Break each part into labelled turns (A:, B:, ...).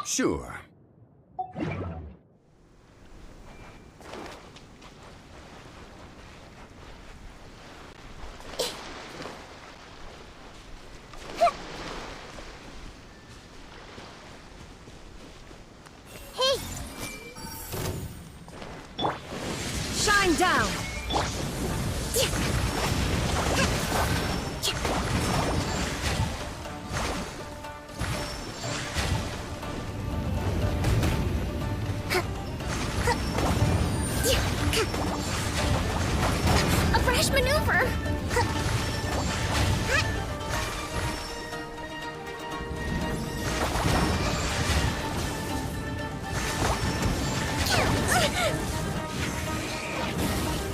A: Sure.
B: Hey! Shine down! A fresh maneuver!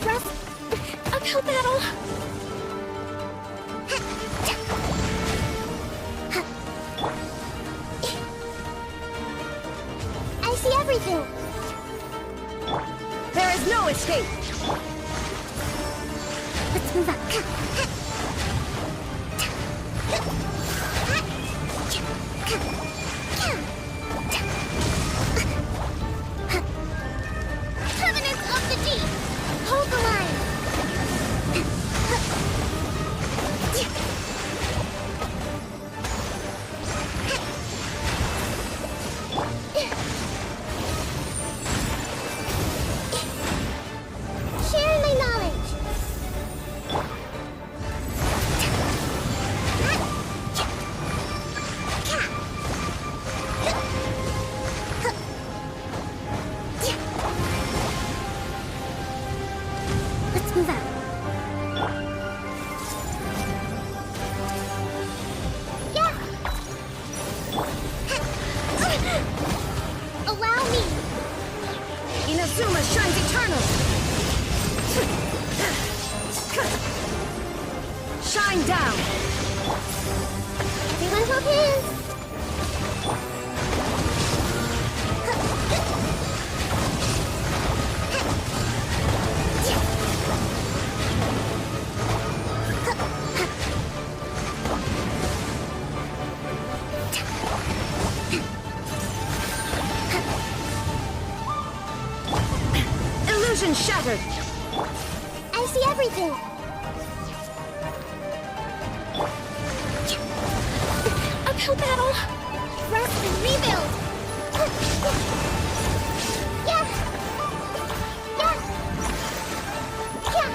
B: Rough uphill battle! I see everything! There is no escape! Let's move up. Covenants of the Deep! Hold the line! Share my knowledge! Let's move out. Yeah! Allow me! Inazuma shines eternal! Shine down! Everyone hold hands! Illusion shattered! I see everything! Uphill battle! Rest and rebuild! Yeah! Yeah! Yeah!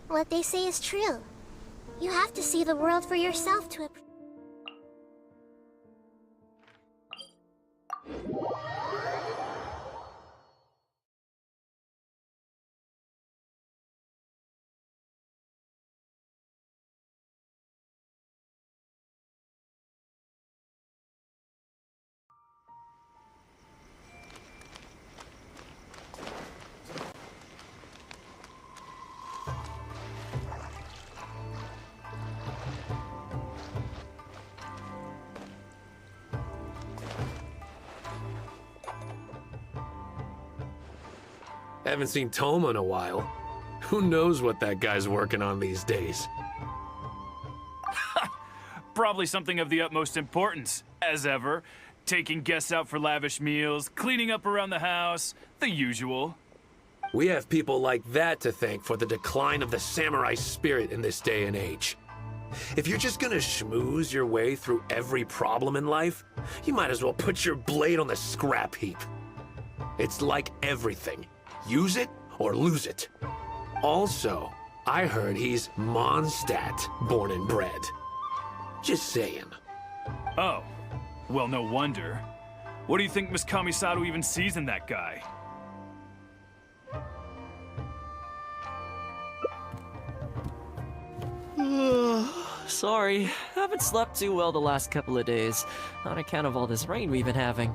B: What they say is true. You have to see the world for yourself to appreciate.
A: Haven't seen Thoma in a while. Who knows what that guy's working on these days?
C: Probably something of the utmost importance, as ever. Taking guests out for lavish meals, cleaning up around the house, the usual.
A: We have people like that to thank for the decline of the samurai spirit in this day and age. If you're just gonna schmooze your way through every problem in life, you might as well put your blade on the scrap heap. It's like everything. Use it or lose it. Also, I heard he's Mondstadt, born and bred. Just saying.
C: Oh, well, no wonder. What do you think Miss Kamisato even sees in that guy?
D: Sorry, haven't slept too well the last couple of days, on account of all this rain we've been having.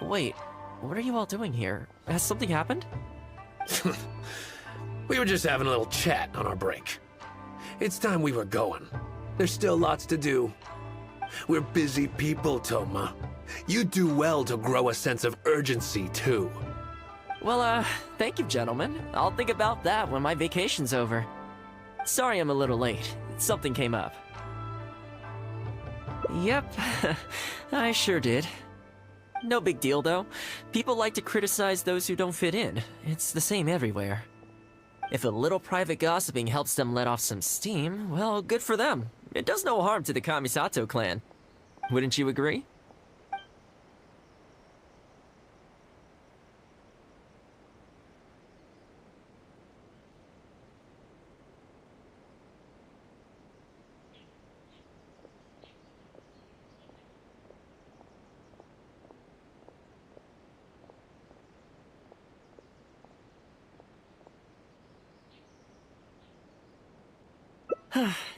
D: Wait, what are you all doing here? Has something happened?
A: We were just having a little chat on our break. It's time we were going. There's still lots to do. We're busy people, Thoma. You do well to grow a sense of urgency, too.
D: Well, thank you, gentlemen. I'll think about that when my vacation's over. Sorry I'm a little late. Something came up. Yep, I sure did. No big deal, though. People like to criticize those who don't fit in. It's the same everywhere. If a little private gossiping helps them let off some steam, well, good for them. It does no harm to the Kamisato clan. Wouldn't you agree?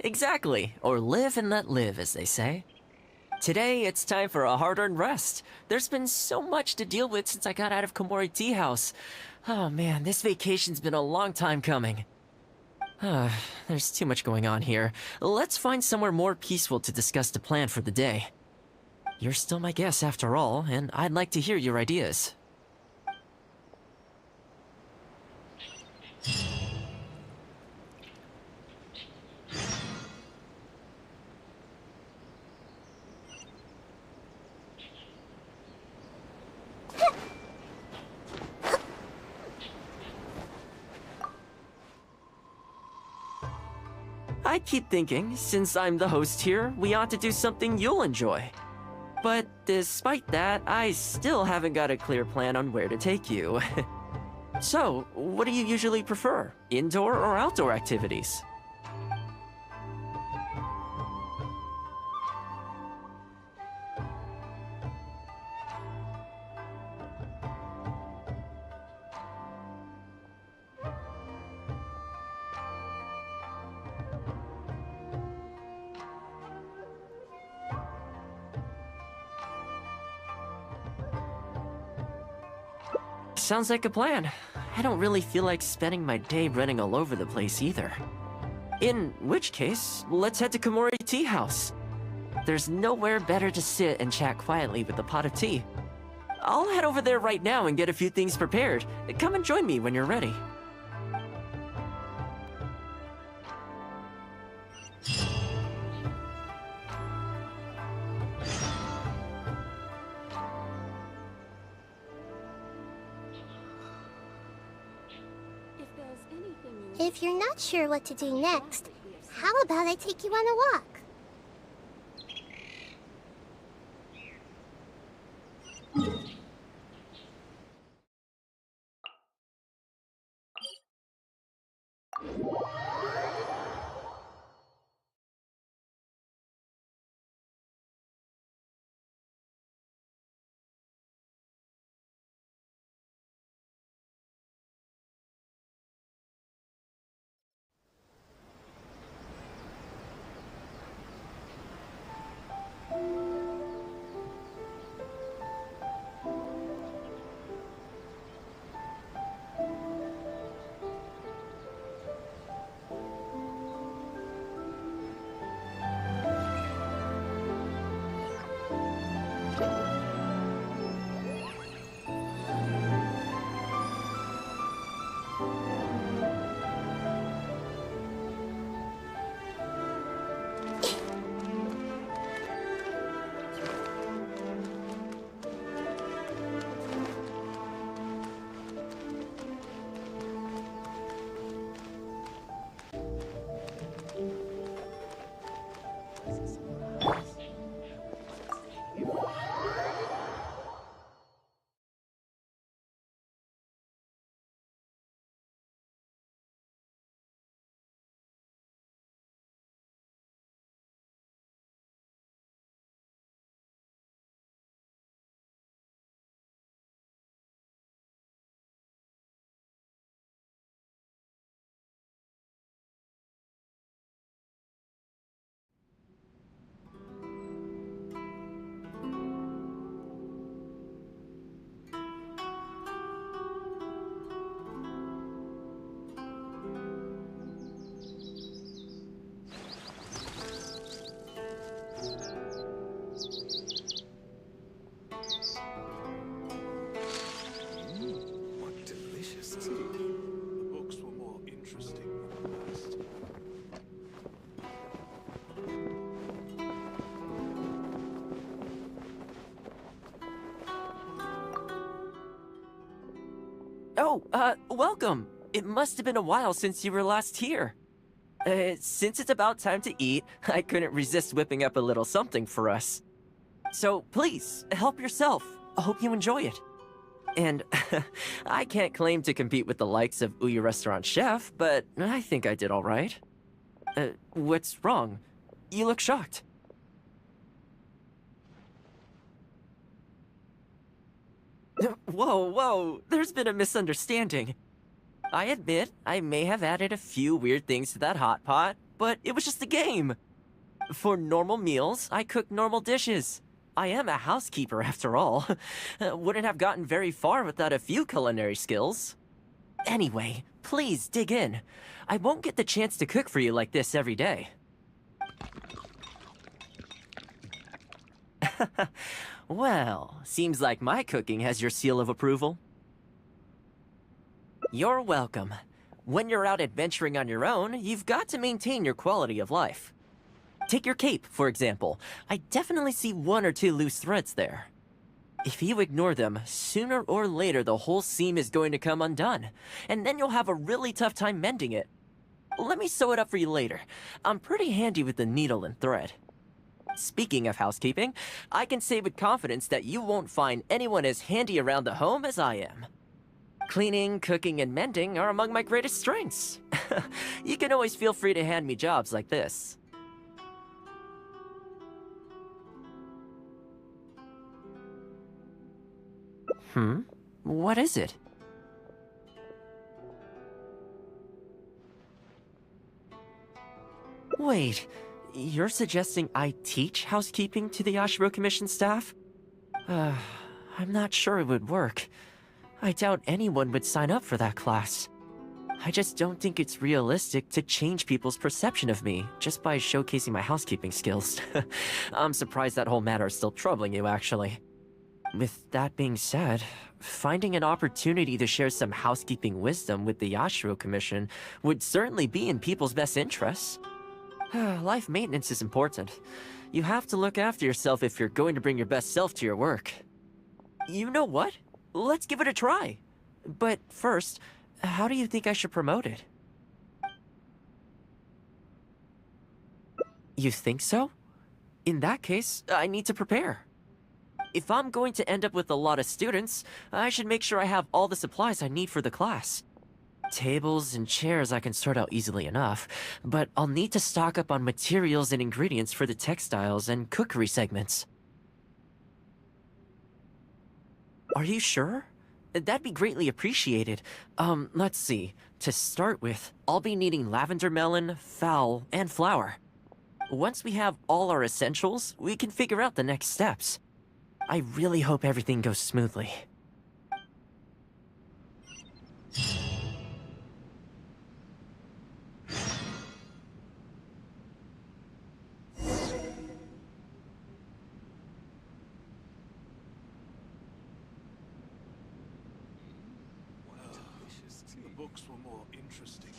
D: Exactly, or live and let live, as they say. Today, it's time for a hard-earned rest. There's been so much to deal with since I got out of Komori Tea House. Oh man, this vacation's been a long time coming. There's too much going on here. Let's find somewhere more peaceful to discuss the plan for the day. You're still my guest after all, and I'd like to hear your ideas. I keep thinking, since I'm the host here, we ought to do something you'll enjoy. But despite that, I still haven't got a clear plan on where to take you. So, what do you usually prefer? Indoor or outdoor activities? Sounds like a plan. I don't really feel like spending my day running all over the place either. In which case, let's head to Komori Tea House. There's nowhere better to sit and chat quietly with a pot of tea. I'll head over there right now and get a few things prepared. Come and join me when you're ready.
B: If you're not sure what to do next, how about I take you on a walk?
A: What delicious tea. The books were more interesting than last.
D: Oh, welcome. It must have been a while since you were last here. Since it's about time to eat, I couldn't resist whipping up a little something for us. So please, help yourself. I hope you enjoy it. And I can't claim to compete with the likes of Ouya Restaurant Chef, but I think I did all right. What's wrong? You look shocked. Whoa, there's been a misunderstanding. I admit, I may have added a few weird things to that hot pot, but it was just a game. For normal meals, I cook normal dishes. I am a housekeeper after all. Wouldn't have gotten very far without a few culinary skills. Anyway, please dig in. I won't get the chance to cook for you like this every day. Well, seems like my cooking has your seal of approval. You're welcome. When you're out adventuring on your own, you've got to maintain your quality of life. Take your cape, for example. I definitely see one or two loose threads there. If you ignore them, sooner or later the whole seam is going to come undone, and then you'll have a really tough time mending it. Let me sew it up for you later. I'm pretty handy with the needle and thread. Speaking of housekeeping, I can say with confidence that you won't find anyone as handy around the home as I am. Cleaning, cooking, and mending are among my greatest strengths. You can always feel free to hand me jobs like this. What is it? Wait, you're suggesting I teach housekeeping to the Yashiro Commission staff? I'm not sure it would work. I doubt anyone would sign up for that class. I just don't think it's realistic to change people's perception of me just by showcasing my housekeeping skills. I'm surprised that whole matter is still troubling you, actually. With that being said, finding an opportunity to share some housekeeping wisdom with the Yashiro Commission would certainly be in people's best interests. Life maintenance is important. You have to look after yourself if you're going to bring your best self to your work. You know what? Let's give it a try. But first, how do you think I should promote it? You think so? In that case, I need to prepare. If I'm going to end up with a lot of students, I should make sure I have all the supplies I need for the class. Tables and chairs I can sort out easily enough, but I'll need to stock up on materials and ingredients for the textiles and cookery segments. Are you sure? That'd be greatly appreciated. Let's see. To start with, I'll be needing lavender melon, fowl, and flour. Once we have all our essentials, we can figure out the next steps. I really hope everything goes smoothly.
A: The books were more interesting.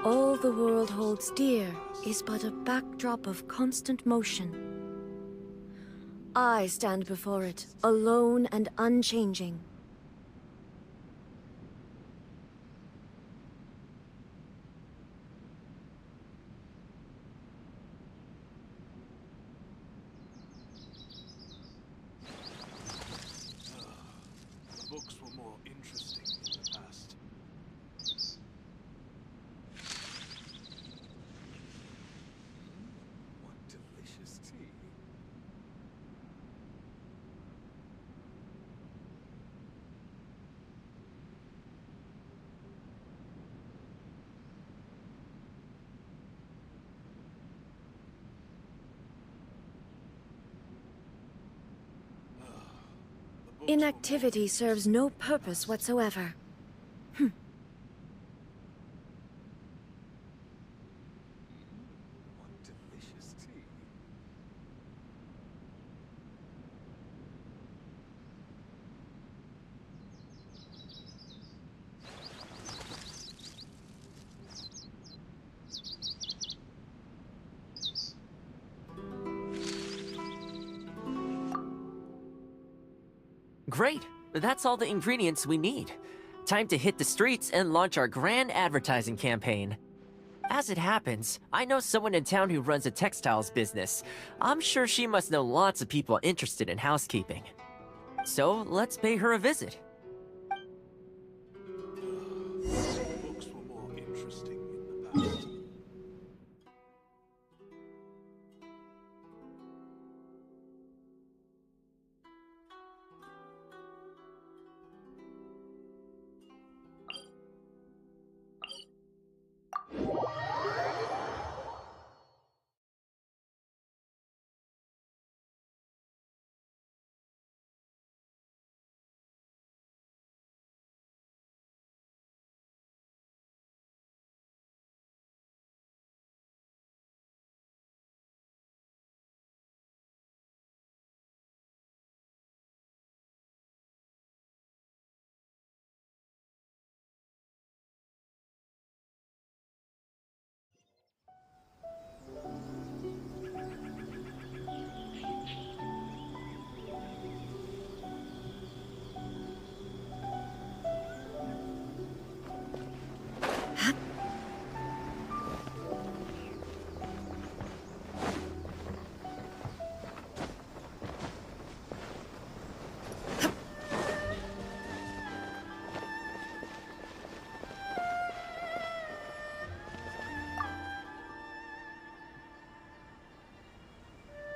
E: All the world holds dear is but a backdrop of constant motion. I stand before it, alone and unchanging. Inactivity serves no purpose whatsoever.
D: Great! That's all the ingredients we need. Time to hit the streets and launch our grand advertising campaign. As it happens, I know someone in town who runs a textiles business. I'm sure she must know lots of people interested in housekeeping. So let's pay her a visit.
F: Books were more interesting in the past.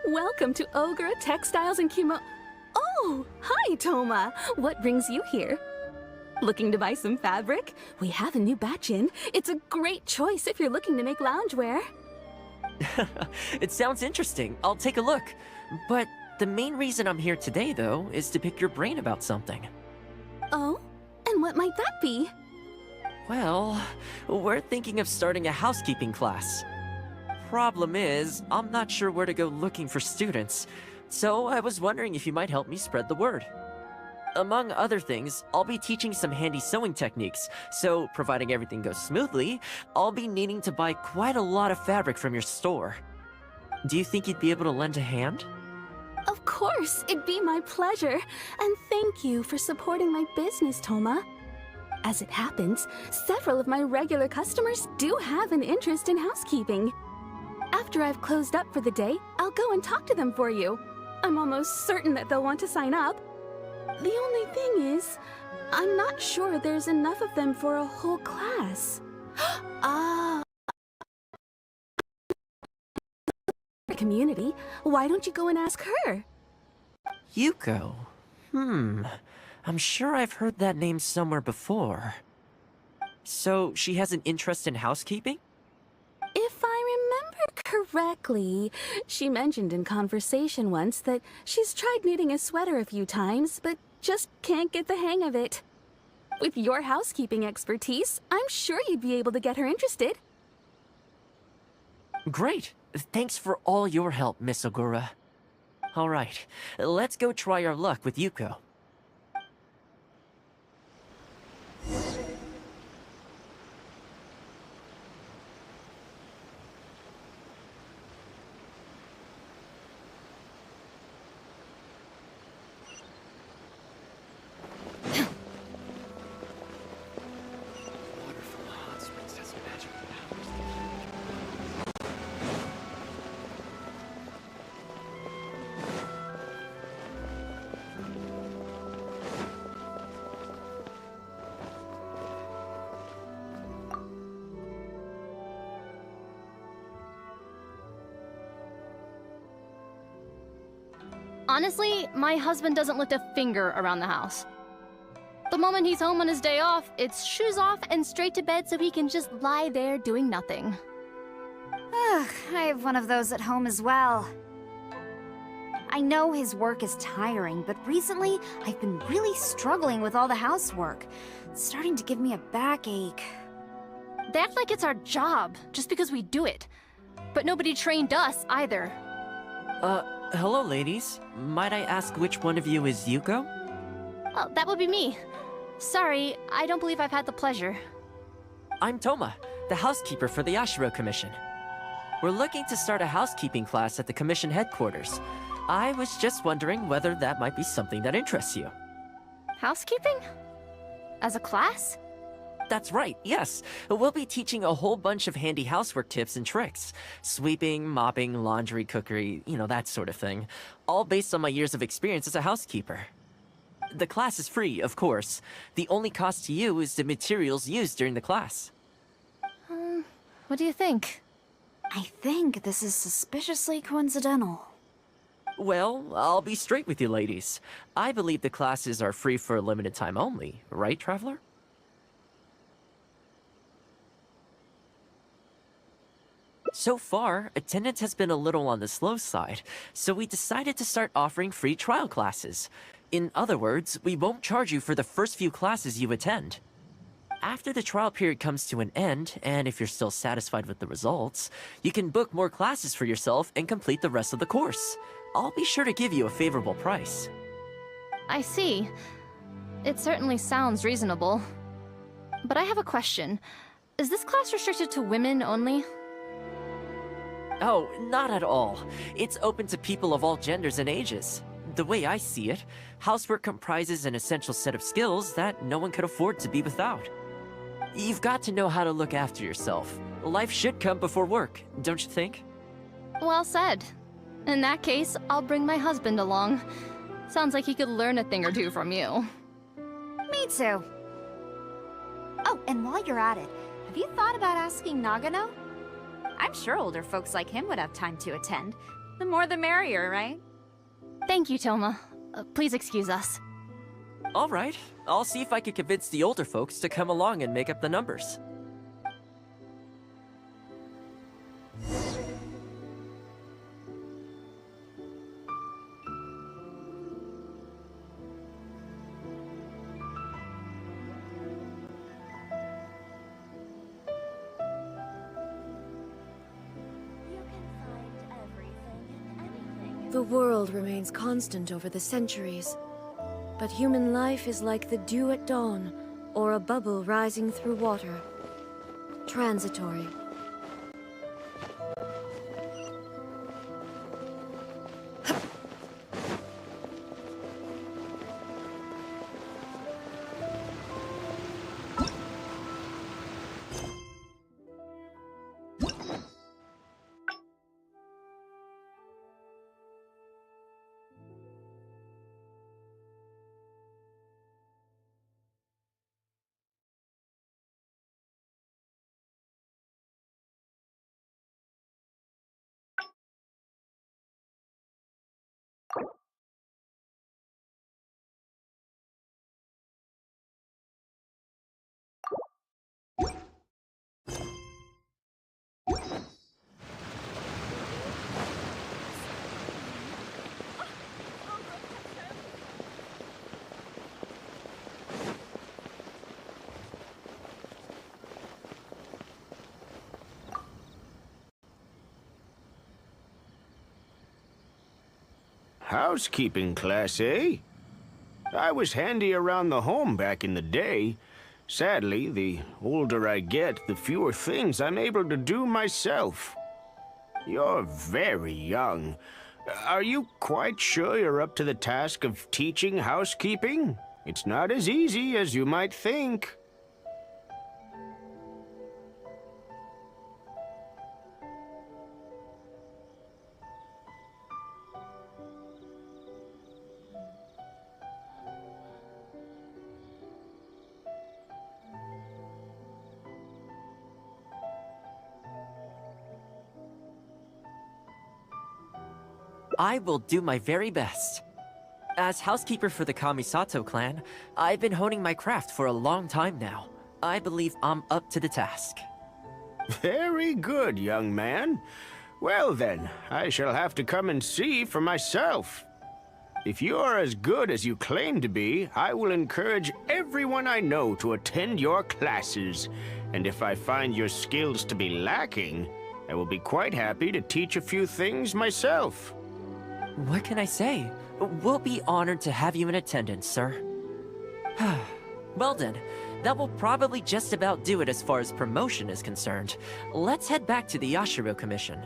G: Welcome to Ogre Textiles and Kimo... Oh, hi, Thoma. What brings you here? Looking to buy some fabric? We have a new batch in. It's a great choice if you're looking to make loungewear.
D: It sounds interesting. I'll take a look. But the main reason I'm here today, though, is to pick your brain about something.
G: Oh? And what might that be?
D: Well, we're thinking of starting a housekeeping class. Problem is, I'm not sure where to go looking for students, so I was wondering if you might help me spread the word. Among other things, I'll be teaching some handy sewing techniques, so providing everything goes smoothly, I'll be needing to buy quite a lot of fabric from your store. Do you think you'd be able to lend a hand?
G: Of course, it'd be my pleasure. And thank you for supporting my business, Thoma. As it happens, several of my regular customers do have an interest in housekeeping. After I've closed up for the day, I'll go and talk to them for you. I'm almost certain that they'll want to sign up. The only thing is, I'm not sure there's enough of them for a whole class. Ah. Community, why don't you go and ask her?
D: Yuko. I'm sure I've heard that name somewhere before. So, she has an interest in housekeeping?
G: If I remember correctly, she mentioned in conversation once that she's tried knitting a sweater a few times, but just can't get the hang of it. With your housekeeping expertise, I'm sure you'd be able to get her interested.
D: Great! Thanks for all your help, Miss Ogura. Alright, let's go try our luck with Yuko.
H: Honestly, my husband doesn't lift a finger around the house. The moment he's home on his day off, it's shoes off and straight to bed so he can just lie there doing nothing.
I: Ugh, I have one of those at home as well. I know his work is tiring, but recently I've been really struggling with all the housework. It's starting to give me a backache.
H: They act like it's our job, just because we do it. But nobody trained us, either.
D: Hello, ladies. Might I ask which one of you is Yuko?
H: Oh, that would be me. Sorry, I don't believe I've had the pleasure.
D: I'm Thoma, the housekeeper for the Ashiro Commission. We're looking to start a housekeeping class at the Commission headquarters. I was just wondering whether that might be something that interests you.
H: Housekeeping? As a class?
D: That's right, yes. We'll be teaching a whole bunch of handy housework tips and tricks. Sweeping, mopping, laundry, cookery, that sort of thing. All based on my years of experience as a housekeeper. The class is free, of course. The only cost to you is the materials used during the class.
H: What do you think?
I: I think this is suspiciously coincidental.
D: Well, I'll be straight with you ladies. I believe the classes are free for a limited time only, right, Traveler? So far, attendance has been a little on the slow side, so we decided to start offering free trial classes. In other words, we won't charge you for the first few classes you attend. After the trial period comes to an end, and if you're still satisfied with the results, you can book more classes for yourself and complete the rest of the course. I'll be sure to give you a favorable price.
H: I see. It certainly sounds reasonable. But I have a question. Is this class restricted to women only?
D: Oh, not at all. It's open to people of all genders and ages. The way I see it, housework comprises an essential set of skills that no one could afford to be without. You've got to know how to look after yourself. Life should come before work, don't you think?
H: Well said. In that case, I'll bring my husband along. Sounds like he could learn a thing or two from you.
I: Me too. Oh, and while you're at it, have you thought about asking Nagano? I'm sure older folks like him would have time to attend. The more the merrier, right?
H: Thank you, Thoma. Please excuse us.
D: All right. I'll see if I can convince the older folks to come along and make up the numbers.
E: The world remains constant over the centuries, but human life is like the dew at dawn, or a bubble rising through water. Transitory.
J: Housekeeping class, eh? I was handy around the home back in the day. Sadly, the older I get, the fewer things I'm able to do myself. You're very young. Are you quite sure you're up to the task of teaching housekeeping? It's not as easy as you might think.
D: I will do my very best. As housekeeper for the Kamisato clan, I've been honing my craft for a long time now. I believe I'm up to the task.
J: Very good, young man. Well then, I shall have to come and see for myself. If you're as good as you claim to be, I will encourage everyone I know to attend your classes. And if I find your skills to be lacking, I will be quite happy to teach a few things myself.
D: What can I say? We'll be honored to have you in attendance, sir. Well then, that will probably just about do it as far as promotion is concerned. Let's head back to the Yashiro Commission.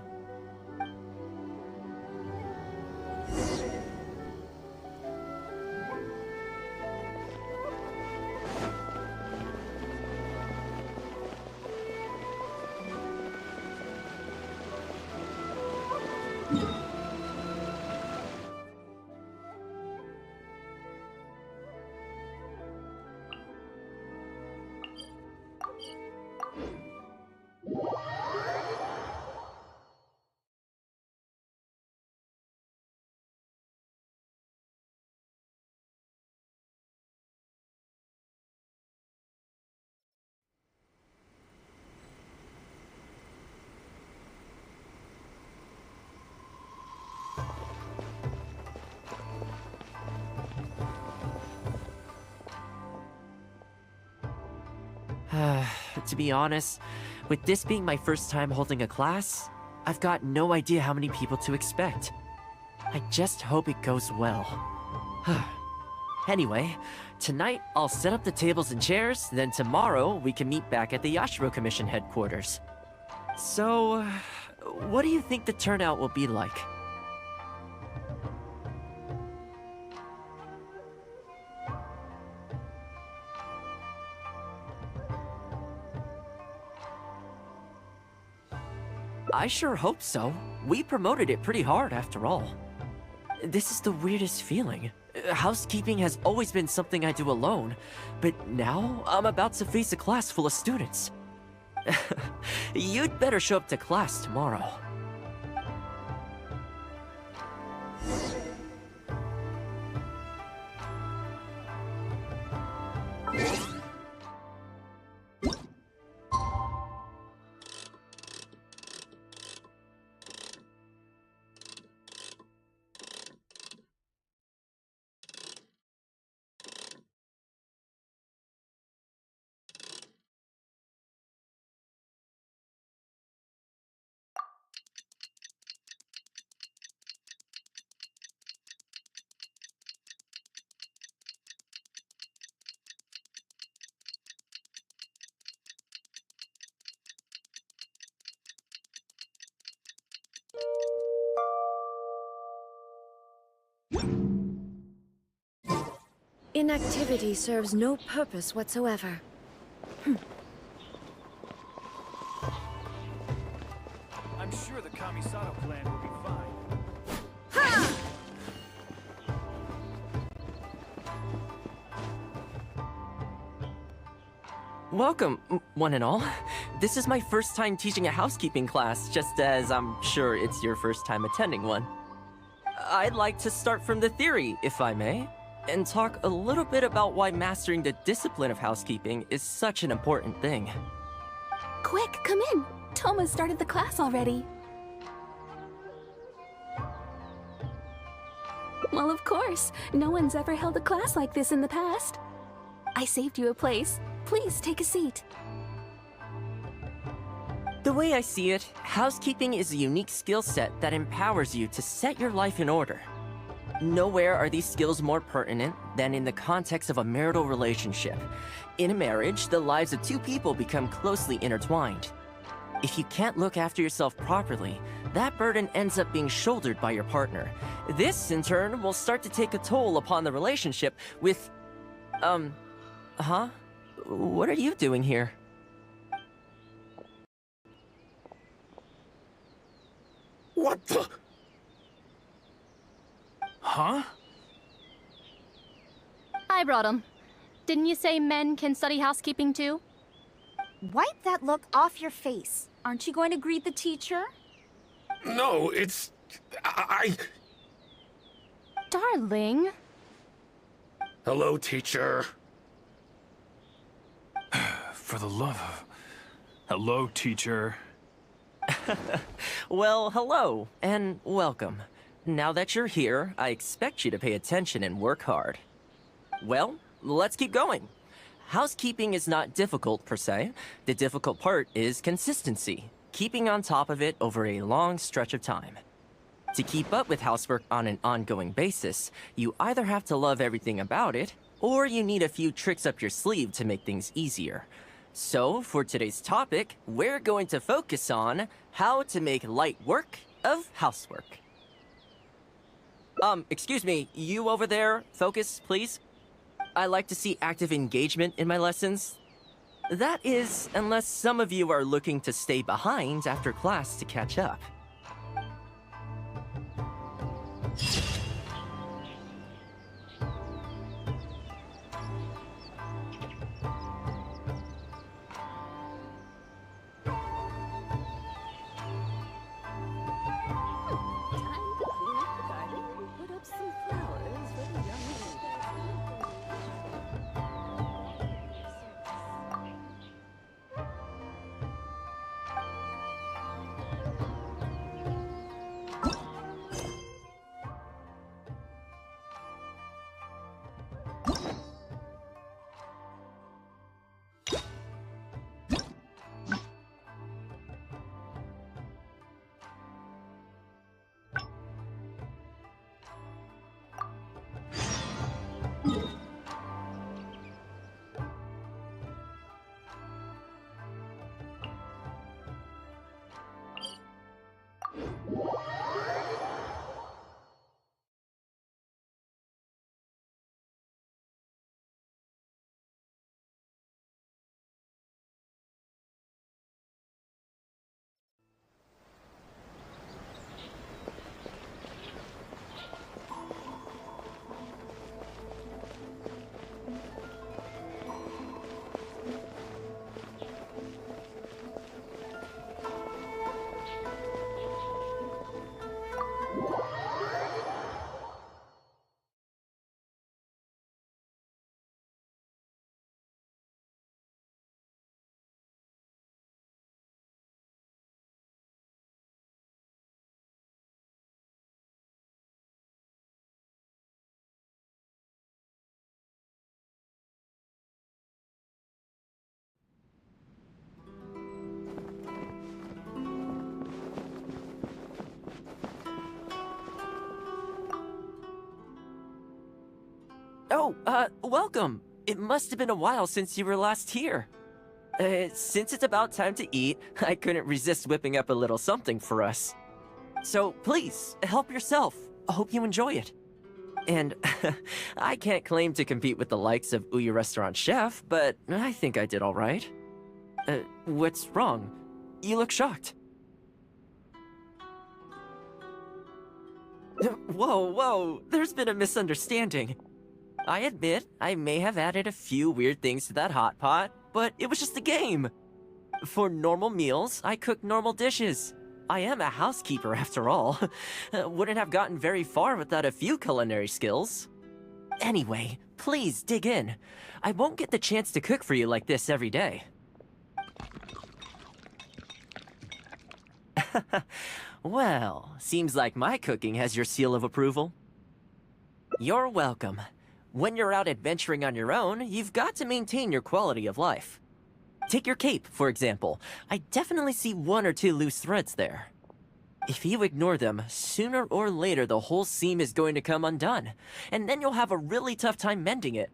D: To be honest, with this being my first time holding a class, I've got no idea how many people to expect. I just hope it goes well. Anyway, tonight I'll set up the tables and chairs, then tomorrow we can meet back at the Yashiro Commission headquarters. So, what do you think the turnout will be like? I sure hope so. We promoted it pretty hard after all. This is the weirdest feeling. Housekeeping has always been something I do alone, but now I'm about to face a class full of students. You'd better show up to class tomorrow.
E: Inactivity serves no purpose whatsoever.
C: I'm sure the Kamisato plan will be fine.
D: Welcome, one and all. This is my first time teaching a housekeeping class, just as I'm sure it's your first time attending one. I'd like to start from the theory, if I may, and talk a little bit about why mastering the discipline of housekeeping is such an important thing.
G: Quick, come in. Thoma started the class already. Well, of course. No one's ever held a class like this in the past. I saved you a place. Please take a seat.
D: The way I see it, housekeeping is a unique skill set that empowers you to set your life in order. Nowhere are these skills more pertinent than in the context of a marital relationship. In a marriage, the lives of two people become closely intertwined. If you can't look after yourself properly, that burden ends up being shouldered by your partner. This, in turn, will start to take a toll upon the relationship with... What are you doing here?
A: What the?
C: Huh?
H: I brought him. Didn't you say men can study housekeeping too?
I: Wipe that look off your face. Aren't you going to greet the teacher?
A: No, it's...
H: Darling.
A: Hello, teacher.
C: For the love of... Hello, teacher.
D: Well, hello, and welcome. Now that you're here, I expect you to pay attention and work hard. Well, let's keep going. Housekeeping is not difficult per se. The difficult part is consistency, keeping on top of it over a long stretch of time. To keep up with housework on an ongoing basis, you either have to love everything about it, or you need a few tricks up your sleeve to make things easier. So, for today's topic, we're going to focus on how to make light work of housework. Excuse me, you over there, focus, please. I like to see active engagement in my lessons. That is, unless some of you are looking to stay behind after class to catch up. Oh, welcome. It must have been a while since you were last here. Since it's about time to eat, I couldn't resist whipping up a little something for us. So please, help yourself. I hope you enjoy it. And I can't claim to compete with the likes of Ouya Restaurant Chef, but I think I did all right. What's wrong? You look shocked. Whoa, there's been a misunderstanding. I admit, I may have added a few weird things to that hot pot, but it was just a game. For normal meals, I cook normal dishes. I am a housekeeper after all. Wouldn't have gotten very far without a few culinary skills. Anyway, please dig in. I won't get the chance to cook for you like this every day. Well, seems like my cooking has your seal of approval. You're welcome. When you're out adventuring on your own, you've got to maintain your quality of life. Take your cape, for example. I definitely see one or two loose threads there. If you ignore them, sooner or later the whole seam is going to come undone, and then you'll have a really tough time mending it.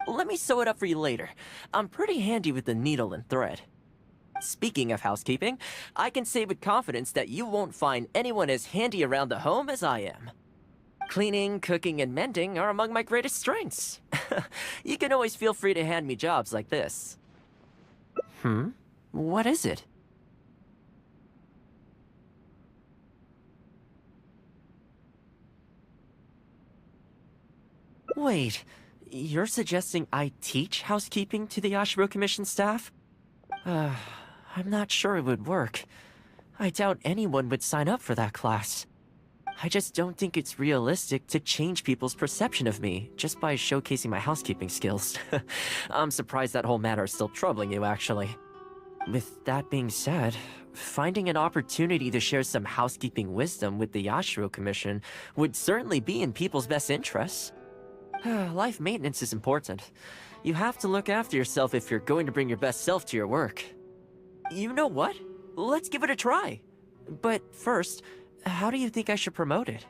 D: Let me sew it up for you later. I'm pretty handy with the needle and thread. Speaking of housekeeping, I can say with confidence that you won't find anyone as handy around the home as I am. Cleaning, cooking, and mending are among my greatest strengths. You can always feel free to hand me jobs like this. What is it? Wait, you're suggesting I teach housekeeping to the Ashiro Commission staff? I'm not sure it would work. I doubt anyone would sign up for that class. I just don't think it's realistic to change people's perception of me just by showcasing my housekeeping skills. I'm surprised that whole matter is still troubling you, actually. With that being said, finding an opportunity to share some housekeeping wisdom with the Yashiro Commission would certainly be in people's best interests. Life maintenance is important. You have to look after yourself if you're going to bring your best self to your work. You know what? Let's give it a try. But first, how do you think I should promote it?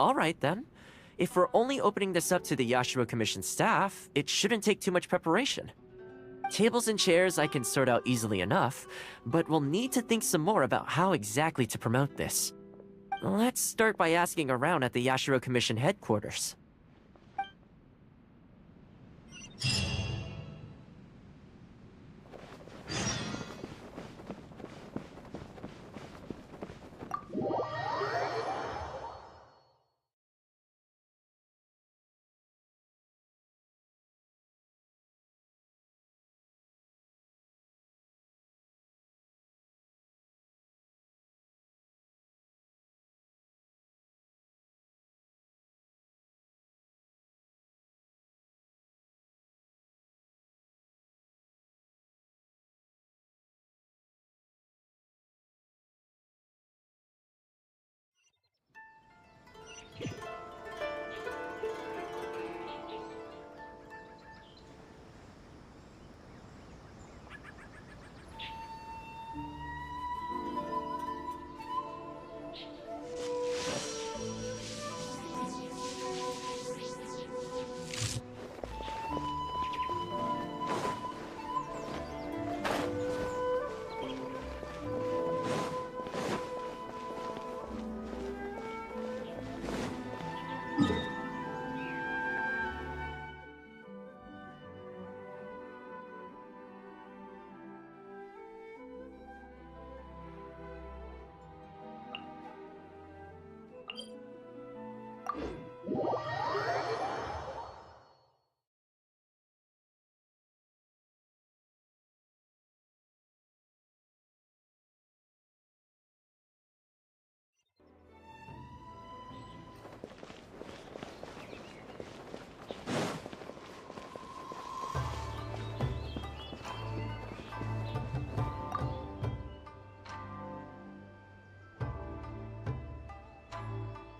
D: Alright then. If we're only opening this up to the Yashiro Commission staff, it shouldn't take too much preparation. Tables and chairs I can sort out easily enough, but we'll need to think some more about how exactly to promote this. Let's start by asking around at the Yashiro Commission headquarters.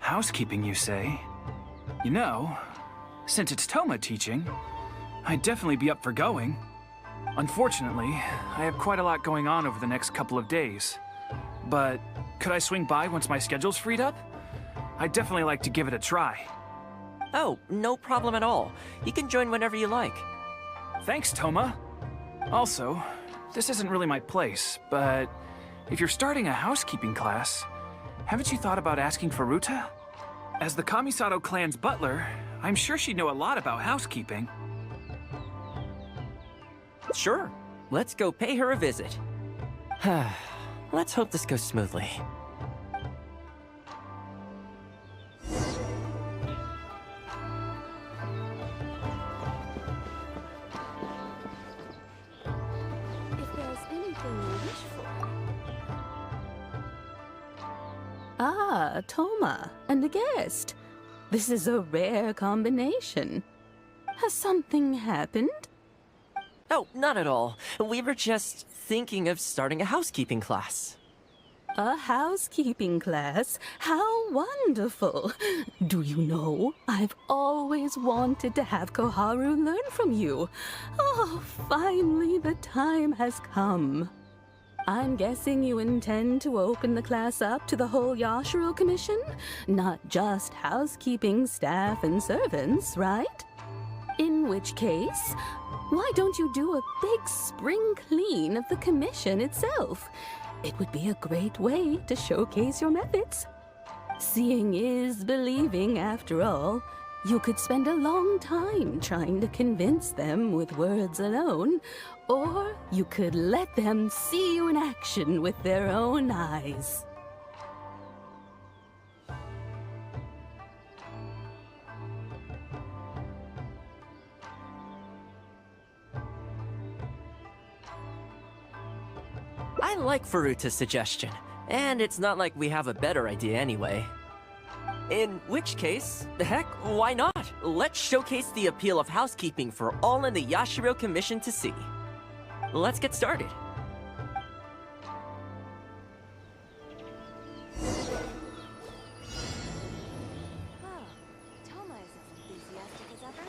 C: Housekeeping, you say? You know, since it's Thoma teaching, I'd definitely be up for going. Unfortunately, I have quite a lot going on over the next couple of days. But could I swing by once my schedule's freed up? I'd definitely like to give it a try.
D: Oh, no problem at all. You can join whenever you like.
C: Thanks, Thoma. Also, this isn't really my place, but if you're starting a housekeeping class, haven't you thought about asking for Ruta? As the Kamisato clan's butler, I'm sure she'd know a lot about housekeeping.
D: Sure. Let's go pay her a visit. Let's hope this goes smoothly.
G: If there's anything you wish for. Ah, Thoma, and a guest. This is a rare combination. Has something happened?
D: Oh, not at all. We were just thinking of starting a housekeeping class.
G: A housekeeping class? How wonderful! Do you know, I've always wanted to have Koharu learn from you. Oh, finally the time has come. I'm guessing you intend to open the class up to the whole Yashiro Commission? Not just housekeeping staff and servants, right? In which case, why don't you do a big spring clean of the commission itself? It would be a great way to showcase your methods. Seeing is believing, after all. You could spend a long time trying to convince them with words alone, or you could let them see you in action with their own eyes.
D: I like Faruta's suggestion, and it's not like we have a better idea anyway. In which case, heck, why not? Let's showcase the appeal of housekeeping for all in the Yashiro Commission to see. Let's get started.
I: Thoma is as enthusiastic as ever.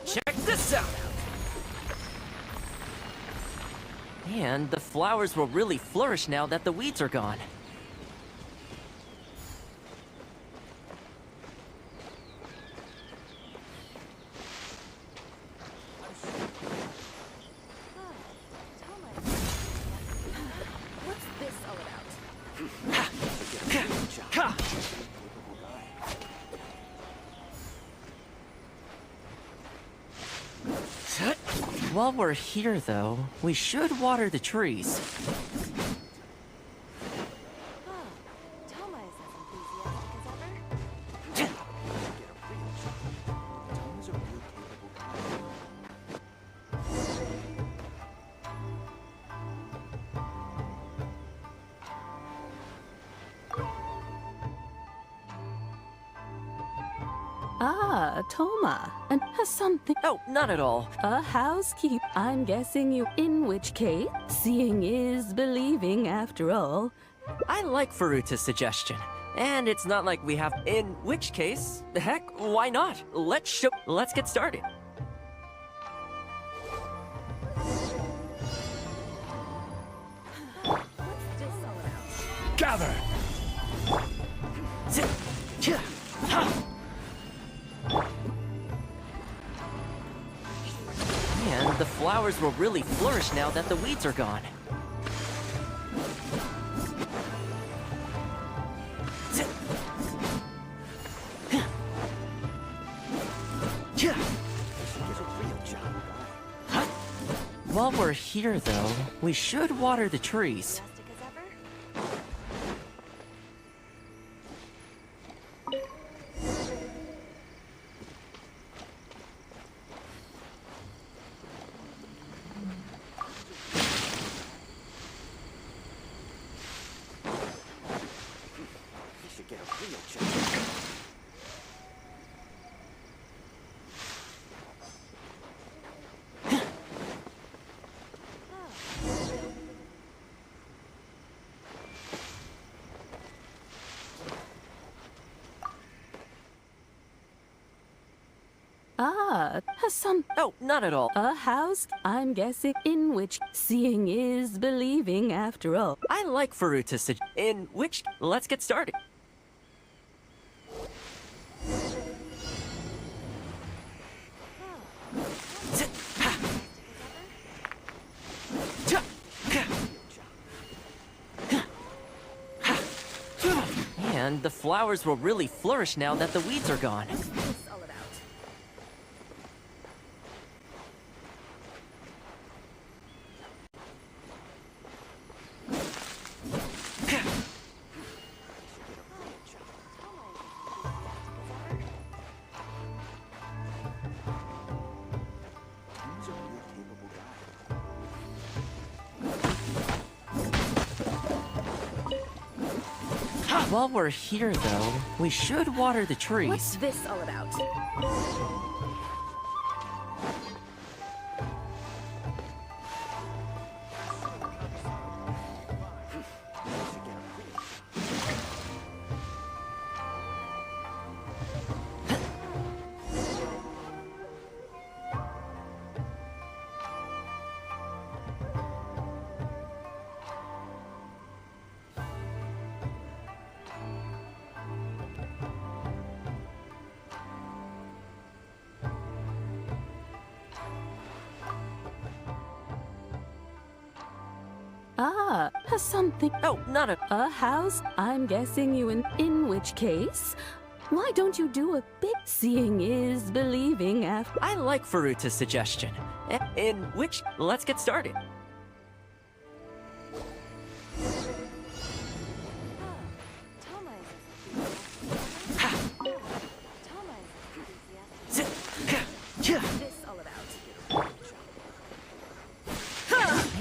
D: Check this out! And the flowers will really flourish now that the weeds are gone.
I: What's this all about?
D: While we're here, though, we should water the trees.
I: Thoma is as enthusiastic as ever.
G: Ah, Thoma. And has something...
D: Oh, not at all.
G: A housekeep. I'm guessing you... In which case, seeing is believing after all.
D: I like Faruta's suggestion, and it's not like we have... In which case, heck, why not? Let's get started.
I: What's this all about?
A: Gather!
D: And the flowers will really flourish now that the weeds are gone. While we're here, though, we should water the trees.
I: Enthusiastic as ever.
G: Ah, has some...
D: Oh, not at all.
G: A house, I'm guessing, in which seeing is believing after all.
D: I like Faruta's in which... Let's get started. And the flowers will really flourish now that the weeds are gone.
I: What's this all about?
D: While we're here, though, we should water the trees.
I: What's this all about?
G: Something.
D: Oh, not
G: A house? I'm guessing you in which case? Why don't you do a bit? Seeing is believing after.
D: I like Faruta's suggestion. In which, let's get started.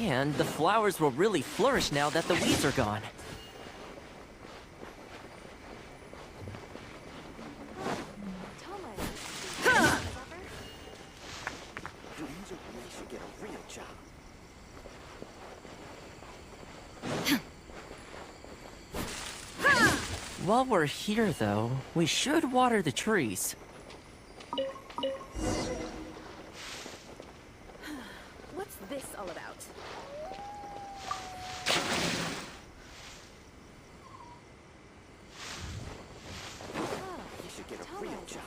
D: And the flowers will really flourish now that the weeds are gone. While we're here, though, we should water the trees.
G: What's this all about?
K: You should get a real job.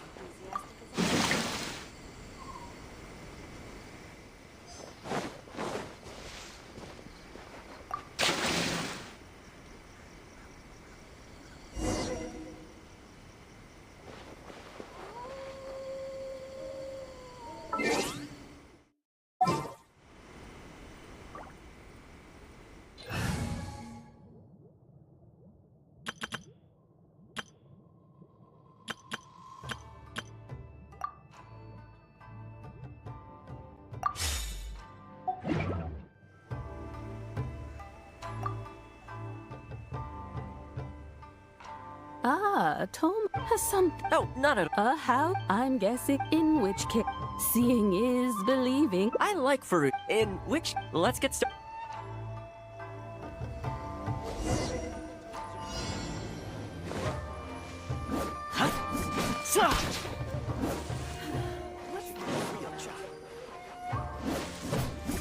G: Thoma has something.
D: Oh, not at all.
G: A house? I'm guessing in which case. Seeing is believing.
D: I like Farut. In which, let's get started.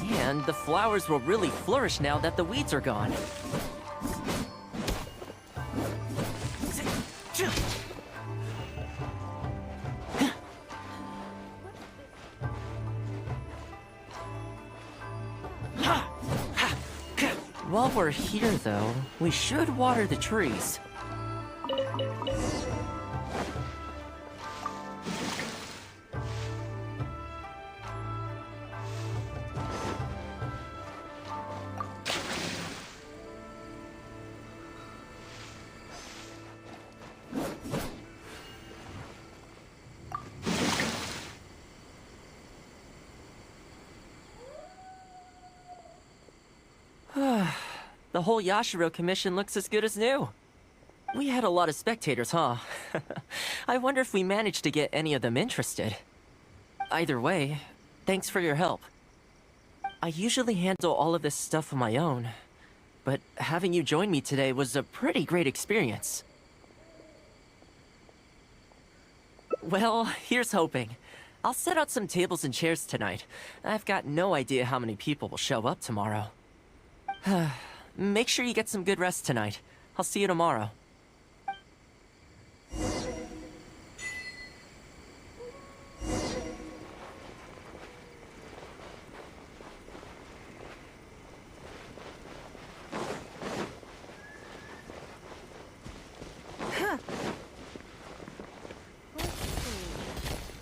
D: And the flowers will really flourish now that the weeds are gone. While we're here, though, we should water the trees. The whole Yashiro commission looks as good as new. We had a lot of spectators, huh? I wonder if we managed to get any of them interested. Either way, thanks for your help. I usually handle all of this stuff on my own, but having you join me today was a pretty great experience. Well, here's hoping. I'll set out some tables and chairs tonight. I've got no idea how many people will show up tomorrow. Make sure you get some good rest tonight. I'll see you tomorrow.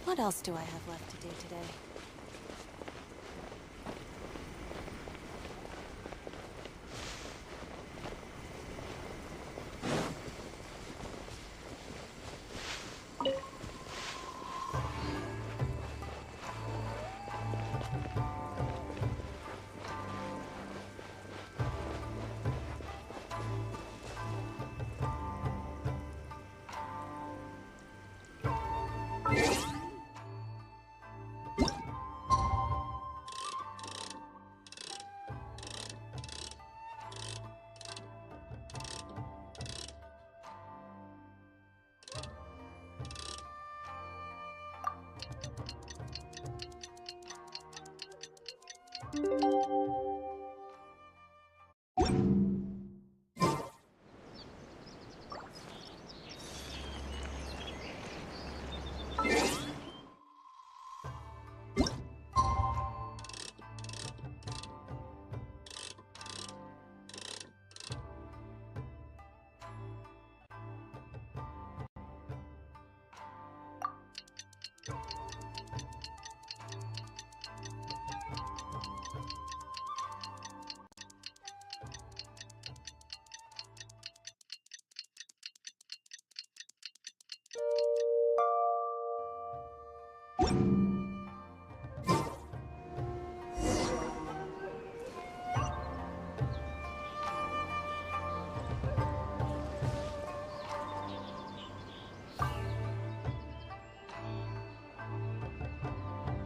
G: What else do I have left to do today?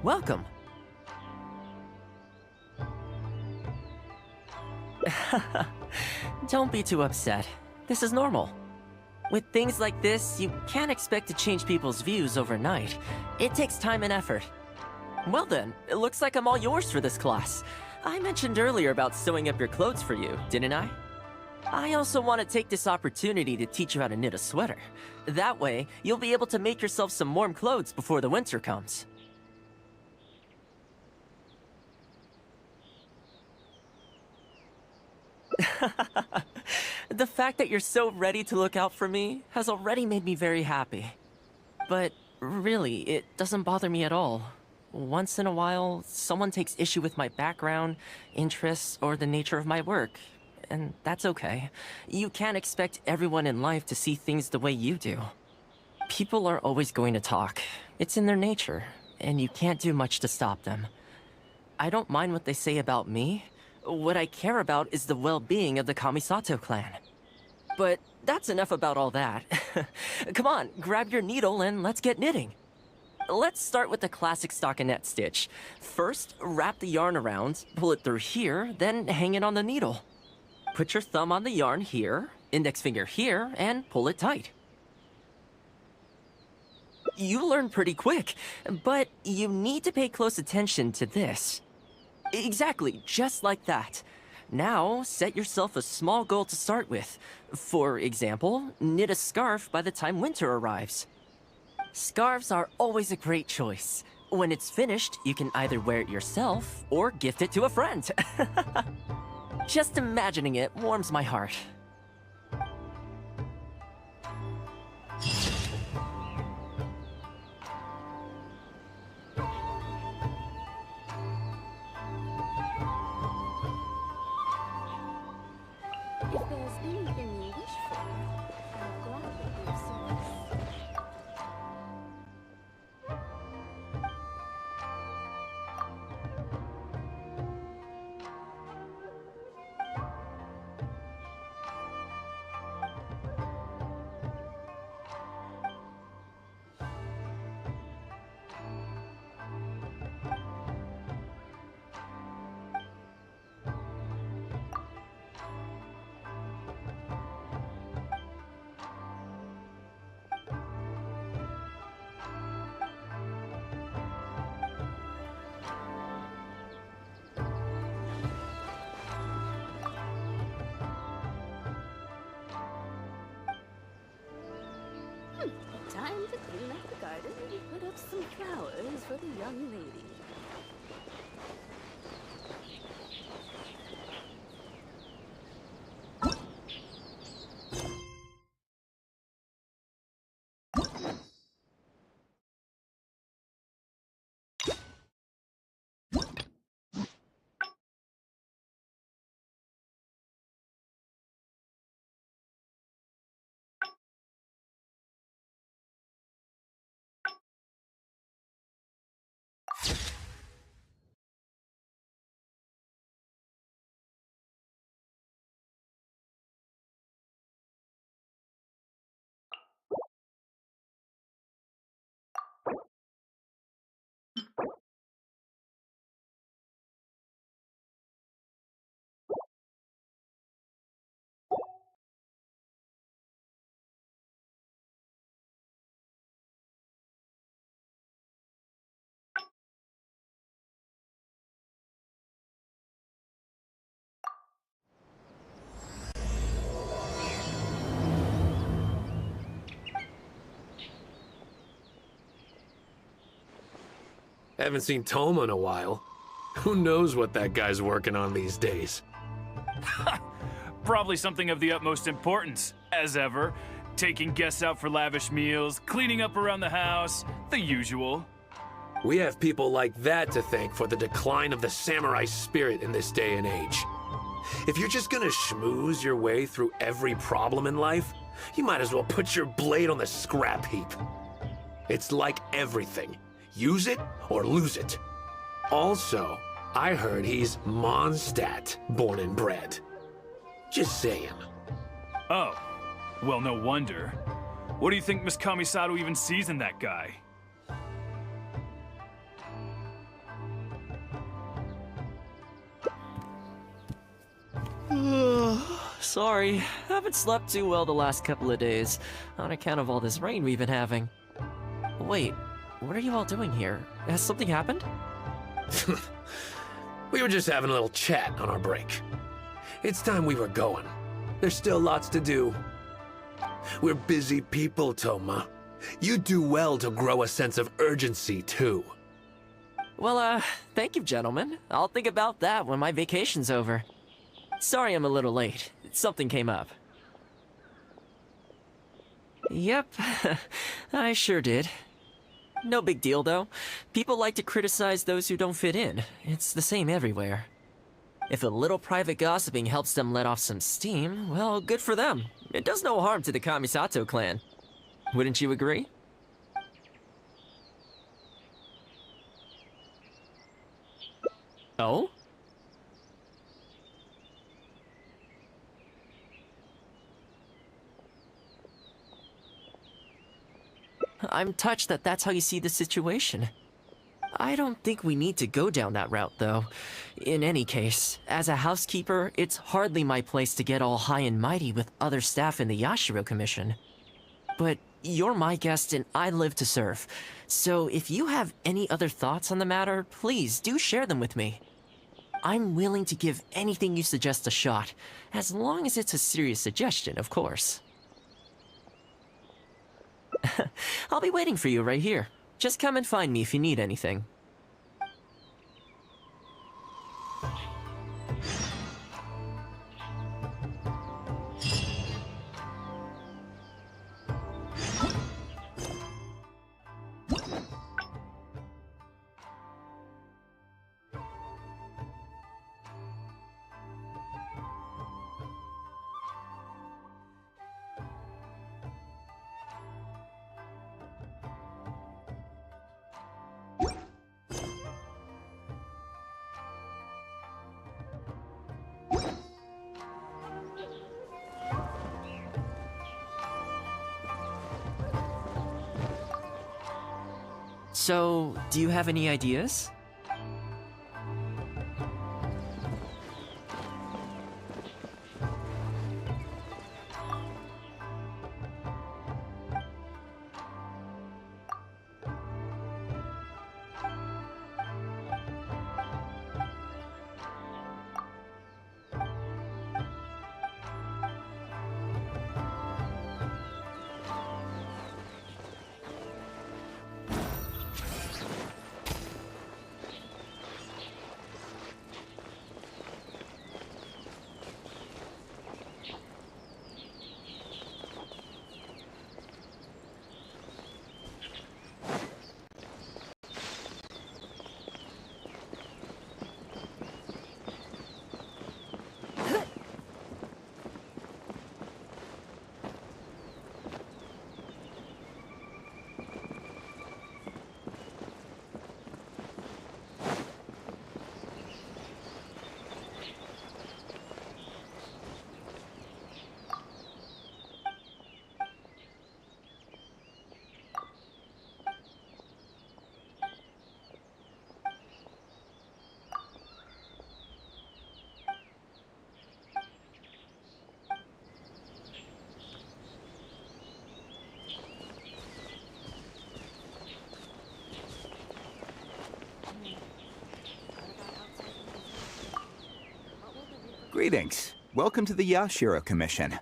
D: Welcome. Don't be too upset. This is normal. With things like this, you can't expect to change people's views overnight. It takes time and effort. Well then, it looks like I'm all yours for this class. I mentioned earlier about sewing up your clothes for you, didn't I? I also want to take this opportunity to teach you how to knit a sweater. That way, you'll be able to make yourself some warm clothes before the winter comes. The fact that you're so ready to look out for me has already made me very happy. But really, it doesn't bother me at all. Once in a while, someone takes issue with my background, interests, or the nature of my work. And that's okay. You can't expect everyone in life to see things the way you do. People are always going to talk. It's in their nature, and you can't do much to stop them. I don't mind what they say about me. What I care about is the well-being of the Kamisato clan. But that's enough about all that. Come on, grab your needle and let's get knitting. Let's start with the classic stockinette stitch. First, wrap the yarn around, pull it through here, then hang it on the needle. Put your thumb on the yarn here, index finger here, and pull it tight. You learn pretty quick, but you need to pay close attention to this. Exactly, just like that. Now, set yourself a small goal to start with. For example, knit a scarf by the time winter arrives. Scarves are always a great choice. When it's finished, you can either wear it yourself or gift it to a friend. Just imagining it warms my heart.
G: If there's anything you wish for, I'll gladly give service. Time to clean up the garden and put up some flowers for the young lady.
A: Haven't seen Thoma in a while. Who knows what that guy's working on these days?
C: Probably something of the utmost importance, as ever. Taking guests out for lavish meals, cleaning up around the house, the usual.
A: We have people like that to thank for the decline of the samurai spirit in this day and age. If you're just gonna schmooze your way through every problem in life, you might as well put your blade on the scrap heap. It's like everything. Use it or lose it. Also, I heard he's Mondstadt, born and bred. Just saying.
C: Oh, well, no wonder. What do you think Miss Kamisato even sees in that guy?
D: Sorry, haven't slept too well the last couple of days, on account of all this rain we've been having. Wait, what are you all doing here? Has something happened?
A: We were just having a little chat on our break. It's time we were going. There's still lots to do. We're busy people, Thoma. You do well to grow a sense of urgency, too.
D: Well, thank you, gentlemen. I'll think about that when my vacation's over. Sorry I'm a little late. Something came up. Yep, I sure did. No big deal, though. People like to criticize those who don't fit in. It's the same everywhere. If a little private gossiping helps them let off some steam, well, good for them. It does no harm to the Kamisato clan. Wouldn't you agree? Oh? I'm touched that that's how you see the situation. I don't think we need to go down that route, though. In any case, as a housekeeper, it's hardly my place to get all high and mighty with other staff in the Yashiro Commission. But you're my guest and I live to serve. So if you have any other thoughts on the matter, please do share them with me. I'm willing to give anything you suggest a shot, as long as it's a serious suggestion, of course. I'll be waiting for you right here. Just come and find me if you need anything. So, do you have any ideas?
L: Greetings. Welcome to the Yashiro Commission.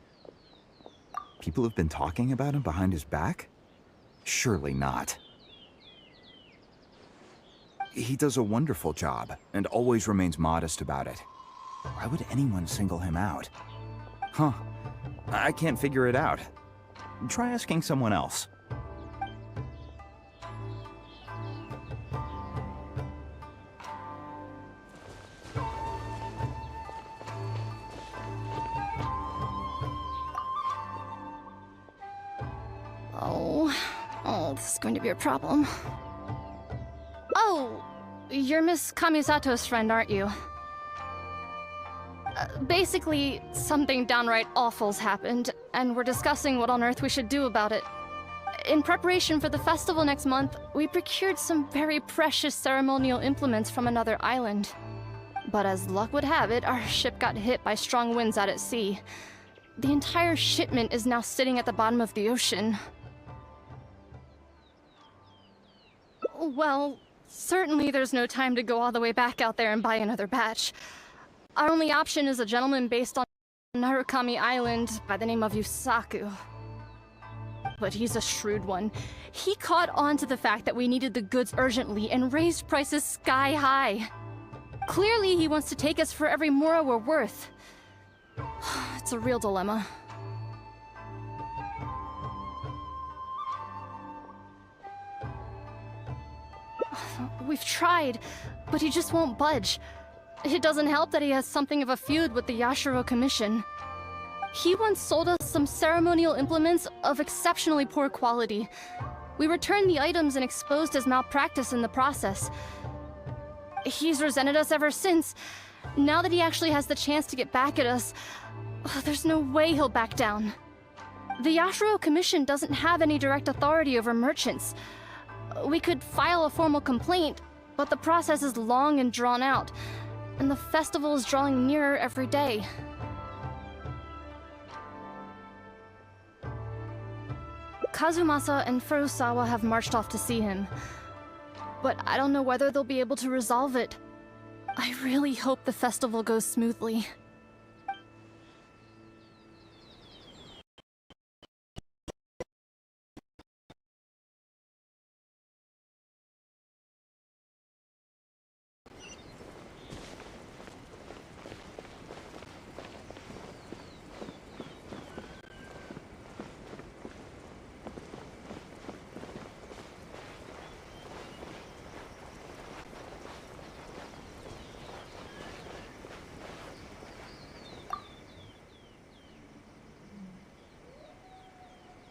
L: People have been talking about him behind his back? Surely not. He does a wonderful job, and always remains modest about it. Why would anyone single him out? Huh. I can't figure it out. Try asking someone else.
H: Oh, this is going to be a problem. Oh, you're Miss Kamisato's friend, aren't you? Basically, something downright awful's happened, and we're discussing what on earth we should do about it. In preparation for the festival next month, we procured some very precious ceremonial implements from another island. But as luck would have it, our ship got hit by strong winds out at sea. the entire shipment is now sitting at the bottom of the ocean. Well, certainly there's no time to go all the way back out there and buy another batch. Our only option is a gentleman based on Narukami Island by the name of Yusaku. But he's a shrewd one. He caught on to the fact that we needed the goods urgently and raised prices sky high. Clearly he wants to take us for every mora we're worth. It's a real dilemma. We've tried, but he just won't budge. It doesn't help that he has something of a feud with the Yashiro Commission. He once sold us some ceremonial implements of exceptionally poor quality. We returned the items and exposed his malpractice in the process. He's resented us ever since. Now that he actually has the chance to get back at us, there's no way he'll back down. The Yashiro Commission doesn't have any direct authority over merchants. We could file a formal complaint, but the process is long and drawn out, and the festival is drawing nearer every day. Kazumasa and Furusawa have marched off to see him, but I don't know whether they'll be able to resolve it. I really hope the festival goes smoothly.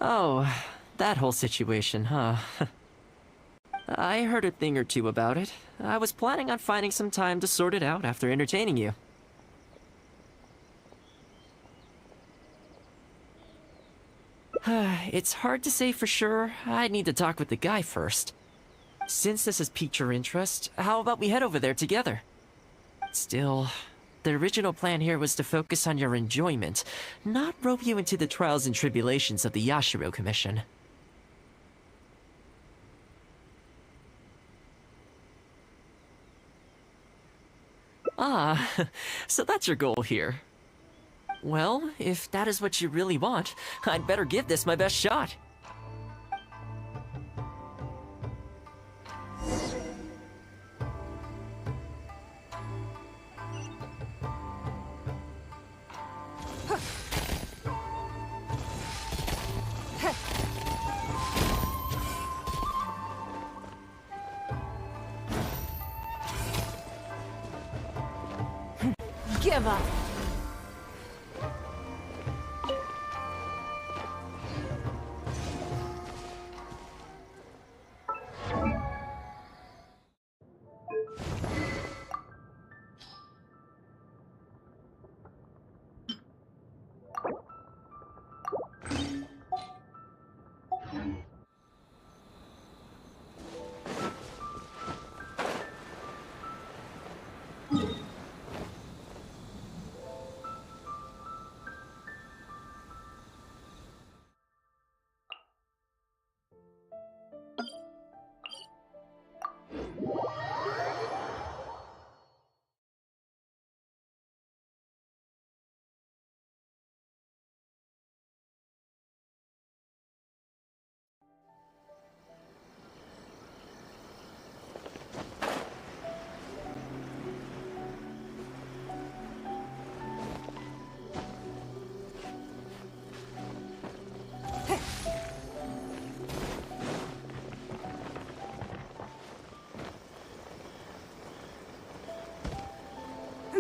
D: Oh, that whole situation, huh? I heard a thing or two about it. I was planning on finding some time to sort it out after entertaining you. It's hard to say for sure. I'd need to talk with the guy first. Since this has piqued your interest, how about we head over there together? Still, the original plan here was to focus on your enjoyment, not rope you into the trials and tribulations of the Yashiro Commission. Ah, so that's your goal here. Well, if that is what you really want, I'd better give this my best shot.
E: Give up.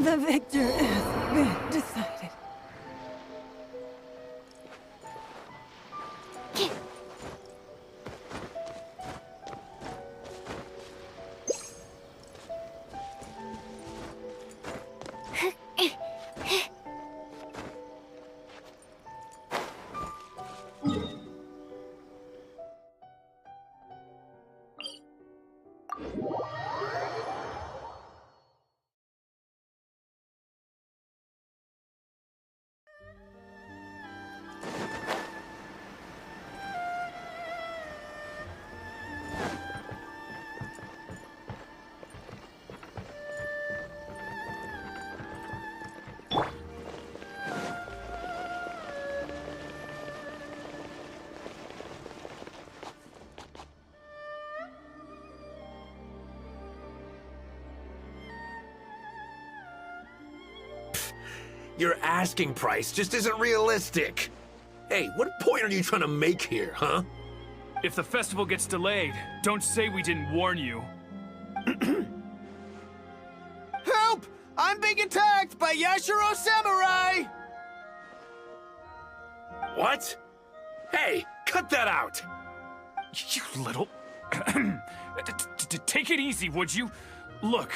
E: The victor has been decided.
A: Your asking price just isn't realistic. Hey, what point are you trying to make here, huh?
C: If the festival gets delayed, don't say we didn't warn you.
J: Help! I'm being attacked by Yashiro Samurai!
A: What? Hey, cut that out!
C: You little... Take it easy, would you? Look,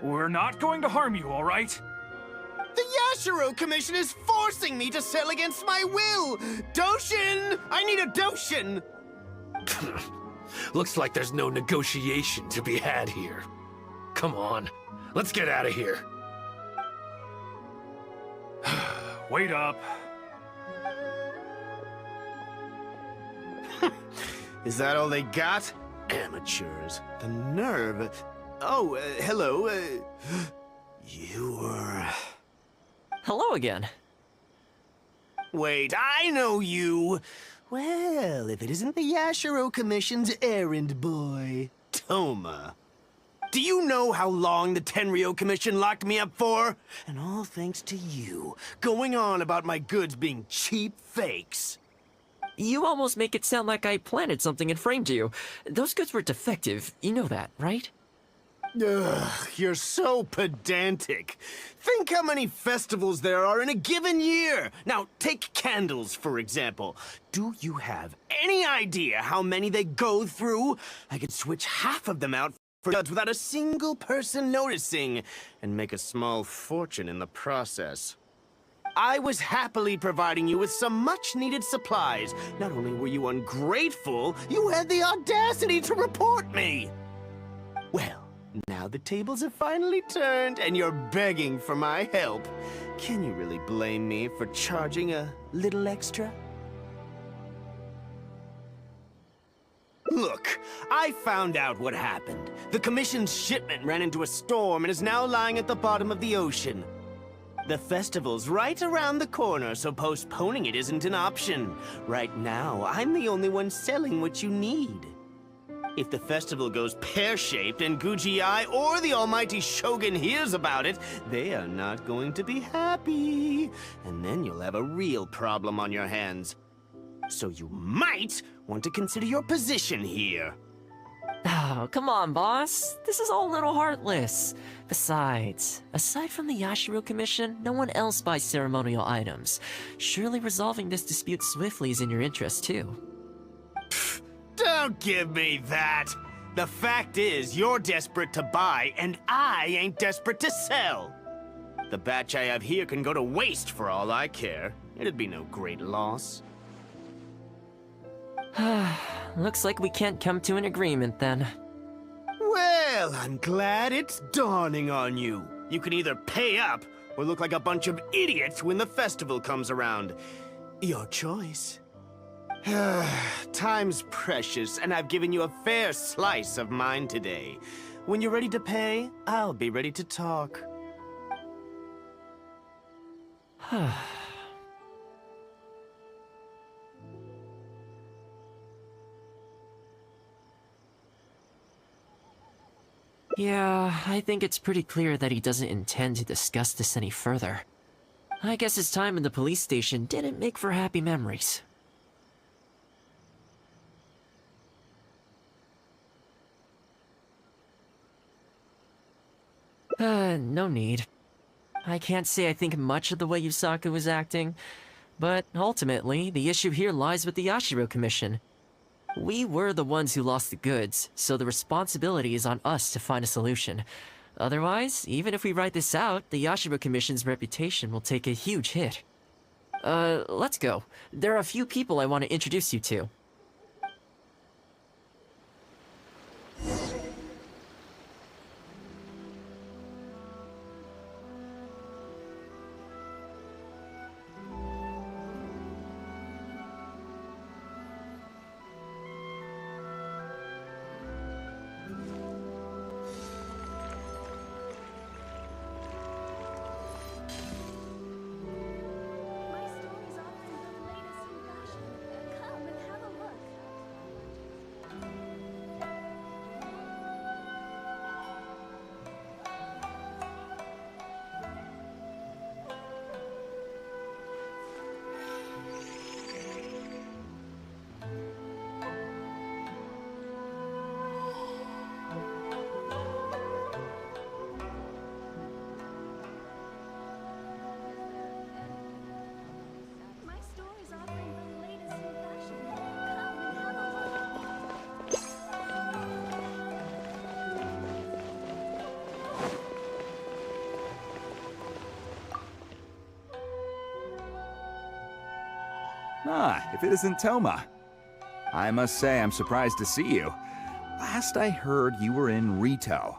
C: we're not going to harm you, all right?
J: The Yashiro Commission is forcing me to sell against my will! Doshin! I need a Doshin!
A: Looks like there's no negotiation to be had here. Come on, let's get out of here.
C: Wait up.
J: Is that all they got? Amateurs. The nerve. Oh, hello. You were...
D: Hello again.
J: Wait, I know you! Well, if it isn't the Yashiro Commission's errand boy, Thoma. Do you know how long the Tenryo Commission locked me up for? And all thanks to you, going on about my goods being cheap fakes.
D: You almost make it sound like I planted something and framed you. Those goods were defective. You know that, right?
J: Ugh, you're so pedantic. Think how many festivals there are in a given year. Now, take candles, for example. Do you have any idea how many they go through? I could switch half of them out for duds without a single person noticing, and make a small fortune in the process. I was happily providing you with some much-needed supplies. Not only were you ungrateful, you had the audacity to report me! Well, now the tables have finally turned, and you're begging for my help. Can you really blame me for charging a little extra? Look, I found out what happened. The Commission's shipment ran into a storm and is now lying at the bottom of the ocean. The festival's right around the corner, so postponing it isn't an option. Right now, I'm the only one selling what you need. If the festival goes pear-shaped and Guji-ai or the almighty Shogun hears about it, they are not going to be happy. And then you'll have a real problem on your hands. So you might want to consider your position here.
D: Oh, come on, boss. This is all a little heartless. Besides, aside from the Yashiro Commission, no one else buys ceremonial items. Surely resolving this dispute swiftly is in your interest, too.
J: Don't give me that! The fact is, you're desperate to buy, and I ain't desperate to sell. The batch I have here can go to waste for all I care. It'd be no great loss.
D: Looks like we can't come to an agreement, then.
J: Well, I'm glad it's dawning on you. You can either pay up, or look like a bunch of idiots when the festival comes around. Your choice. Time's precious, and I've given you a fair slice of mine today. When you're ready to pay, I'll be ready to talk.
D: Yeah, I think it's pretty clear that he doesn't intend to discuss this any further. I guess his time in the police station didn't make for happy memories. No need. I can't say I think much of the way Yusaku was acting, but ultimately, the issue here lies with the Yashiro Commission. We were the ones who lost the goods, so the responsibility is on us to find a solution. Otherwise, even if we write this out, the Yashiro Commission's reputation will take a huge hit. Let's go. There are a few people I want to introduce you to.
G: My stories often the latest in fashion. Come and have a
L: Ah, if it isn't Thoma. I must say I'm surprised to see you. Last I heard, you were in Rito.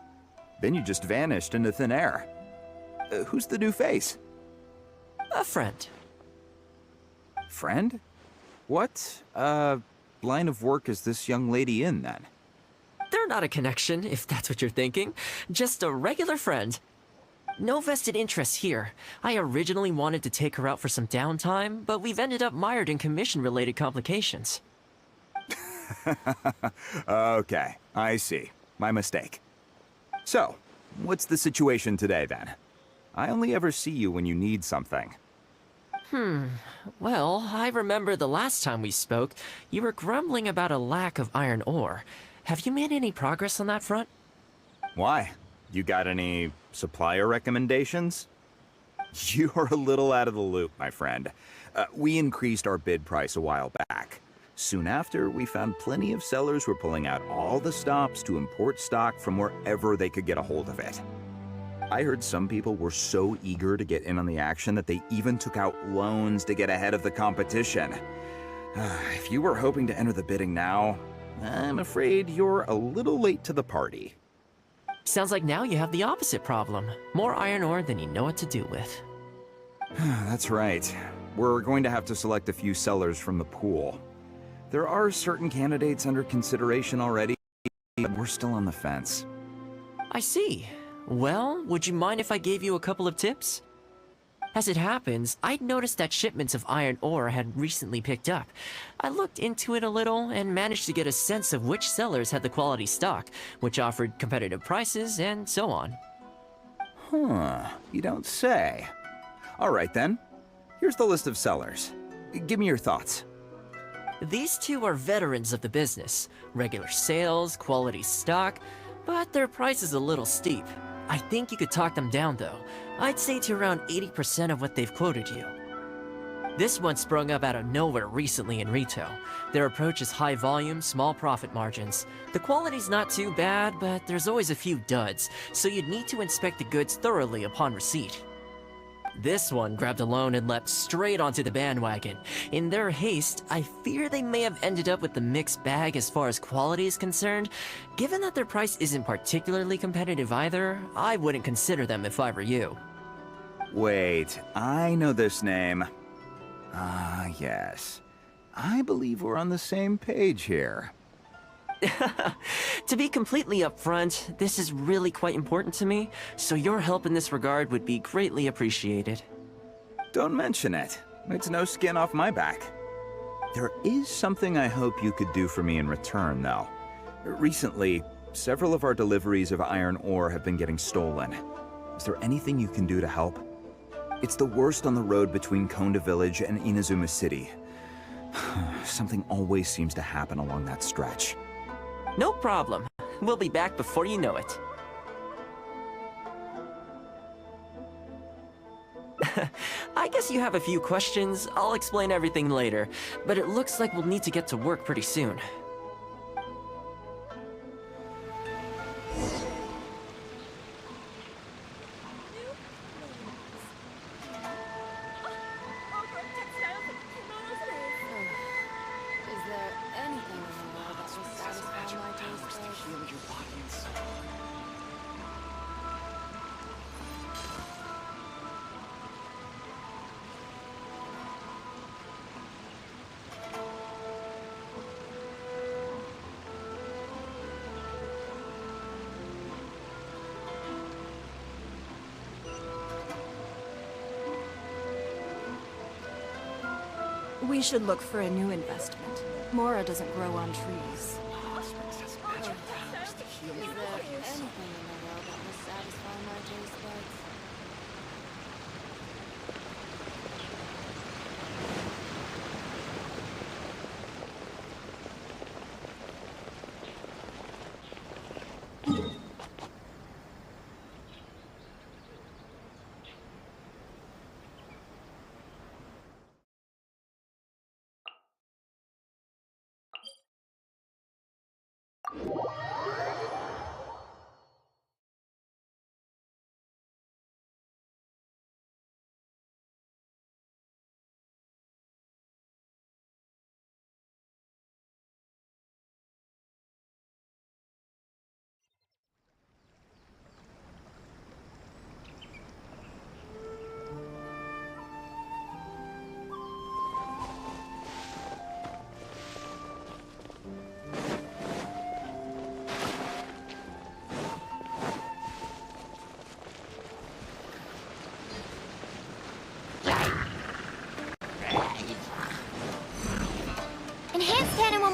L: Then you just vanished into thin air. Who's the new face?
D: A friend.
L: Friend? What, line of work is this young lady in, then?
D: They're not a connection, if that's what you're thinking. Just a regular friend. No vested interest here. I originally wanted to take her out for some downtime, but we've ended up mired in commission-related complications.
L: Okay, I see. My mistake. So, what's the situation today, then? I only ever see you when you need something.
D: Well, I remember the last time we spoke, you were grumbling about a lack of iron ore. Have you made any progress on that front?
L: Why? You got any supplier recommendations? You're a little out of the loop, my friend. We increased our bid price a while back. Soon after, we found plenty of sellers were pulling out all the stops to import stock from wherever they could get a hold of it. I heard some people were so eager to get in on the action that they even took out loans to get ahead of the competition. If you were hoping to enter the bidding now, I'm afraid you're a little late to the party.
D: Sounds like now you have the opposite problem. More iron ore than you know what to do with.
L: That's right. We're going to have to select a few sellers from the pool. There are certain candidates under consideration already, but we're still on the fence.
D: I see. Well, would you mind if I gave you a couple of tips? As it happens, I'd noticed that shipments of iron ore had recently picked up. I looked into it a little and managed to get a sense of which sellers had the quality stock, which offered competitive prices, and so on.
L: Huh, you don't say. All right then. Here's the list of sellers. Give me your thoughts.
D: These two are veterans of the business. Regular sales, quality stock, but their price is a little steep. I think you could talk them down though. I'd say to around 80% of what they've quoted you. This one sprung up out of nowhere recently in Rito. Their approach is high volume, small profit margins. The quality's not too bad, but there's always a few duds, so you'd need to inspect the goods thoroughly upon receipt. This one grabbed a loan and leapt straight onto the bandwagon. In their haste, I fear they may have ended up with the mixed bag as far as quality is concerned. Given that their price isn't particularly competitive either, I wouldn't consider them if I were you.
L: Wait, I know this name. Ah, yes. I believe we're on the same page here.
D: To be completely upfront, this is really quite important to me, so your help in this regard would be greatly appreciated.
L: Don't mention it. It's no skin off my back. There is something I hope you could do for me in return, though. Recently, several of our deliveries of iron ore have been getting stolen. Is there anything you can do to help? It's the worst on the road between Konda Village and Inazuma City. Something always seems to happen along that stretch.
D: No problem. We'll be back before you know it. I guess you have a few questions. I'll explain everything later, but it looks like we'll need to get to work pretty soon.
E: We should look for a new investment. Mora doesn't grow on trees.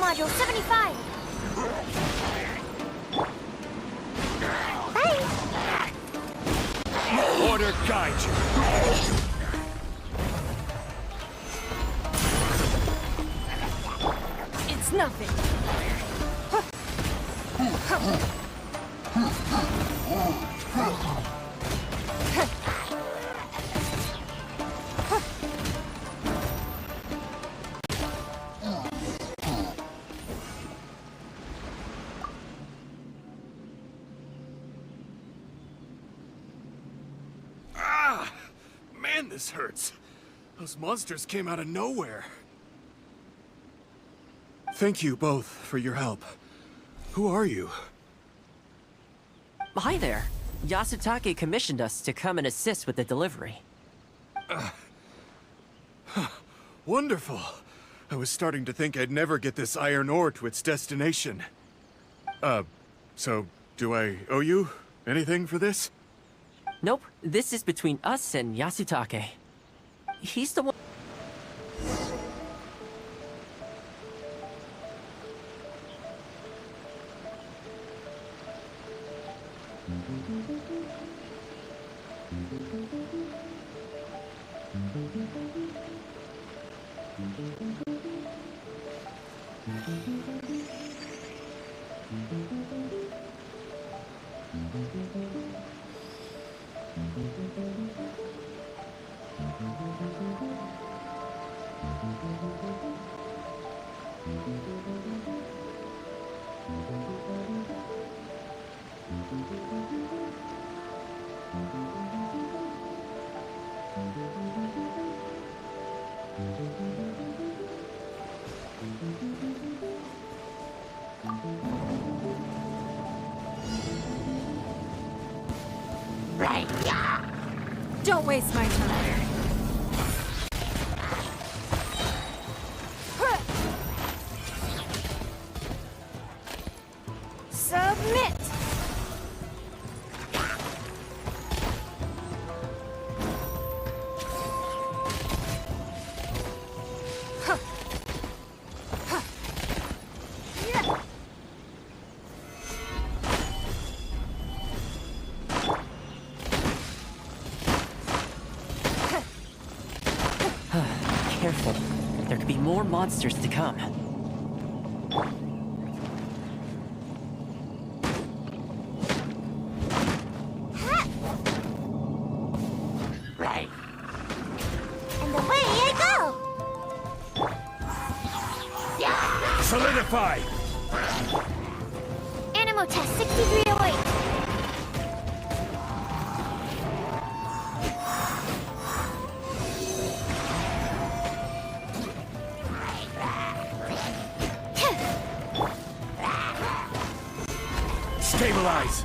B: Module 75. Bye.
C: Order guide you.
E: It's nothing.
F: Man, this hurts. Those monsters came out of nowhere. Thank you both for your help. Who are you?
D: Hi there. Yasutake commissioned us to come and assist with the delivery.
F: Wonderful. I was starting to think I'd never get this iron ore to its destination. So do I owe you anything for this?
D: Nope, this is between us and Yasutake. He's the one.
E: Don't waste my time. Submit!
D: Careful. There could be more monsters to come.
B: Right. And away I go!
C: Solidify!
B: Animo test 6308.
C: Stabilize!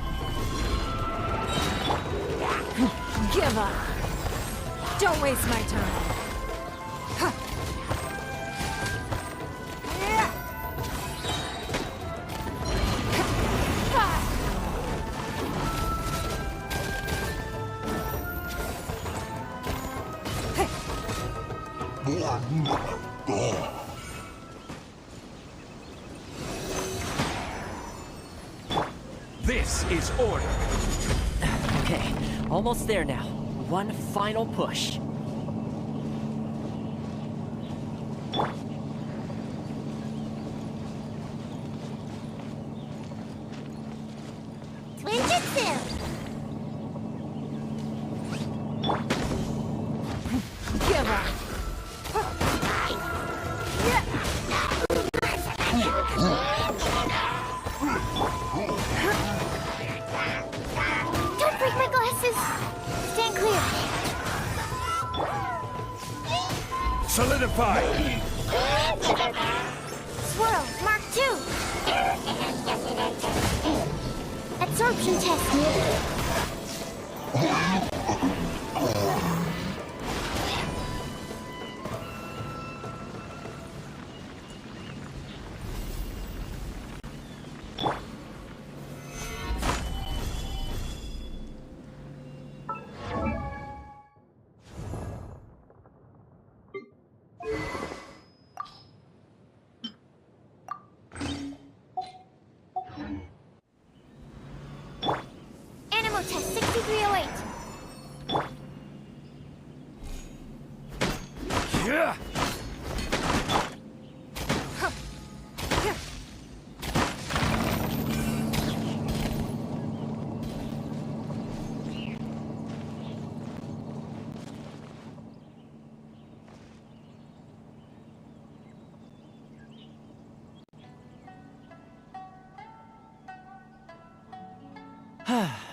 E: Give up! Don't waste my time.
C: This is order.
D: Okay, almost there now. One final push.
B: Twinjutsu!
E: Give up!
B: Don't break my glasses! Stand clear!
C: Solidify!
B: Swirl, Mark 2! Absorption test!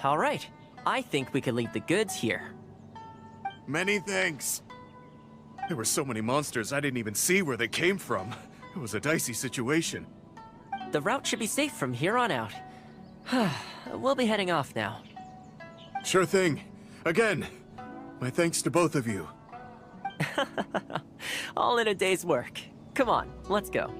D: All right. I think we could leave the goods here.
F: Many thanks. There were so many monsters I didn't even see where they came from. It was a dicey situation.
D: The route should be safe from here on out. We'll be heading off now.
F: Sure thing. Again, my thanks to both of you.
D: All in a day's work. Come on, let's go.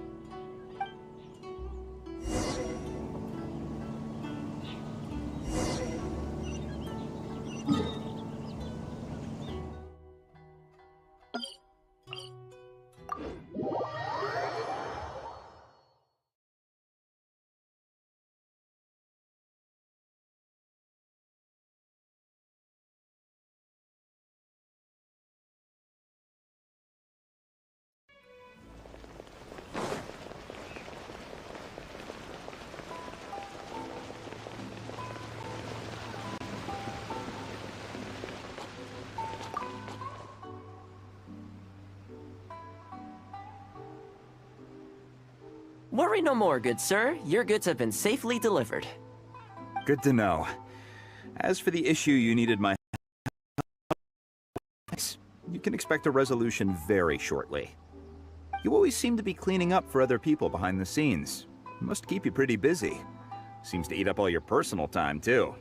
D: Worry no more, good sir. Your goods have been safely delivered.
L: Good to know. As for the issue you needed my help, you can expect a resolution very shortly. You always seem to be cleaning up for other people behind the scenes. Must keep you pretty busy. Seems to eat up all your personal time, too.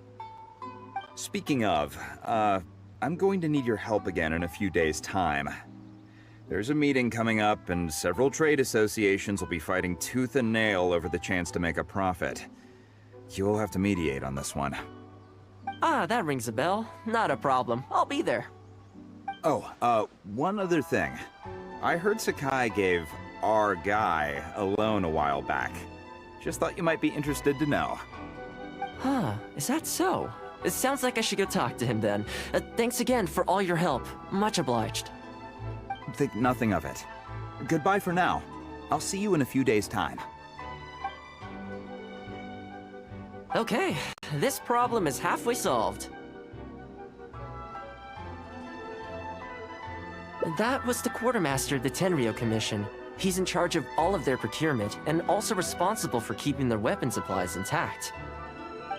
L: Speaking of, I'm going to need your help again in a few days' time. There's a meeting coming up, and several trade associations will be fighting tooth and nail over the chance to make a profit. You'll have to mediate on this one.
D: Ah, that rings a bell. Not a problem. I'll be there.
L: Oh, one other thing. I heard Sakai gave our guy a loan a while back. Just thought you might be interested to know.
D: Huh, is that so? It sounds like I should go talk to him then. Thanks again for all your help. Much obliged.
L: Think nothing of it. Goodbye for now. I'll see you in a few days' time.
D: Okay, this problem is halfway solved. That was the quartermaster of the Tenryo Commission. He's in charge of all of their procurement, and also responsible for keeping their weapon supplies intact.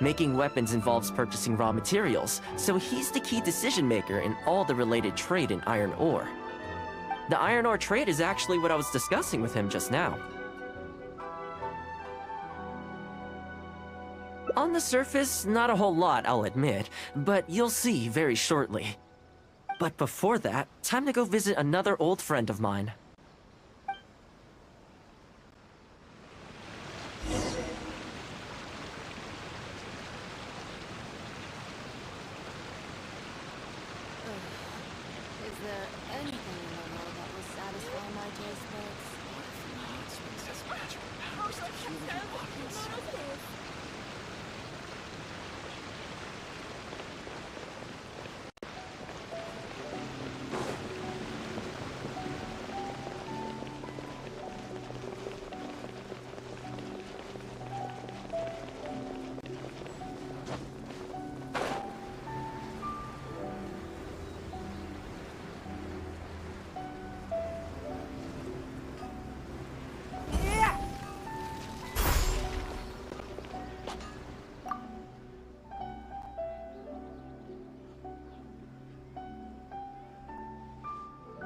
D: Making weapons involves purchasing raw materials, so he's the key decision-maker in all the related trade in iron ore. The iron ore trade is actually what I was discussing with him just now. On the surface, not a whole lot, I'll admit, but you'll see very shortly. But before that, time to go visit another old friend of mine.
E: Is there anything in the world that will satisfy my taste buds?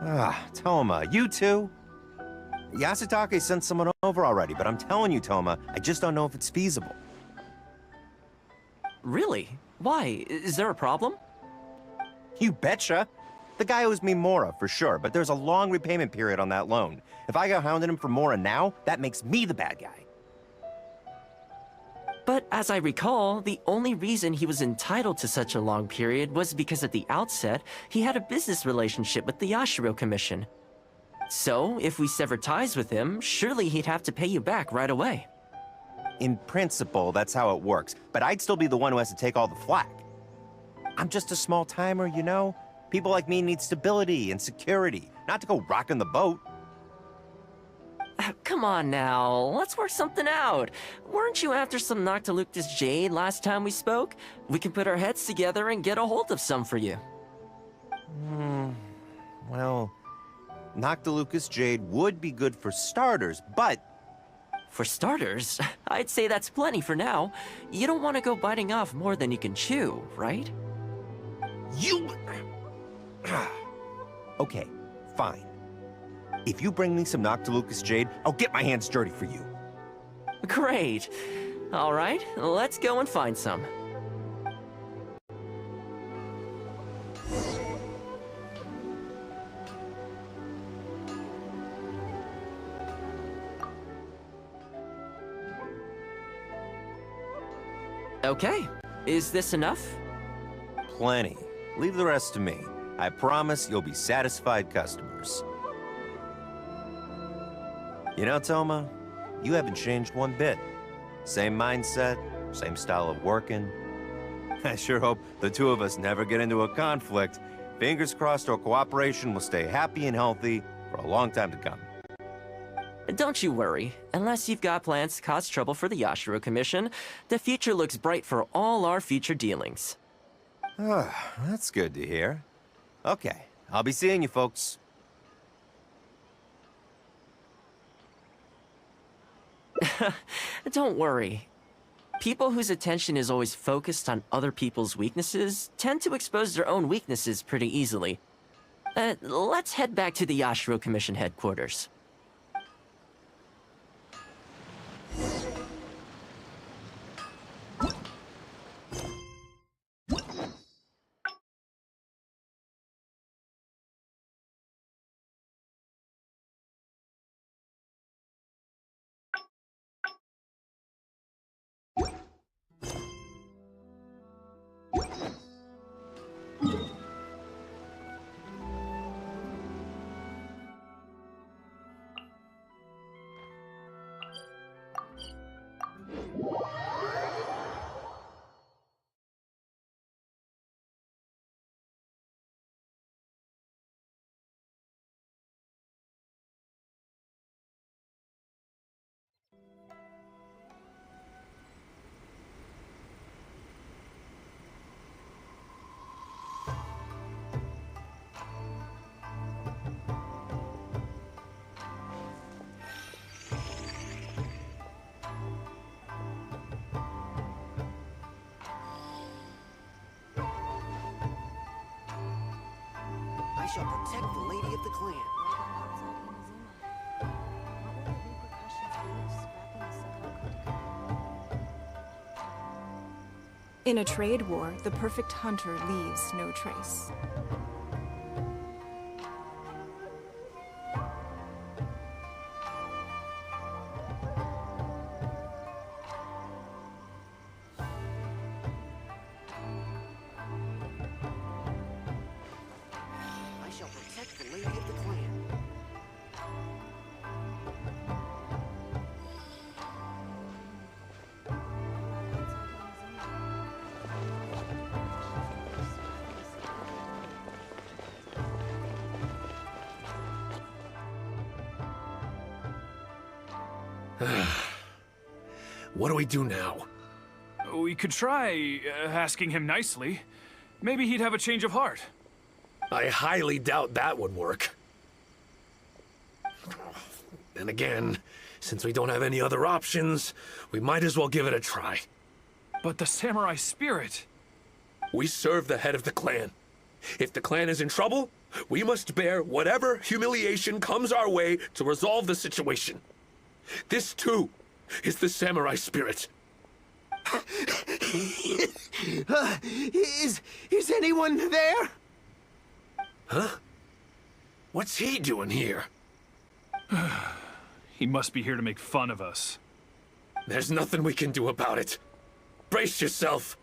M: Ah, Thoma, you too? Yasutake sent someone over already, but I'm telling you, Thoma, I just don't know if it's feasible.
D: Really? Why? Is there a problem?
M: You betcha. The guy owes me Mora, for sure, but there's a long repayment period on that loan. If I go hounding him for Mora now, that makes me the bad guy.
D: But as I recall, the only reason he was entitled to such a long period was because at the outset, he had a business relationship with the Yashiro Commission. So, if we sever ties with him, surely he'd have to pay you back right away.
M: In principle, that's how it works, but I'd still be the one who has to take all the flack. I'm just a small-timer, you know? People like me need stability and security, not to go rocking the boat.
D: Come on now, let's work something out. Weren't you after some Noctiluctus jade last time we spoke? We can put our heads together and get a hold of some for you.
M: Well, Noctilucus jade would be good for starters, but...
D: For starters, I'd say that's plenty for now. You don't want to go biting off more than you can chew, right?
M: You... Okay, fine. If you bring me some Noctilucus jade, I'll get my hands dirty for you.
D: Great. All right, let's go and find some. Okay, is this enough?
M: Plenty. Leave the rest to me. I promise you'll be satisfied customers. You know, Thoma, you haven't changed one bit. Same mindset, same style of working. I sure hope the two of us never get into a conflict. Fingers crossed our cooperation will stay happy and healthy for a long time to come.
D: Don't you worry. Unless you've got plans to cause trouble for the Yashiro Commission, the future looks bright for all our future dealings.
M: That's good to hear. Okay, I'll be seeing you folks.
D: Don't worry. People whose attention is always focused on other people's weaknesses tend to expose their own weaknesses pretty easily. Let's head back to the Yashiro Commission headquarters.
K: I shall protect the lady of the clan.
N: In a trade war, the perfect hunter leaves no trace.
K: I shall protect the lady of the clan.
A: What do we do now?
C: We could try asking him nicely. Maybe he'd have a change of heart.
A: I highly doubt that would work. And again, since we don't have any other options, we might as well give it a try.
C: But the samurai spirit...
A: We serve the head of the clan. If the clan is in trouble, we must bear whatever humiliation comes our way to resolve the situation. This, too, is the samurai spirit.
J: Is anyone there?
A: Huh? What's he doing here?
C: He must be here to make fun of us.
A: There's nothing we can do about it. Brace yourself.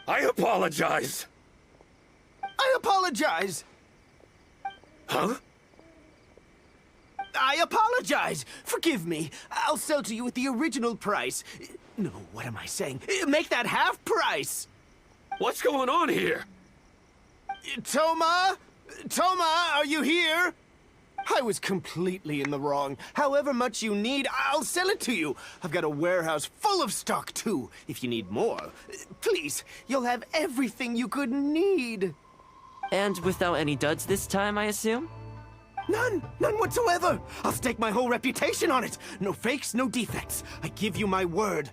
A: I apologize.
J: I apologize.
A: Huh?
J: I apologize. Forgive me. I'll sell to you at the original price. No, what am I saying? Make that half price.
A: What's going on here?
J: Thoma? Thoma, are you here? I was completely in the wrong. However much you need, I'll sell it to you. I've got a warehouse full of stock, too. If you need more, please, you'll have everything you could need.
D: And without any duds this time, I assume?
J: None whatsoever. I'll stake my whole reputation on it. No fakes, no defects. I give you my word.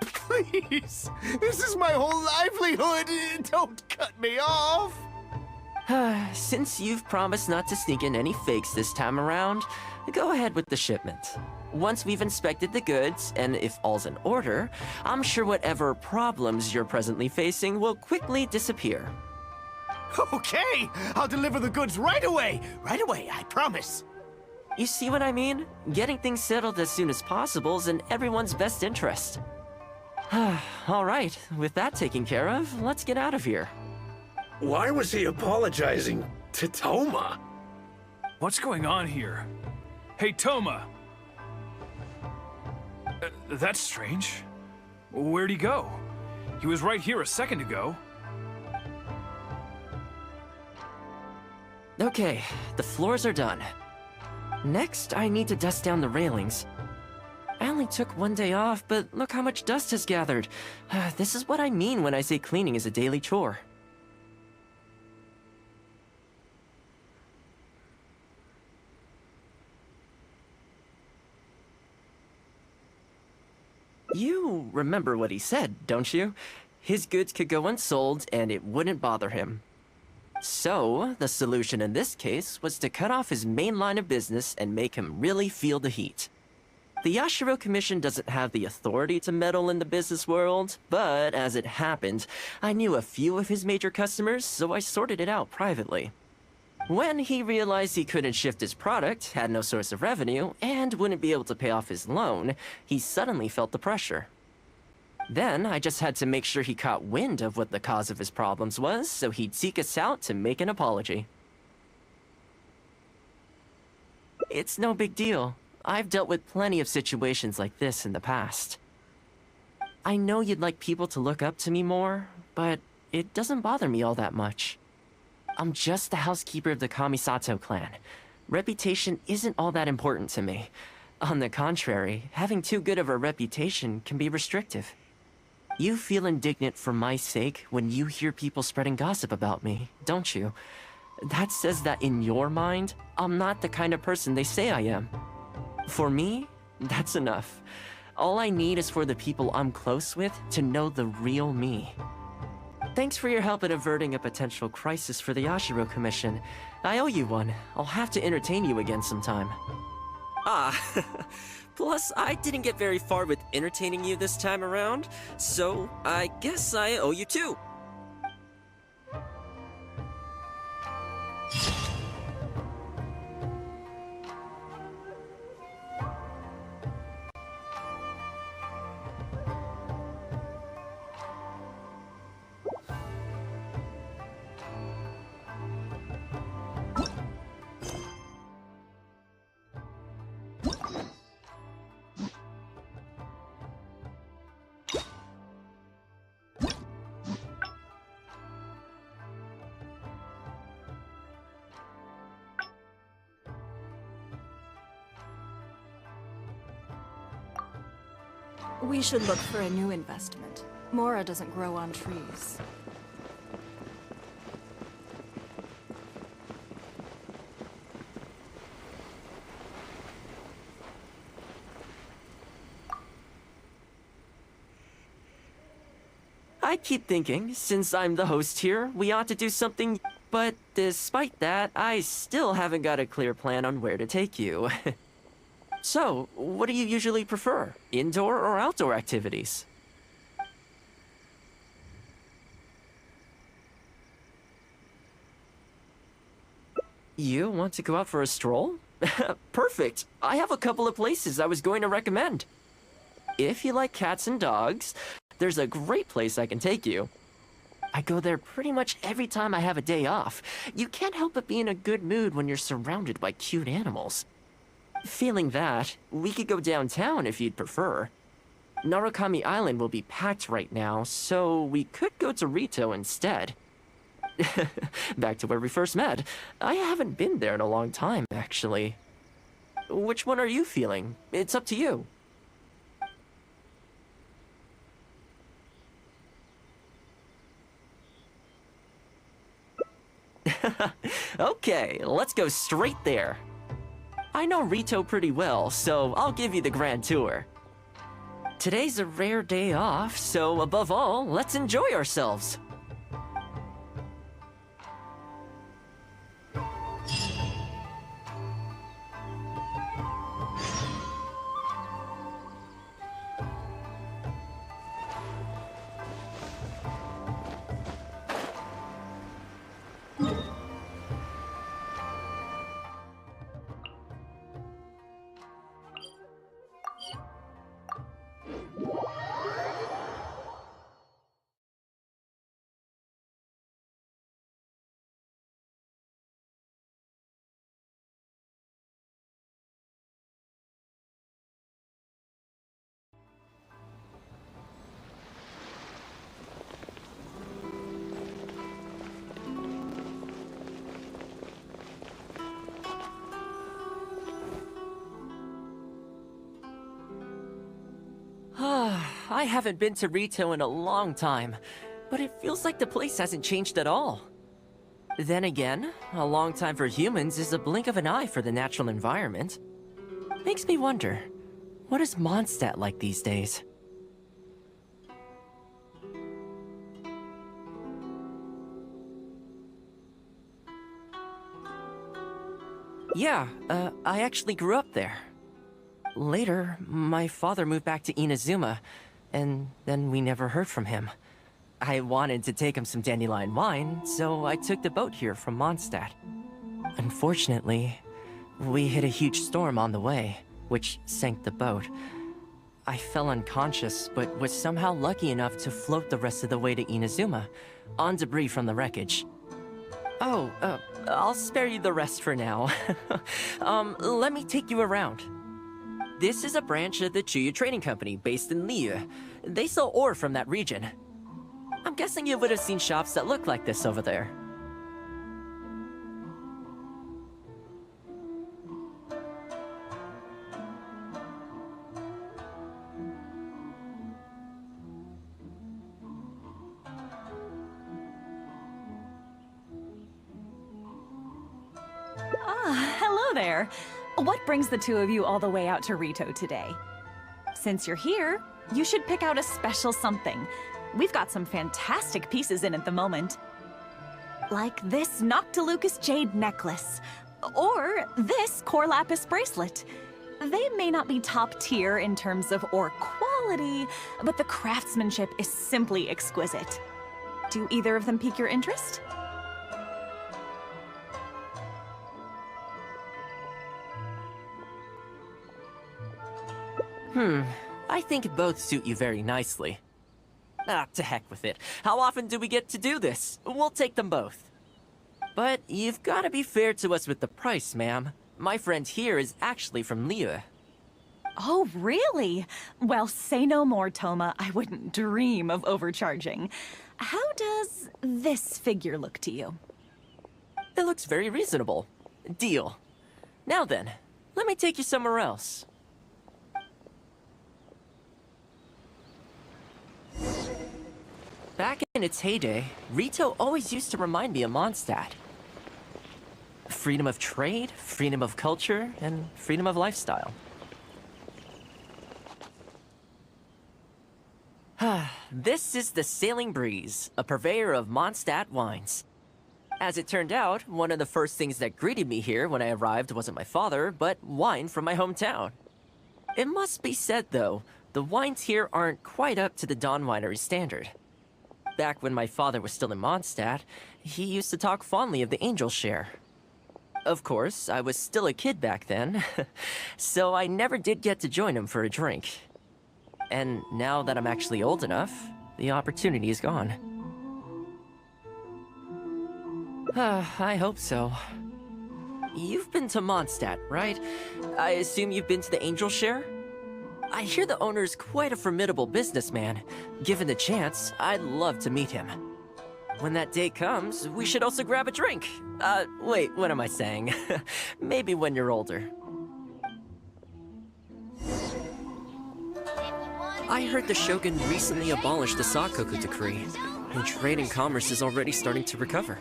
J: Please, this is my whole livelihood. Don't cut me off.
D: Since you've promised not to sneak in any fakes this time around, go ahead with the shipment. Once we've inspected the goods, and if all's in order, I'm sure whatever problems you're presently facing will quickly disappear.
J: Okay, I'll deliver the goods right away. Right away, I promise.
D: You see what I mean? Getting things settled as soon as possible is in everyone's best interest. All right, with that taken care of, let's get out of here.
A: Why was he apologizing to Thoma?
C: What's going on here? Hey, Thoma! That's strange. Where'd he go? He was right here a second ago.
D: Okay, the floors are done. Next, I need to dust down the railings. I only took one day off, but look how much dust has gathered. This is what I mean when I say cleaning is a daily chore. You remember what he said, don't you? His goods could go unsold and it wouldn't bother him. So, the solution in this case was to cut off his main line of business and make him really feel the heat. The Yashiro Commission doesn't have the authority to meddle in the business world, but as it happened, I knew a few of his major customers, so I sorted it out privately. When he realized he couldn't shift his product, had no source of revenue, and wouldn't be able to pay off his loan, he suddenly felt the pressure. Then, I just had to make sure he caught wind of what the cause of his problems was, so he'd seek us out to make an apology. It's no big deal. I've dealt with plenty of situations like this in the past. I know you'd like people to look up to me more, but it doesn't bother me all that much. I'm just the housekeeper of the Kamisato clan. Reputation isn't all that important to me. On the contrary, having too good of a reputation can be restrictive. You feel indignant for my sake when you hear people spreading gossip about me, don't you? That says that in your mind, I'm not the kind of person they say I am. For me, that's enough. All I need is for the people I'm close with to know the real me. Thanks for your help in averting a potential crisis for the Yashiro Commission. I owe you one. I'll have to entertain you again sometime. Plus, I didn't get very far with entertaining you this time around, so I guess I owe you two.
N: We should look for a new investment. Mora doesn't grow on trees.
D: I keep thinking, since I'm the host here, we ought to do something, but despite that, I still haven't got a clear plan on where to take you. So, what do you usually prefer? Indoor or outdoor activities? You want to go out for a stroll? Perfect! I have a couple of places I was going to recommend. If you like cats and dogs, there's a great place I can take you. I go there pretty much every time I have a day off. You can't help but be in a good mood when you're surrounded by cute animals. Feeling that, we could go downtown if you'd prefer. Narukami Island will be packed right now, so we could go to Rito instead. back to where we first met. I haven't been there in a long time, actually. Which one are you feeling? It's up to you. Okay, let's go straight there. I know Rito pretty well, so I'll give you the grand tour. Today's a rare day off, so above all, let's enjoy ourselves. I haven't been to Rito in a long time, but it feels like the place hasn't changed at all. Then again, a long time for humans is a blink of an eye for the natural environment. Makes me wonder, what is Mondstadt like these days? Yeah, I actually grew up there. Later, my father moved back to Inazuma, and then we never heard from him. I wanted to take him some dandelion wine, so I took the boat here from Mondstadt. Unfortunately, we hit a huge storm on the way, which sank the boat. I fell unconscious, but was somehow lucky enough to float the rest of the way to Inazuma, on debris from the wreckage. Oh, I'll spare you the rest for now. Let me take you around. This is a branch of the Chuyu Trading Company based in Liu. They sell ore from that region. I'm guessing you would have seen shops that look like this over there.
O: Ah, hello there. What brings the two of you all the way out to Rito today? Since you're here, you should pick out a special something. We've got some fantastic pieces in at the moment. Like this Noctilucus jade necklace, or this Core Lapis bracelet. They may not be top tier in terms of ore quality, but the craftsmanship is simply exquisite. Do either of them pique your interest?
D: I think both suit you very nicely. Ah, to heck with it. How often do we get to do this? We'll take them both. But you've got to be fair to us with the price, ma'am. My friend here is actually from Liu.
O: Oh, really? Well, say no more, Thoma. I wouldn't dream of overcharging. How does this figure look to you?
D: It looks very reasonable. Deal. Now then, let me take you somewhere else. Back in its heyday, Rito always used to remind me of Mondstadt. Freedom of trade, freedom of culture, and freedom of lifestyle. This is the Sailing Breeze, a purveyor of Mondstadt wines. As it turned out, one of the first things that greeted me here when I arrived wasn't my father, but wine from my hometown. It must be said, though, the wines here aren't quite up to the Dawn Winery standard. Back when my father was still in Mondstadt, he used to talk fondly of the Angel Share. Of course, I was still a kid back then, so I never did get to join him for a drink. And now that I'm actually old enough, the opportunity is gone. I hope so. You've been to Mondstadt, right? I assume you've been to the Angel Share? I hear the owner's quite a formidable businessman. Given the chance, I'd love to meet him. when that day comes, we should also grab a drink. Wait, what am I saying? Maybe when you're older. I heard the Shogun recently abolished the Sakoku decree, and trade and commerce is already starting to recover.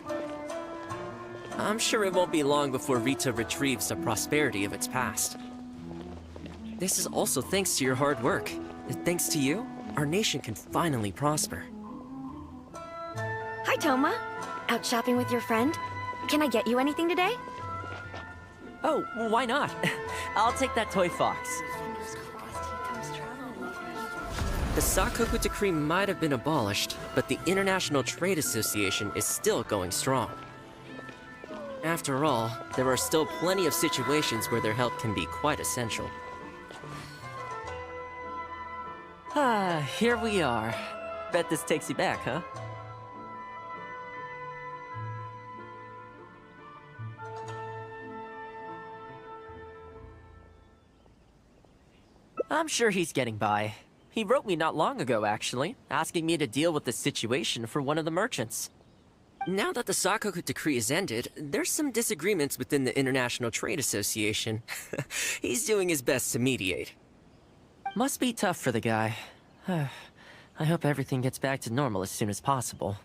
D: I'm sure it won't be long before Rito retrieves the prosperity of its past. This is also thanks to your hard work. Thanks to you, our nation can finally prosper.
E: Hi, Thoma. Out shopping with your friend? Can I get you anything today?
D: Oh, why not? I'll take that toy fox. The Sakoku decree might have been abolished, but the International Trade Association is still going strong. After all, there are still plenty of situations where their help can be quite essential. Here we are. Bet this takes you back, huh? I'm sure he's getting by. He wrote me not long ago, actually, asking me to deal with the situation for one of the merchants. Now that the Sakoku decree is ended, there's some disagreements within the International Trade Association. He's doing his best to mediate. Must be tough for the guy. I hope everything gets back to normal as soon as possible.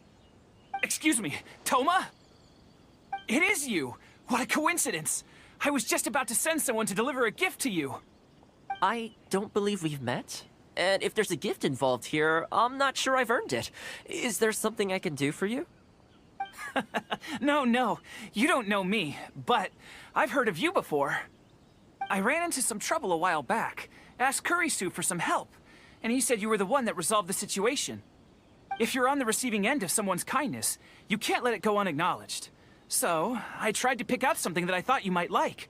C: Excuse me, Thoma? It is you! What a coincidence! I was just about to send someone to deliver a gift to you.
D: I don't believe we've met. And if there's a gift involved here, I'm not sure I've earned it. Is there something I can do for you?
C: No, you don't know me, but I've heard of you before. I ran into some trouble a while back, asked Kurisu for some help, and he said you were the one that resolved the situation. If you're on the receiving end of someone's kindness, you can't let it go unacknowledged. So, I tried to pick out something that I thought you might like.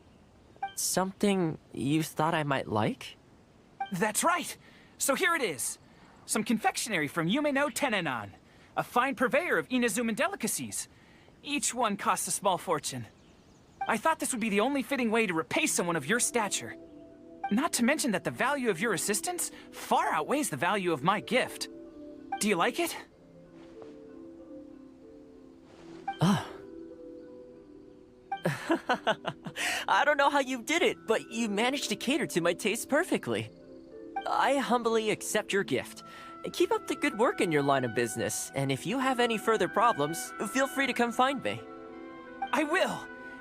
D: Something you thought I might like?
C: That's right! So here it is. Some confectionery from Yume no Tenenan, a fine purveyor of Inazuman delicacies. Each one costs a small fortune. I thought this would be the only fitting way to repay someone of your stature. Not to mention that the value of your assistance far outweighs the value of my gift. Do you like it?
D: I don't know how you did it, but you managed to cater to my taste perfectly. I humbly accept your gift. Keep up the good work in your line of business, and if you have any further problems, feel free to come find me.
C: I will!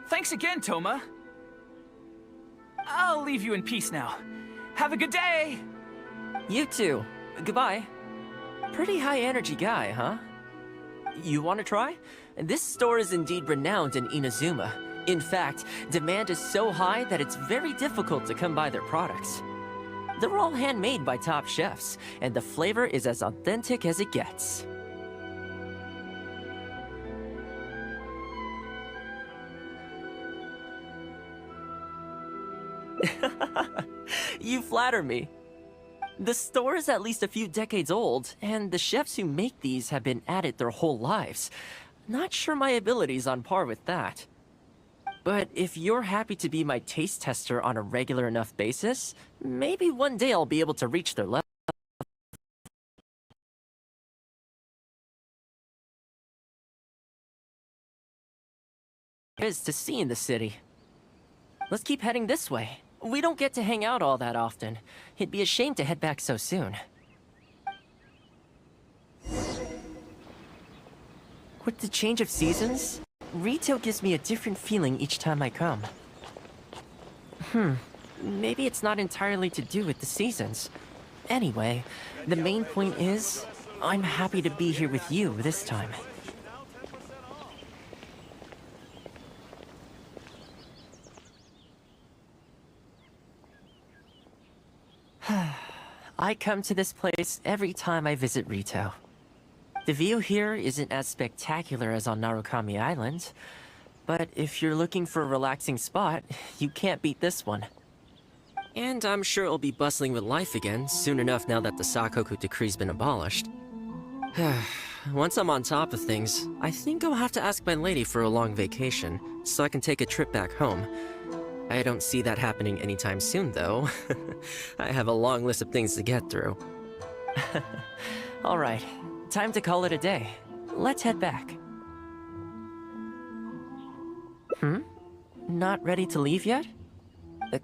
C: Thanks again, Thoma. I'll leave you in peace now. Have a good day!
D: You too. Goodbye. Pretty high-energy guy, huh? You want to try? This store is indeed renowned in Inazuma. In fact, demand is so high that it's very difficult to come by their products. They're all handmade by top chefs, and the flavor is as authentic as it gets. You flatter me. The store is at least a few decades old, and the chefs who make these have been at it their whole lives. Not sure my ability's on par with that. But if you're happy to be my taste tester on a regular enough basis, maybe one day I'll be able to reach their level. There is to see in the city. Let's keep heading this way. We don't get to hang out all that often. It'd be a shame to head back so soon. With the change of seasons, Rito gives me a different feeling each time I come. Maybe it's not entirely to do with the seasons. Anyway, the main point is, I'm happy to be here with you this time. I come to this place every time I visit Rito. The view here isn't as spectacular as on Narukami Island, but if you're looking for a relaxing spot, you can't beat this one. And I'm sure it'll be bustling with life again soon enough now that the Sakoku decree's been abolished. Once I'm on top of things, I think I'll have to ask my lady for a long vacation, so I can take a trip back home. I don't see that happening anytime soon, though. I have a long list of things to get through. Alright, time to call it a day. let's head back. Not ready to leave yet?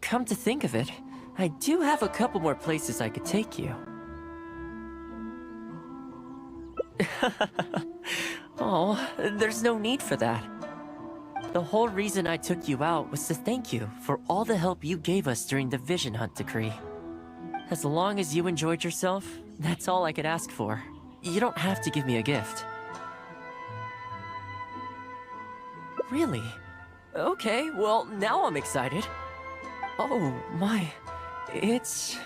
D: Come to think of it, I do have a couple more places I could take you. Oh, there's no need for that. The whole reason I took you out was to thank you for all the help you gave us during the Vision Hunt decree. As long as you enjoyed yourself, that's all I could ask for. You don't have to give me a gift. Really? Okay, well, now I'm excited. Oh, my... It's...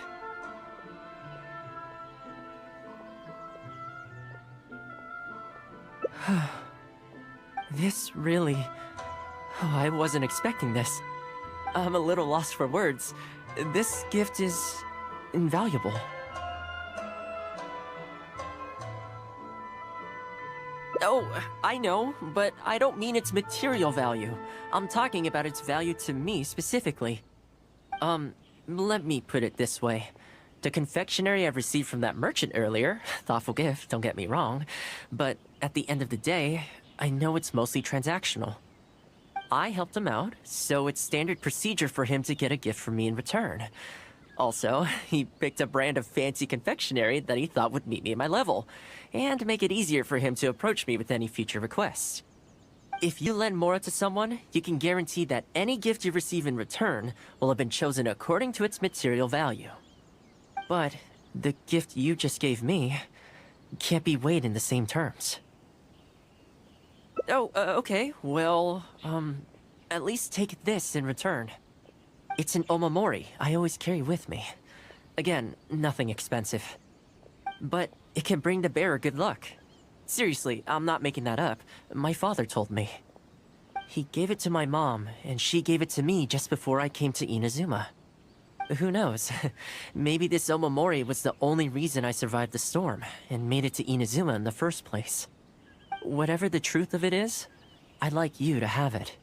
D: This really... Oh, I wasn't expecting this. I'm a little lost for words. This gift is... invaluable. Oh, I know, but I don't mean its material value. I'm talking about its value to me specifically. Let me put it this way. The confectionery I received from that merchant earlier, thoughtful gift, don't get me wrong, but at the end of the day, I know it's mostly transactional. I helped him out, so it's standard procedure for him to get a gift from me in return. Also, he picked a brand of fancy confectionery that he thought would meet me at my level, and make it easier for him to approach me with any future requests. If you lend Mora to someone, you can guarantee that any gift you receive in return will have been chosen according to its material value. But the gift you just gave me can't be weighed in the same terms. Oh, okay, well, at least take this in return. It's an omamori I always carry with me. Again, nothing expensive. But it can bring the bearer good luck. Seriously, I'm not making that up. My father told me. He gave it to my mom, and she gave it to me just before I came to Inazuma. Who knows? Maybe this omamori was the only reason I survived the storm, and made it to Inazuma in the first place. Whatever the truth of it is, I'd like you to have it.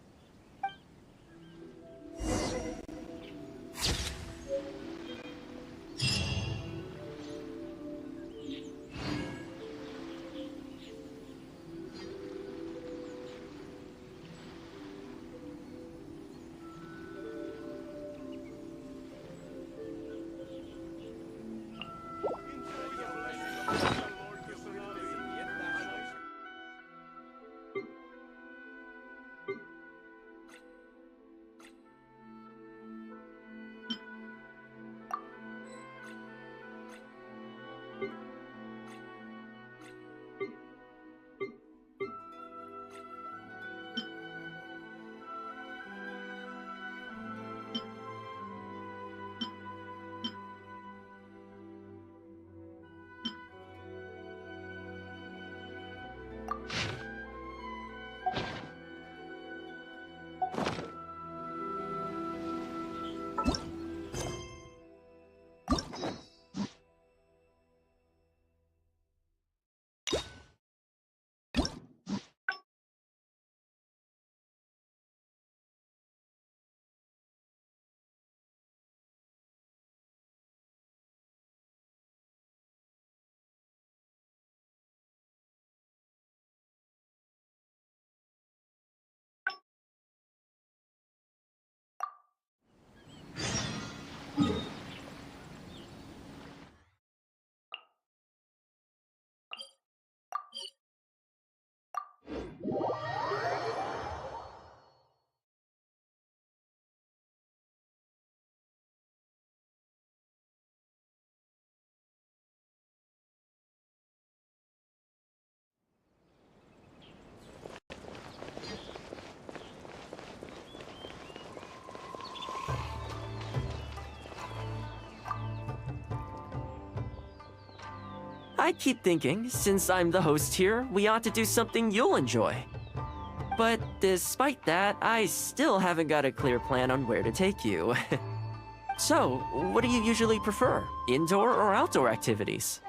D: I keep thinking, since I'm the host here, we ought to do something you'll enjoy. But despite that, I still haven't got a clear plan on where to take you. So, what do you usually prefer? Indoor or outdoor activities?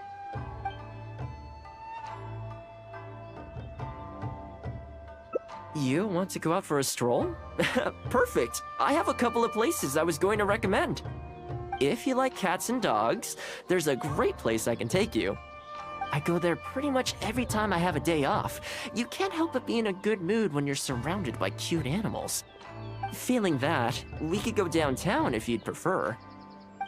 D: You want to go out for a stroll? Perfect! I have a couple of places I was going to recommend. If you like cats and dogs, there's a great place I can take you. I go there pretty much every time I have a day off. You can't help but be in a good mood when you're surrounded by cute animals. Feeling that, we could go downtown if you'd prefer.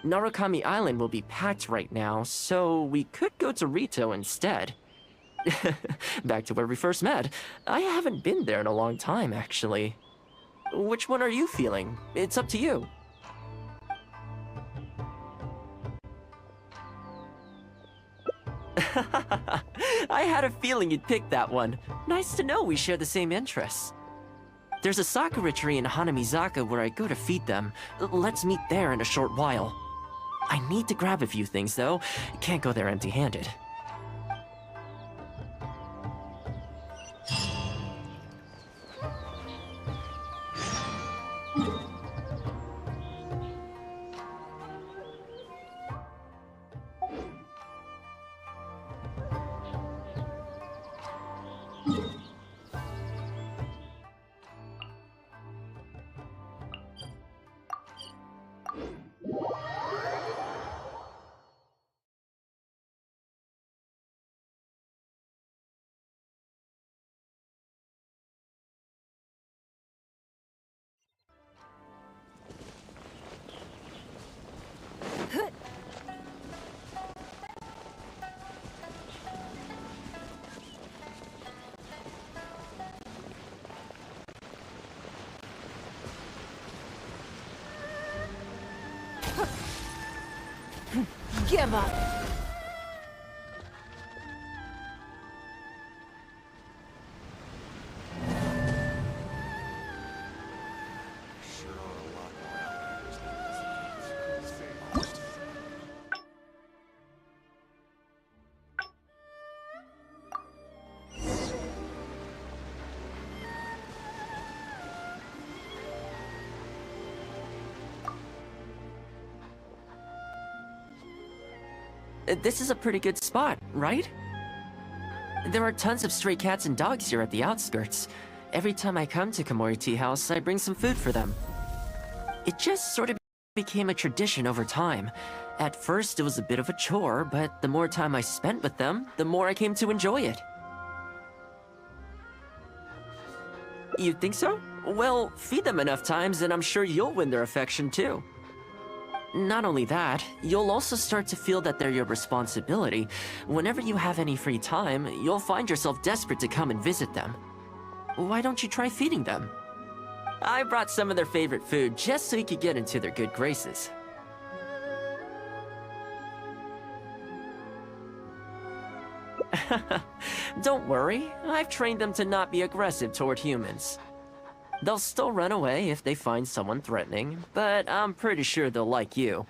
D: Narukami Island will be packed right now, so we could go to Rito instead. Back to where we first met. I haven't been there in a long time, actually. Which one are you feeling? It's up to you. I had a feeling you'd pick that one. Nice to know we share the same interests. There's a sakura tree in Hanamizaka where I go to feed them. Let's meet there in a short while. I need to grab a few things, though. Can't go there empty-handed.
O: Give up!
D: This is a pretty good spot, right? There are tons of stray cats and dogs here at the outskirts. Every time I come to Komori Tea House, I bring some food for them. It just sort of became a tradition over time. At first, it was a bit of a chore, but the more time I spent with them, the more I came to enjoy it. You think so? Well, feed them enough times and I'm sure you'll win their affection too. Not only that, you'll also start to feel that they're your responsibility. Whenever you have any free time, you'll find yourself desperate to come and visit them. Why don't you try feeding them? I brought some of their favorite food just so you could get into their good graces. Don't worry, I've trained them to not be aggressive toward humans. They'll still run away if they find someone threatening, but I'm pretty sure they'll like you.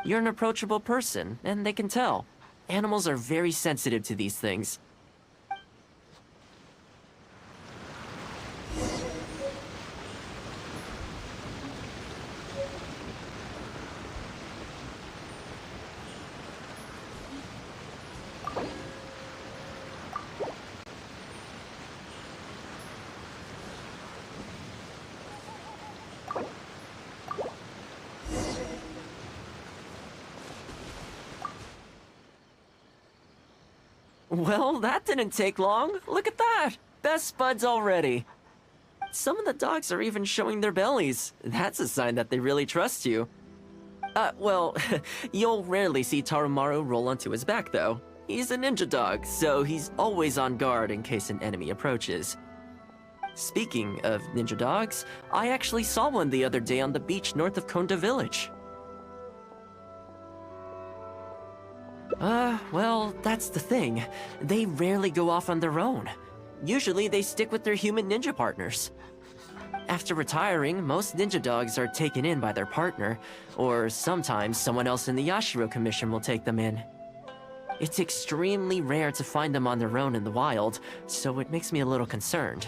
D: You're an approachable person, and they can tell. Animals are very sensitive to these things. Well, that didn't take long. Look at that! Best buds already. Some of the dogs are even showing their bellies. That's a sign that they really trust you. Well, you'll rarely see Tarumaru roll onto his back, though. He's a ninja dog, so he's always on guard in case an enemy approaches. Speaking of ninja dogs, I actually saw one the other day on the beach north of Konda Village. Well, that's the thing. They rarely go off on their own. Usually they stick with their human ninja partners. After retiring, most ninja dogs are taken in by their partner, or sometimes someone else in the Yashiro Commission will take them in. It's extremely rare to find them on their own in the wild, so it makes me a little concerned.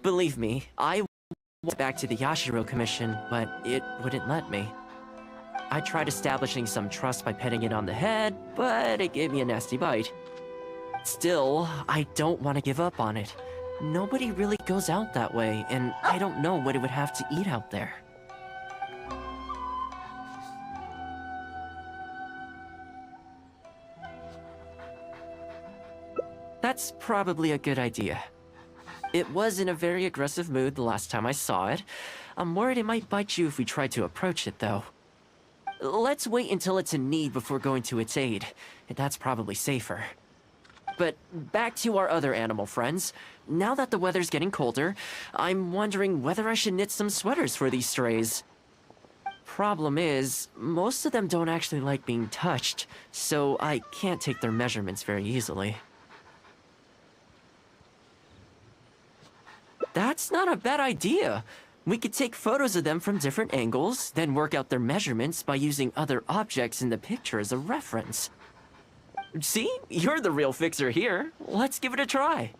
D: Believe me, I went back to the Yashiro Commission, but it wouldn't let me. I tried establishing some trust by petting it on the head, but it gave me a nasty bite. Still, I don't want to give up on it. Nobody really goes out that way, and I don't know what it would have to eat out there. That's probably a good idea. It was in a very aggressive mood the last time I saw it. I'm worried it might bite you if we try to approach it, though. Let's wait until it's in need before going to its aid. That's probably safer. But back to our other animal friends. Now that the weather's getting colder, I'm wondering whether I should knit some sweaters for these strays. Problem is, most of them don't actually like being touched, so I can't take their measurements very easily. That's not a bad idea. We could take photos of them from different angles, then work out their measurements by using other objects in the picture as a reference. See? You're the real fixer here. Let's give it a try.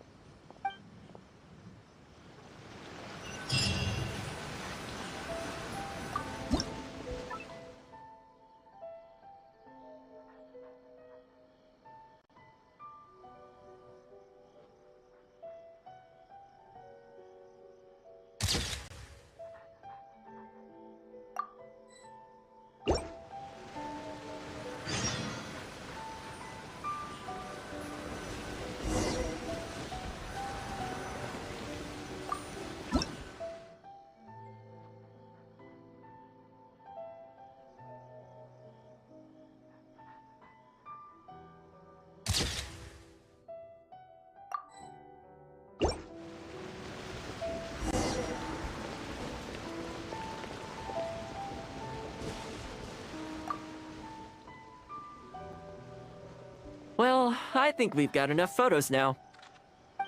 D: Well, I think we've got enough photos now.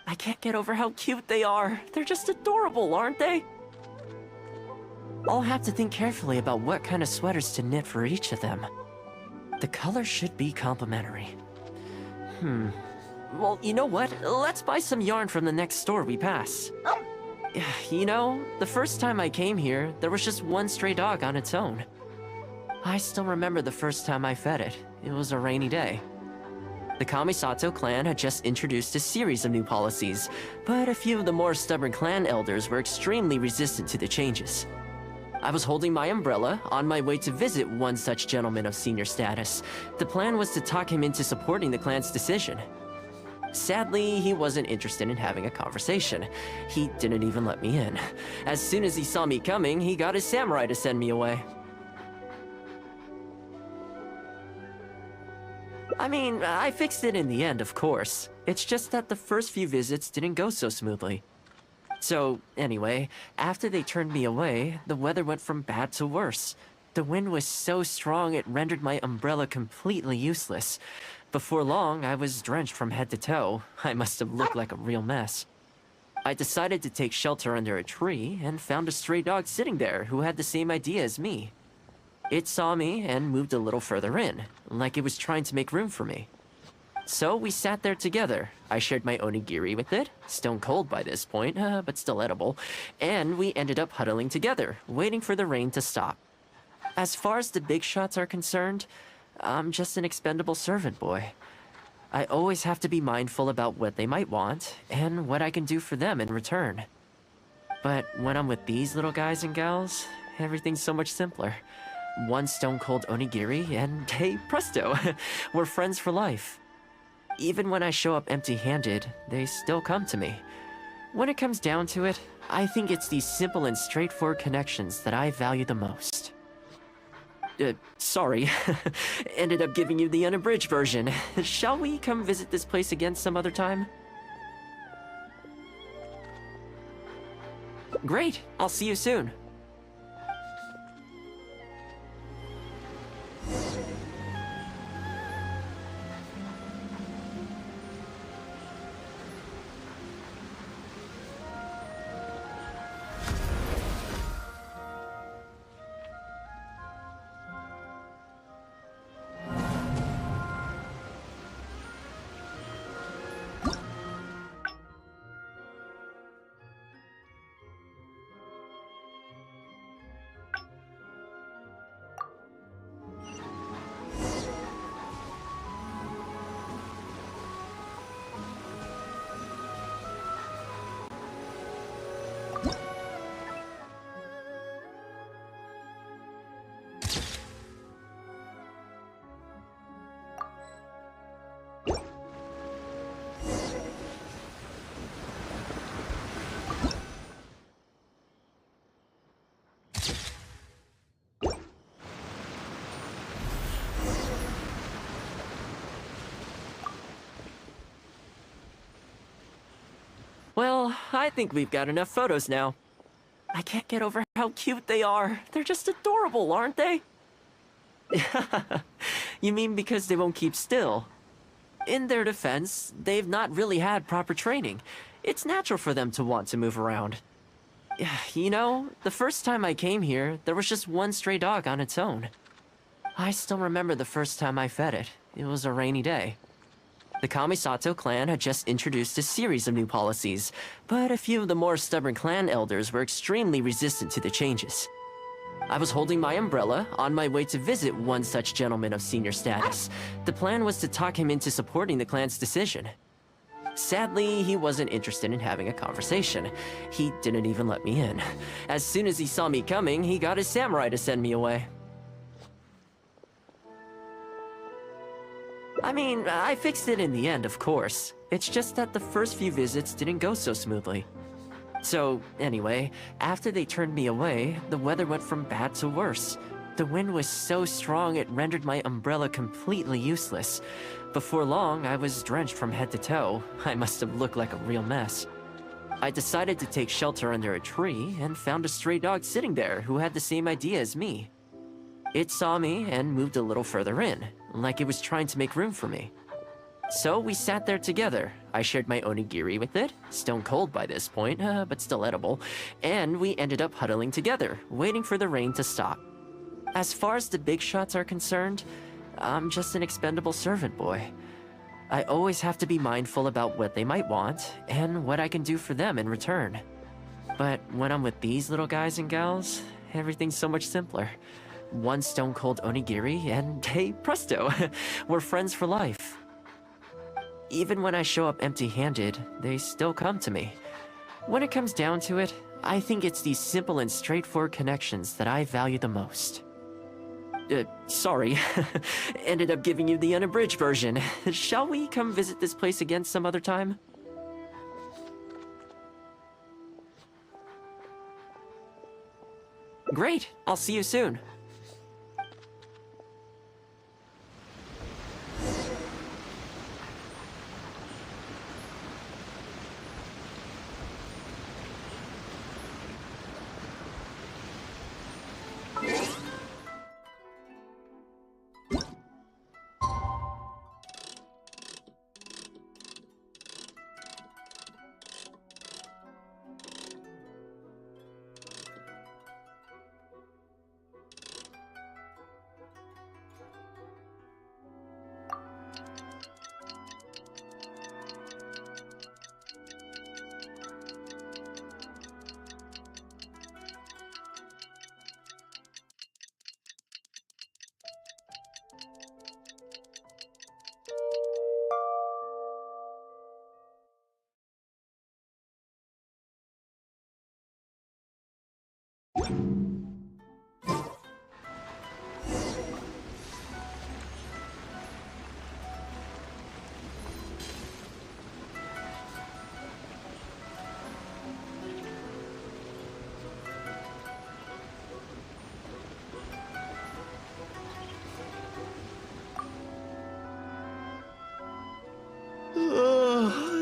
D: I can't get over how cute they are. They're just adorable, aren't they? I'll have to think carefully about what kind of sweaters to knit for each of them. The color should be complementary. Well, you know what? Let's buy some yarn from the next store we pass. You know, the first time I came here, there was just one stray dog on its own. I still remember the first time I fed it. It was a rainy day. The Kamisato clan had just introduced a series of new policies, but a few of the more stubborn clan elders were extremely resistant to the changes. I was holding my umbrella, on my way to visit one such gentleman of senior status. The plan was to talk him into supporting the clan's decision. Sadly, he wasn't interested in having a conversation. He didn't even let me in. As soon as he saw me coming, he got his samurai to send me away. I mean, I fixed it in the end, of course. It's just that the first few visits didn't go so smoothly. So, anyway, after they turned me away, the weather went from bad to worse. The wind was so strong it rendered my umbrella completely useless. Before long, I was drenched from head to toe. I must have looked like a real mess. I decided to take shelter under a tree and found a stray dog sitting there who had the same idea as me. It saw me and moved a little further in, like it was trying to make room for me. So we sat there together. I shared my onigiri with it, stone cold by this point, but still edible, and we ended up huddling together, waiting for the rain to stop. As far as the big shots are concerned, I'm just an expendable servant boy. I always have to be mindful about what they might want, and what I can do for them in return. But when I'm with these little guys and gals, everything's so much simpler. One stone-cold onigiri, and hey, presto, we're friends for life. Even when I show up empty-handed, they still come to me. When it comes down to it, I think it's these simple and straightforward connections that I value the most. Sorry, ended up giving you the unabridged version. Shall we come visit this place again some other time? Great, I'll see you soon. Well, I think we've got enough photos now. I can't get over how cute they are. They're just adorable, aren't they? You mean because they won't keep still? In their defense, they've not really had proper training. It's natural for them to want to move around. You know, the first time I came here, there was just one stray dog on its own. I still remember the first time I fed it. It was a rainy day. The Kamisato clan had just introduced a series of new policies, but a few of the more stubborn clan elders were extremely resistant to the changes. I was holding my umbrella on my way to visit one such gentleman of senior status. The plan was to talk him into supporting the clan's decision. Sadly, he wasn't interested in having a conversation. He didn't even let me in. As soon as he saw me coming, he got his samurai to send me away. I mean, I fixed it in the end, of course. It's just that the first few visits didn't go so smoothly. So, anyway, after they turned me away, the weather went from bad to worse. The wind was so strong it rendered my umbrella completely useless. Before long, I was drenched from head to toe. I must have looked like a real mess. I decided to take shelter under a tree and found a stray dog sitting there who had the same idea as me. It saw me and moved a little further in, like it was trying to make room for me. So we sat there together. I shared my onigiri with it, stone cold by this point, but still edible, and we ended up huddling together, waiting for the rain to stop. As far as the big shots are concerned, I'm just an expendable servant boy. I always have to be mindful about what they might want, and what I can do for them in return. But when I'm with these little guys and gals, everything's so much simpler. One stone cold onigiri, and hey, presto, we're friends for life. Even when I show up empty-handed, they still come to me. When it comes down to it, I think it's these simple and straightforward connections that I value the most. Sorry. Ended up giving you the unabridged version. Shall we come visit this place again some other time? Great. I'll see you soon.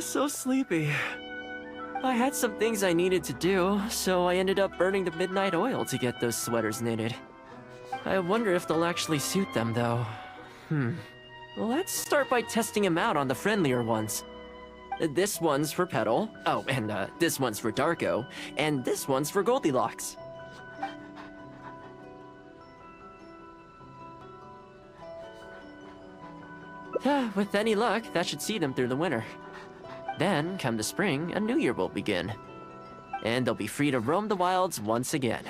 D: So sleepy. I had some things I needed to do, so I ended up burning the midnight oil to get those sweaters knitted. I wonder if they'll actually suit them, though. Let's start by testing them out on the friendlier ones. This one's for Petal. Oh, and this one's for Darko. And this one's for Goldilocks. With any luck, that should see them through the winter. Then, come the spring, a new year will begin. And they'll be free to roam the wilds once again.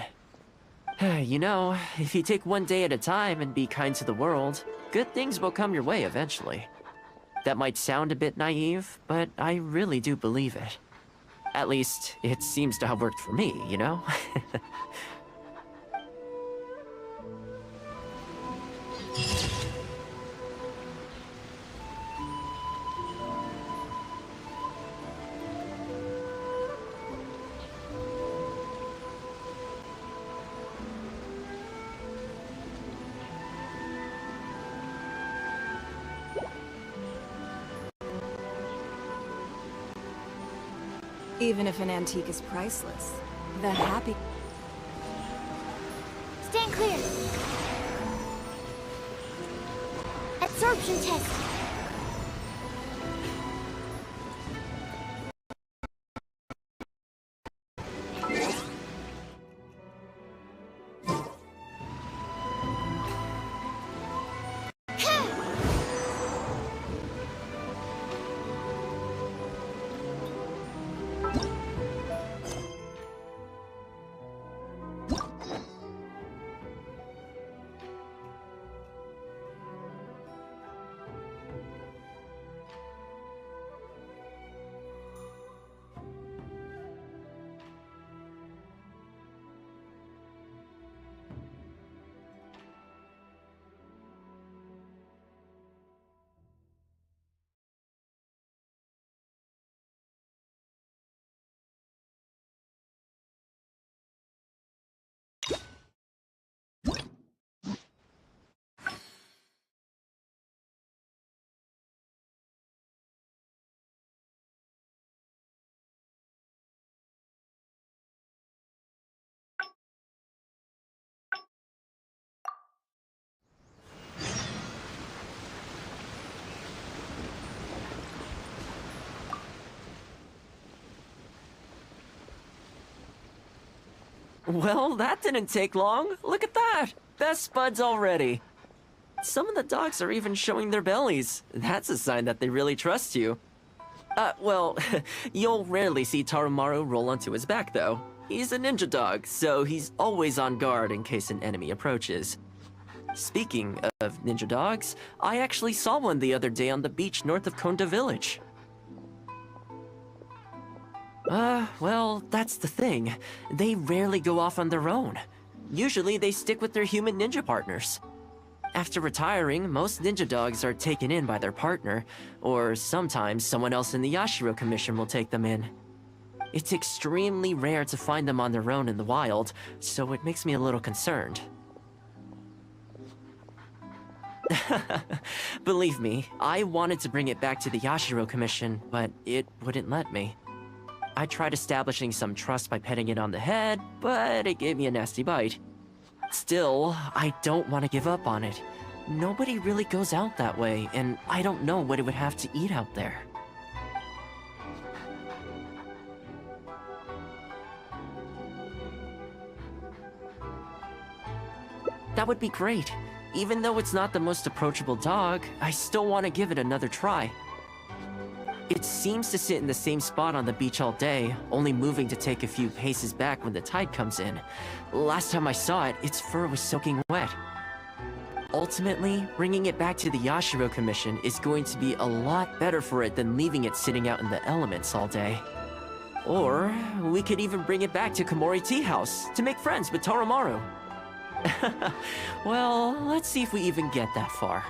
D: You know, if you take one day at a time and be kind to the world, good things will come your way eventually. That might sound a bit naive, but I really do believe it. At least, it seems to have worked for me, you know?
N: Even if an antique is priceless, the happy...
B: Stand clear. Absorption test.
D: Well, that didn't take long. Look at that! Best buds already. Some of the dogs are even showing their bellies. That's a sign that they really trust you. Well, you'll rarely see Tarumaru roll onto his back, though. He's a ninja dog, so he's always on guard in case an enemy approaches. Speaking of ninja dogs, I actually saw one the other day on the beach north of Konda Village. Well, that's the thing. They rarely go off on their own. Usually they stick with their human ninja partners. After retiring, most ninja dogs are taken in by their partner, or sometimes someone else in the Yashiro Commission will take them in. It's extremely rare to find them on their own in the wild, so it makes me a little concerned. Believe me, I wanted to bring it back to the Yashiro Commission, but it wouldn't let me. I tried establishing some trust by petting it on the head, but it gave me a nasty bite. Still, I don't want to give up on it. Nobody really goes out that way, and I don't know what it would have to eat out there. That would be great. Even though it's not the most approachable dog, I still want to give it another try. It seems to sit in the same spot on the beach all day, only moving to take a few paces back when the tide comes in. Last time I saw it, its fur was soaking wet. Ultimately, bringing it back to the Yashiro Commission is going to be a lot better for it than leaving it sitting out in the elements all day. Or, we could even bring it back to Komori Tea House to make friends with Tarumaru. Well, let's see if we even get that far.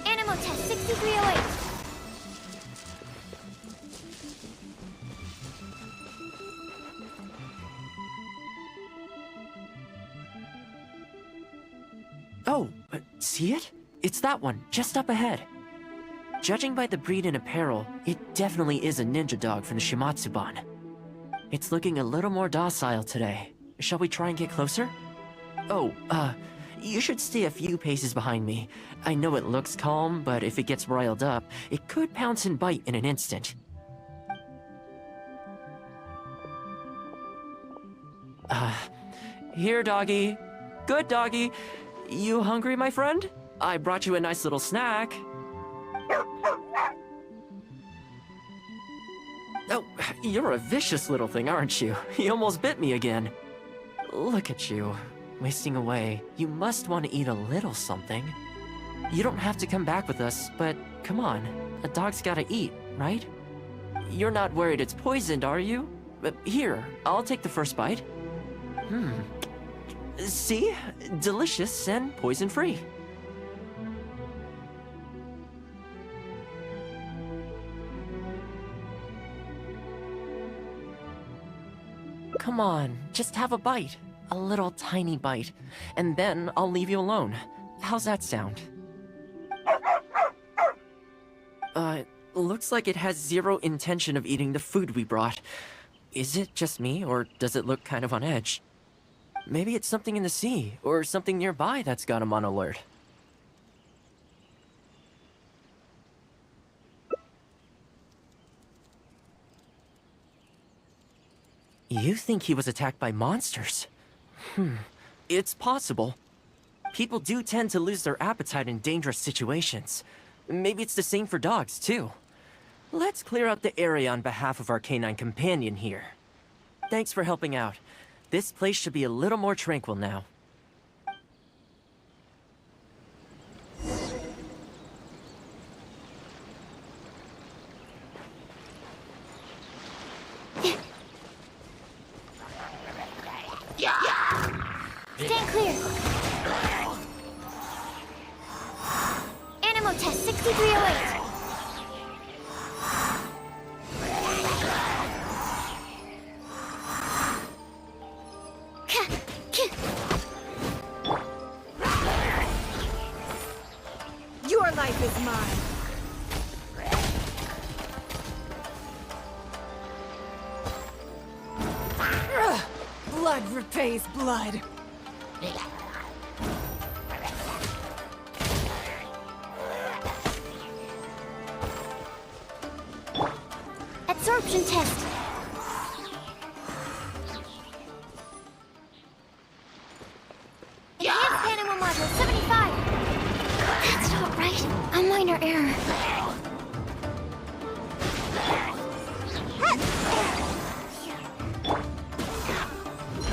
B: Animal test 6308.
D: Oh, see it? It's that one, just up ahead. Judging by the breed and apparel, it definitely is a ninja dog from the Shimatsuban. It's looking a little more docile today. Shall we try and get closer? Oh, you should stay a few paces behind me. I know it looks calm, but if it gets riled up, it could pounce and bite in an instant. Here, doggy. Good doggy. You hungry, my friend? I brought you a nice little snack. Oh, you're a vicious little thing, aren't you? You almost bit me again. Look at you, wasting away. You must want to eat a little something. You don't have to come back with us, but come on. A dog's gotta eat, right? You're not worried it's poisoned, are you? Here, I'll take the first bite. See? Delicious and poison-free. Come on, just have a bite. A little tiny bite. And then I'll leave you alone. How's that sound? Looks like it has zero intention of eating the food we brought. Is it just me, or does it look kind of on edge? Maybe it's something in the sea, or something nearby that's got him on alert. You think he was attacked by monsters? It's possible. People do tend to lose their appetite in dangerous situations. Maybe it's the same for dogs, too. Let's clear out the area on behalf of our canine companion here. Thanks for helping out. This place should be a little more tranquil now.
B: Stand clear. Animal test 6308.
N: Your life is mine. Blood repays blood.
B: Absorption test. Enhanced animal module 75. That's not right. A minor error.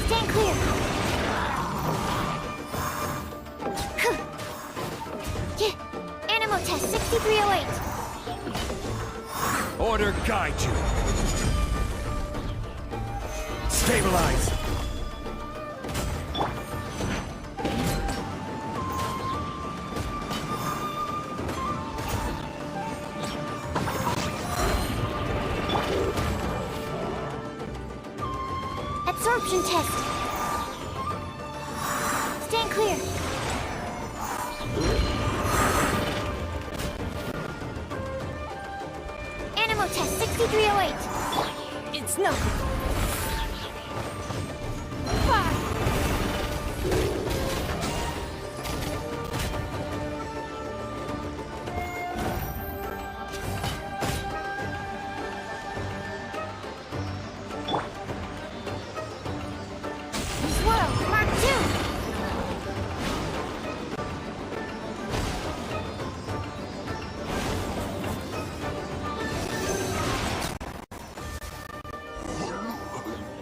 B: Stand clear. Animal test 6308.
A: Order guide you. Stabilize.
B: Absorption test. Stand clear. Animal test 6308.
N: It's nothing.
B: Swirl, Mark 2.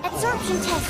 B: Absorption test.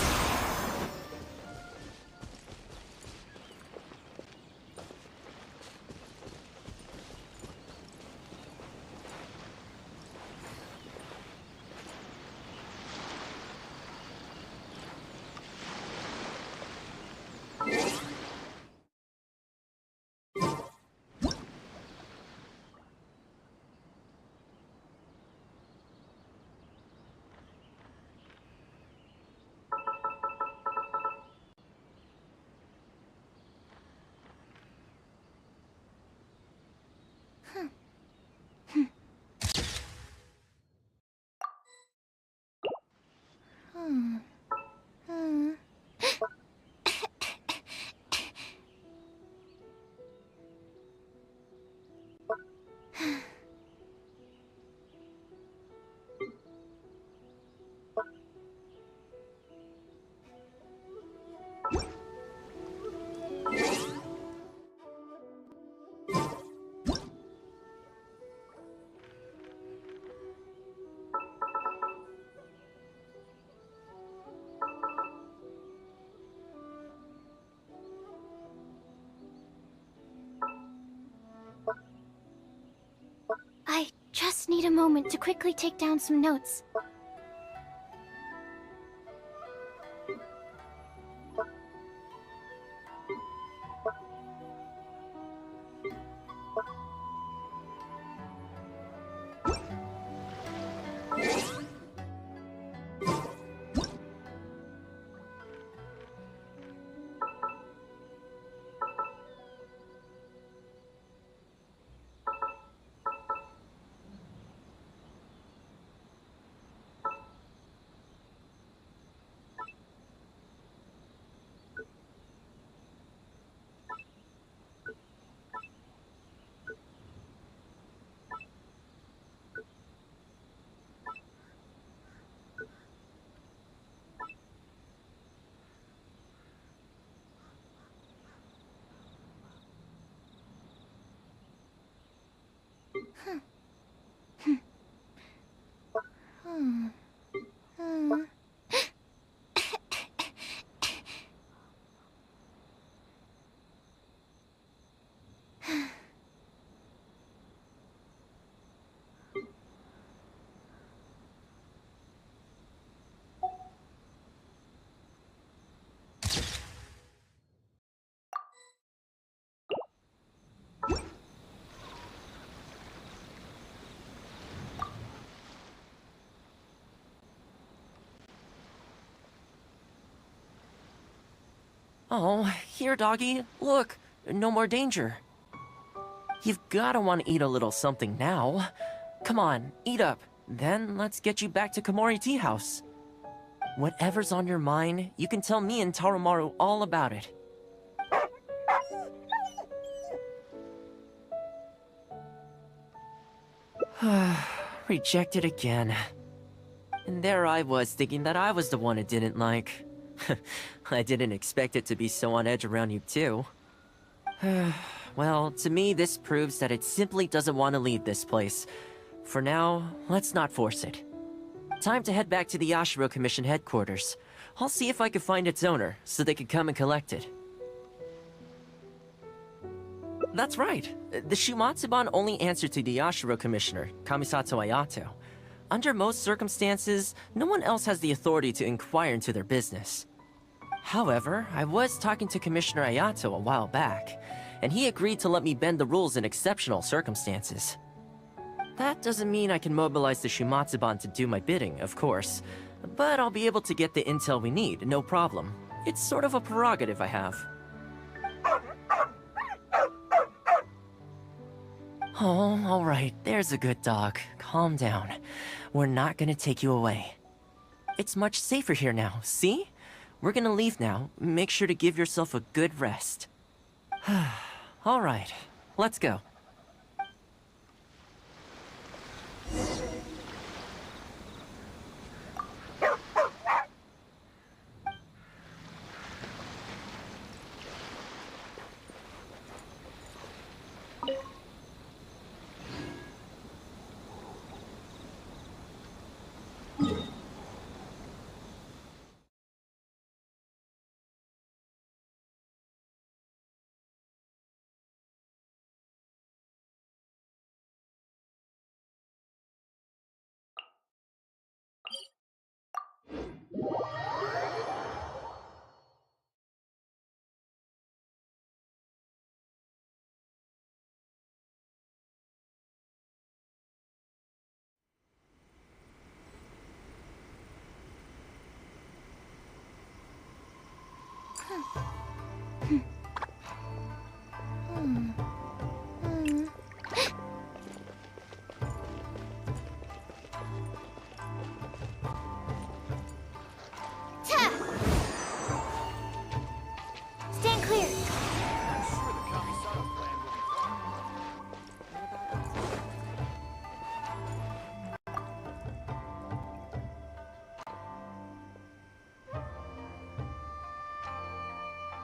B: need a moment to quickly take down some notes.
D: Oh, here, doggy. Look, no more danger. You've gotta want to eat a little something now. Come on, eat up. Then let's get you back to Komori Tea House. Whatever's on your mind, you can tell me and Tarumaru all about it. Rejected again. And there I was thinking that I was the one it didn't like. I didn't expect it to be so on edge around you too. Well, to me this proves that it simply doesn't want to leave this place. For now, let's not force it. Time to head back to the Yashiro Commission headquarters. I'll see if I can find its owner, so they can come and collect it. That's right. The Shumatsuban only answer to the Yashiro Commissioner, Kamisato Ayato. Under most circumstances, no one else has the authority to inquire into their business. However, I was talking to Commissioner Ayato a while back, and he agreed to let me bend the rules in exceptional circumstances. That doesn't mean I can mobilize the Shumatsuban to do my bidding, of course, but I'll be able to get the intel we need, no problem. It's sort of a prerogative I have. Oh, alright, there's a good dog. Calm down. We're not gonna take you away. It's much safer here now, see? We're gonna leave now. Make sure to give yourself a good rest. Alright, let's go.
B: Stand clear.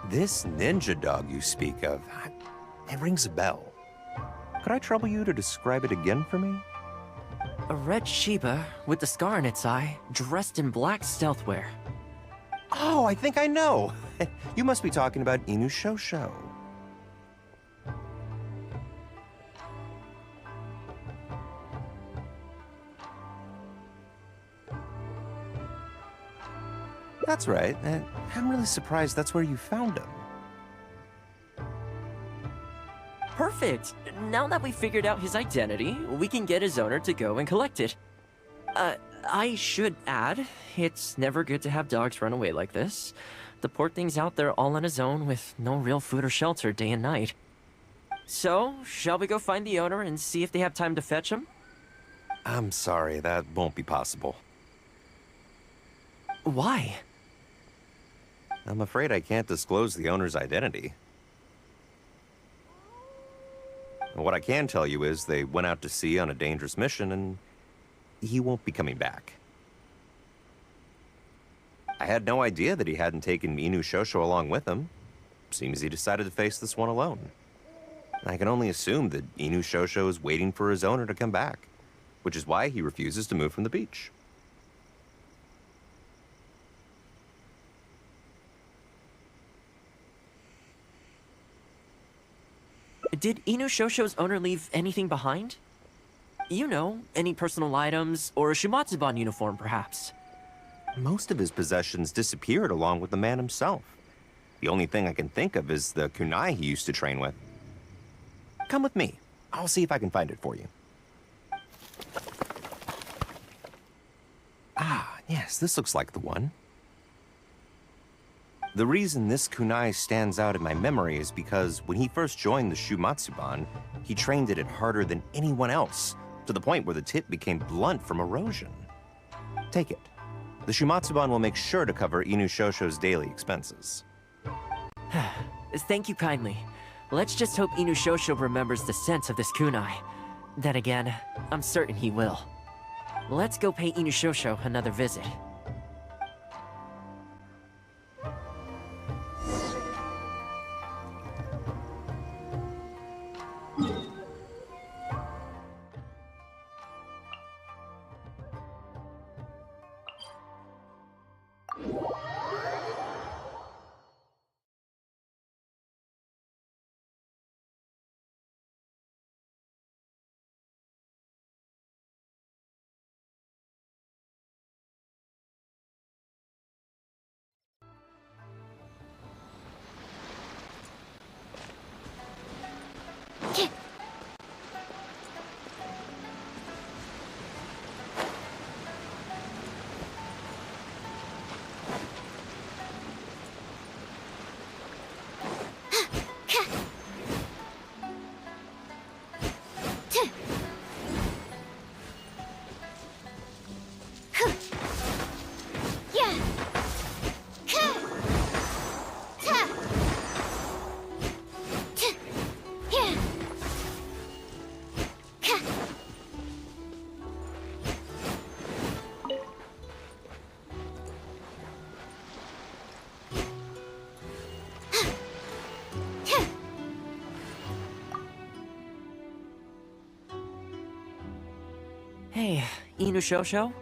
M: This ninja dog you speak of, it rings a bell. Could I trouble you to describe it again for me?
D: A red Shiba with the scar in its eye, dressed in black stealth wear.
M: Oh, I think I know. You must be talking about Inu Shosho. That's right. I'm really surprised that's where you found him.
D: Perfect. Now that we've figured out his identity, we can get his owner to go and collect it. I should add, it's never good to have dogs run away like this. The poor thing's out there all on his own with no real food or shelter day and night. So, shall we go find the owner and see if they have time to fetch him?
M: I'm sorry, that won't be possible.
D: Why?
M: I'm afraid I can't disclose the owner's identity. What I can tell you is they went out to sea on a dangerous mission and he won't be coming back. I had no idea that he hadn't taken Inu Shosho along with him. Seems he decided to face this one alone. I can only assume that Inu Shosho is waiting for his owner to come back, which is why he refuses to move from the beach.
D: Did Inu Shosho's owner leave anything behind? You know, any personal items, or a Shumatsuban uniform, perhaps?
M: Most of his possessions disappeared along with the man himself. The only thing I can think of is the kunai he used to train with. Come with me. I'll see if I can find it for you. Ah, yes, this looks like the one. The reason this kunai stands out in my memory is because when he first joined the Shumatsuban, he trained it harder than anyone else, to the point where the tip became blunt from erosion. Take it. The Shumatsuban will make sure to cover Inu Shosho's daily expenses.
D: Thank you kindly. Let's just hope Inu Shosho remembers the sense of this kunai. Then again, I'm certain he will. Let's go pay Inu Shosho another visit. Hey, Inu Shosho?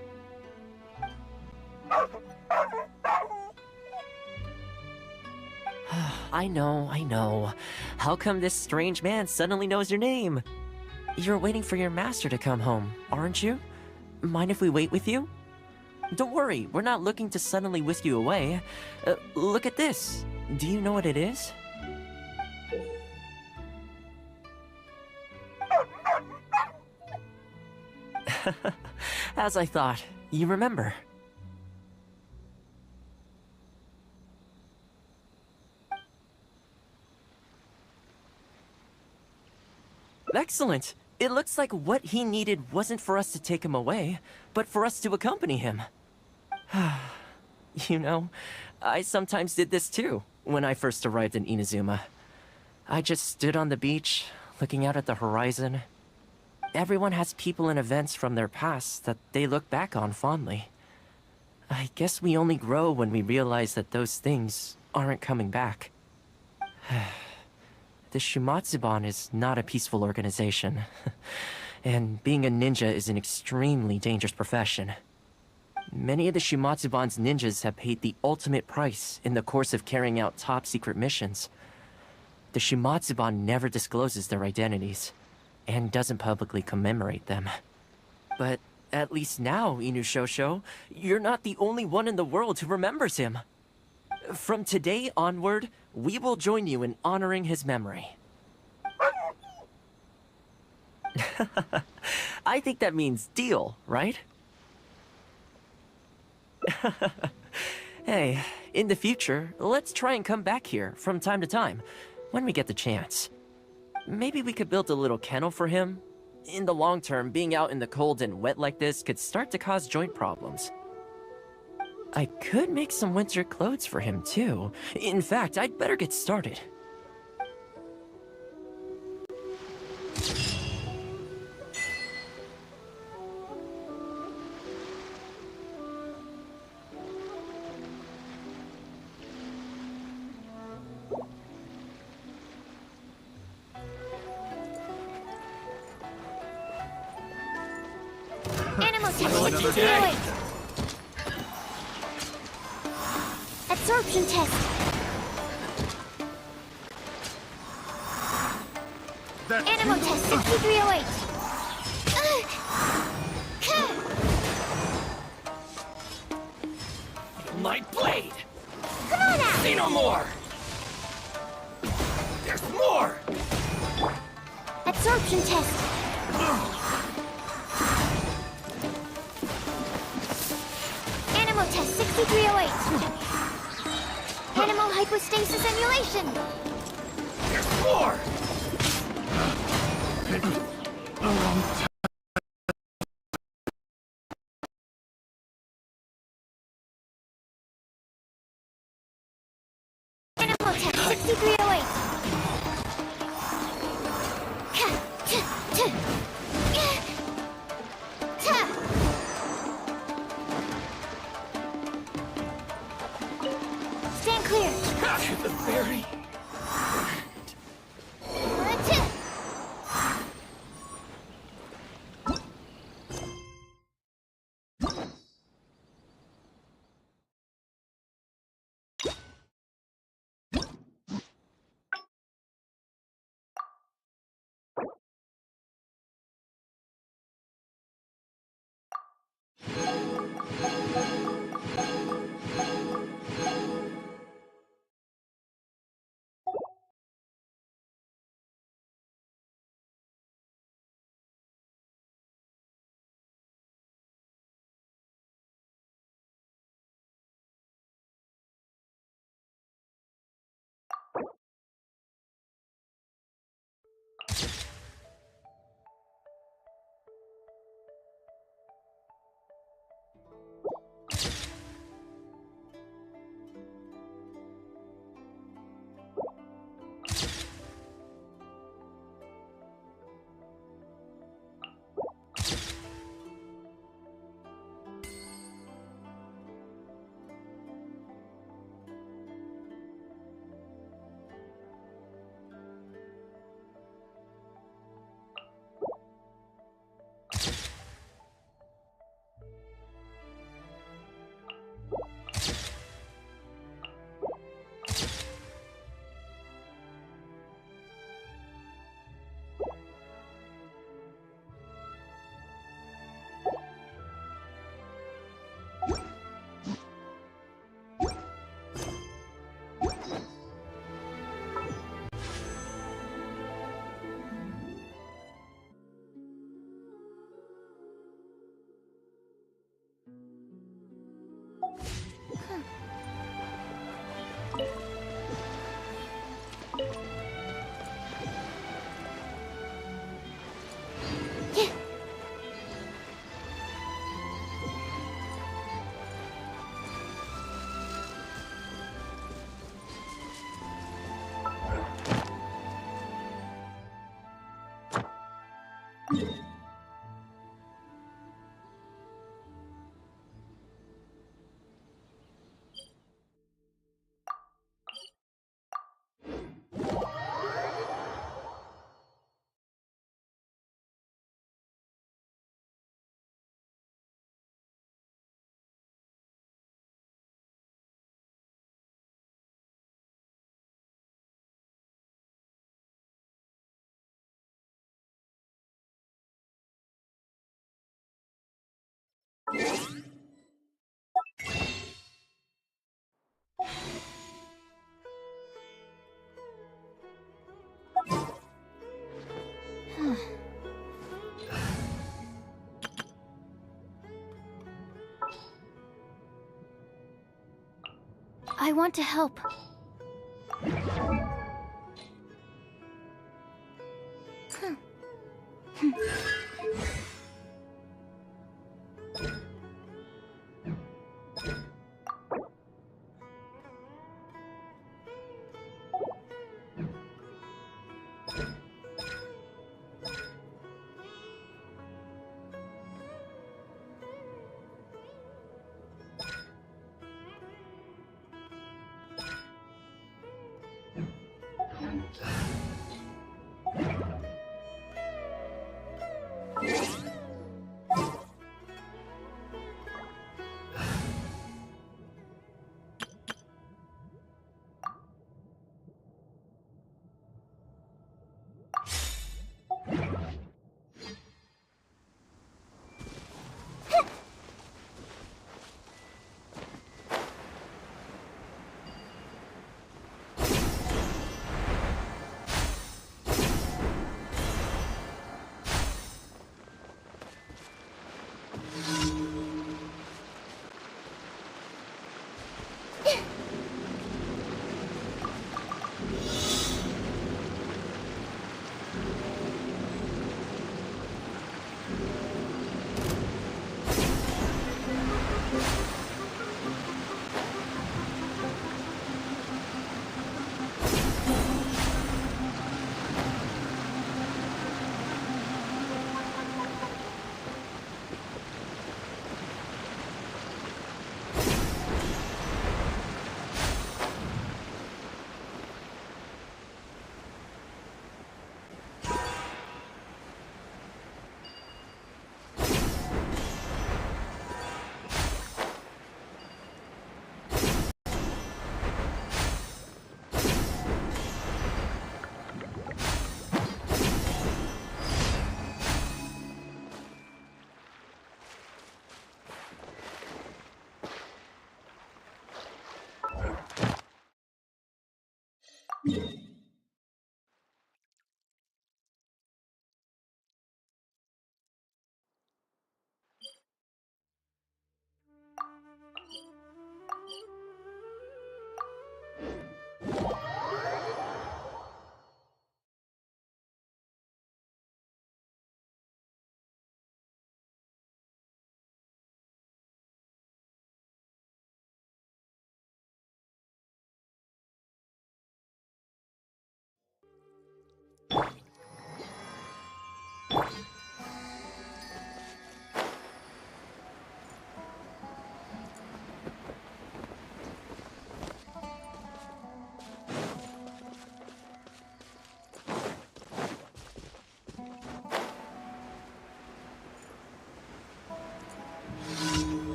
D: I know. How come this strange man suddenly knows your name? You're waiting for your master to come home, aren't you? Mind if we wait with you? Don't worry, we're not looking to suddenly whisk you away. Look at this. Do you know what it is? As I thought, you remember. Excellent! It looks like what he needed wasn't for us to take him away, but for us to accompany him. You know, I sometimes did this too, when I first arrived in Inazuma. I just stood on the beach, looking out at the horizon. Everyone has people and events from their past that they look back on fondly. I guess we only grow when we realize that those things aren't coming back. The Shumatsuban is not a peaceful organization, and being a ninja is an extremely dangerous profession. Many of the Shumatsuban's ninjas have paid the ultimate price in the course of carrying out top-secret missions. The Shumatsuban never discloses their identities, and doesn't publicly commemorate them. But At least now, Inushosho, you're not the only one in the world who remembers him. From today onward, we will join you in honoring his memory. I think that means deal, right? Hey, in the future, let's try and come back here from time to time, when we get the chance. Maybe we could build a little kennel for him. In the long term, being out in the cold and wet like this could start to cause joint problems. I could make some winter clothes for him too. In fact, I'd better get started.
B: Animal test 6308. Absorption test. Animal test 6308.
A: Light blade!
B: Come on out!
A: Say no more! There's more!
B: Absorption test. Animal test 6308. Animal hypostasis emulation.
A: There's more!
B: Animal test 6308. Stand clear.
A: The fairy!
H: I want to help.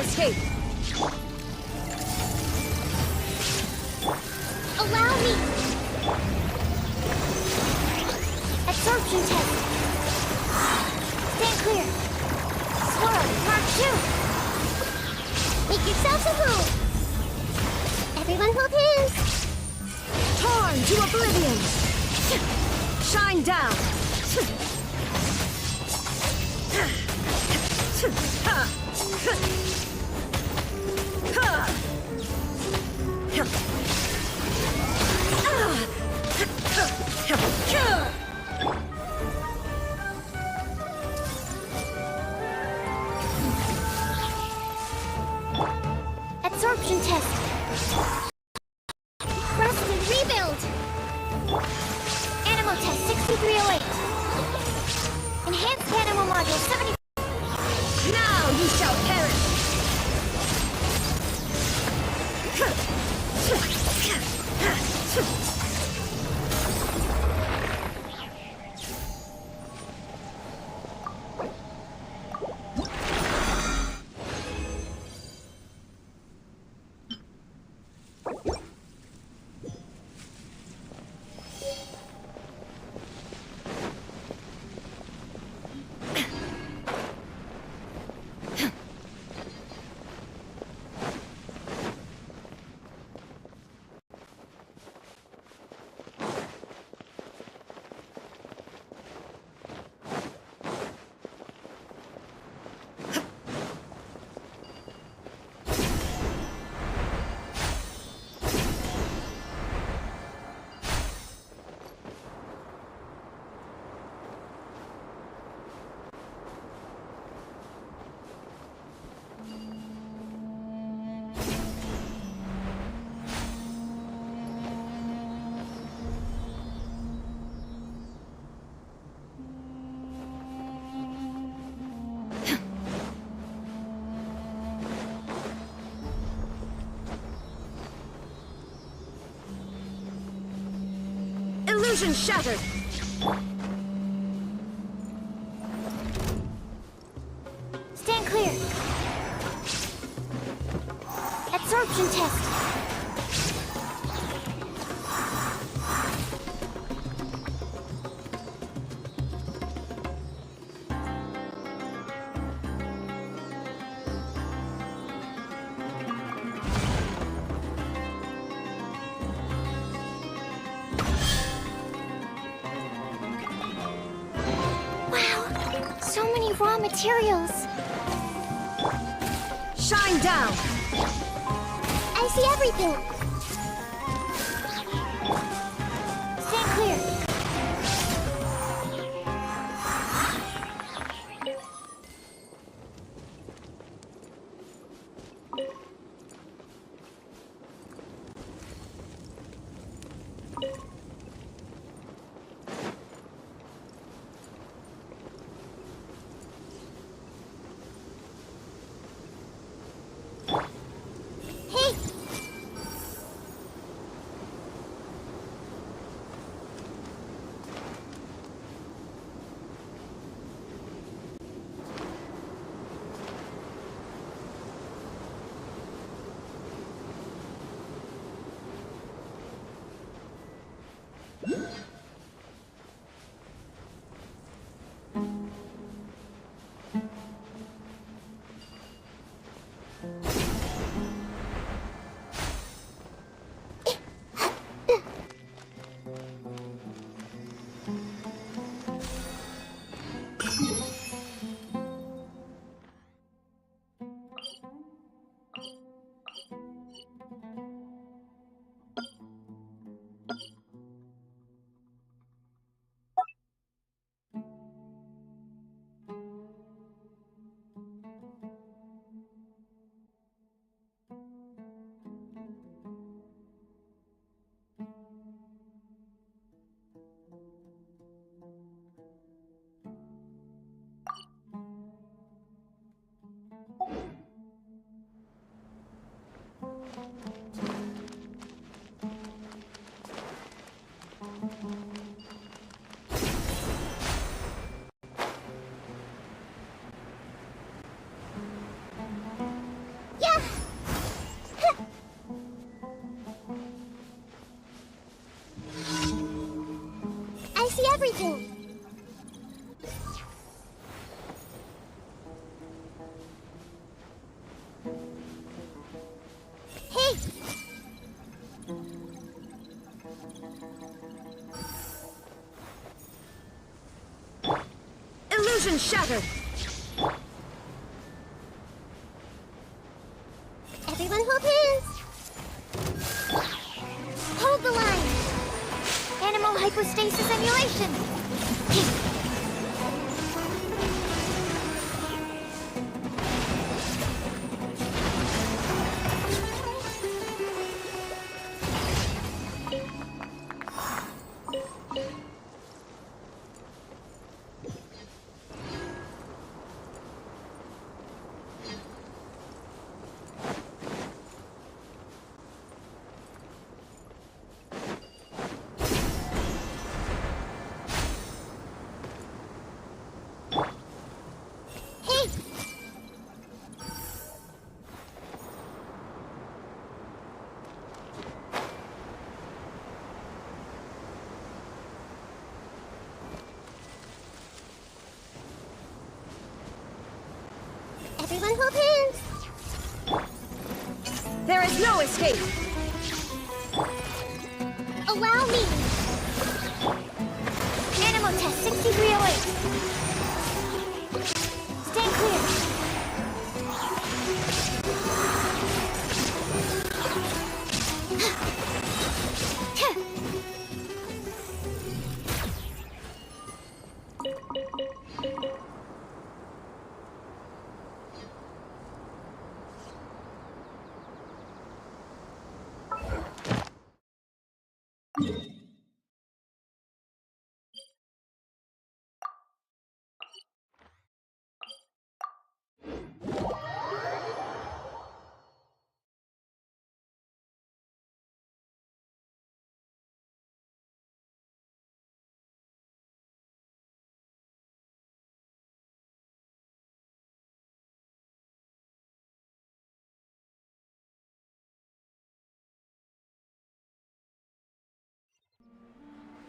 E: escape!
B: Allow me! Absorption test! Stand clear! Swirl, Mark 2! Make yourselves a move! Everyone hold hands!
E: Torn to oblivion! Shine down!
B: Absorption test! Rest and rebuild! Animal test 6308! Enhanced animal module 70...
E: Now you shall perish! Illusion shattered!
B: Stand clear! Absorption test! So many raw materials.
E: Shine down!
B: I see everything. Stand clear. Hey! Nothing. Hey!
E: Illusion shattered!
B: Everyone hold hands! Hold the line! Animal hypostasis emulation! Everyone hold hands!
E: There is no escape!
B: Allow me! Animal test 6308! Stand clear!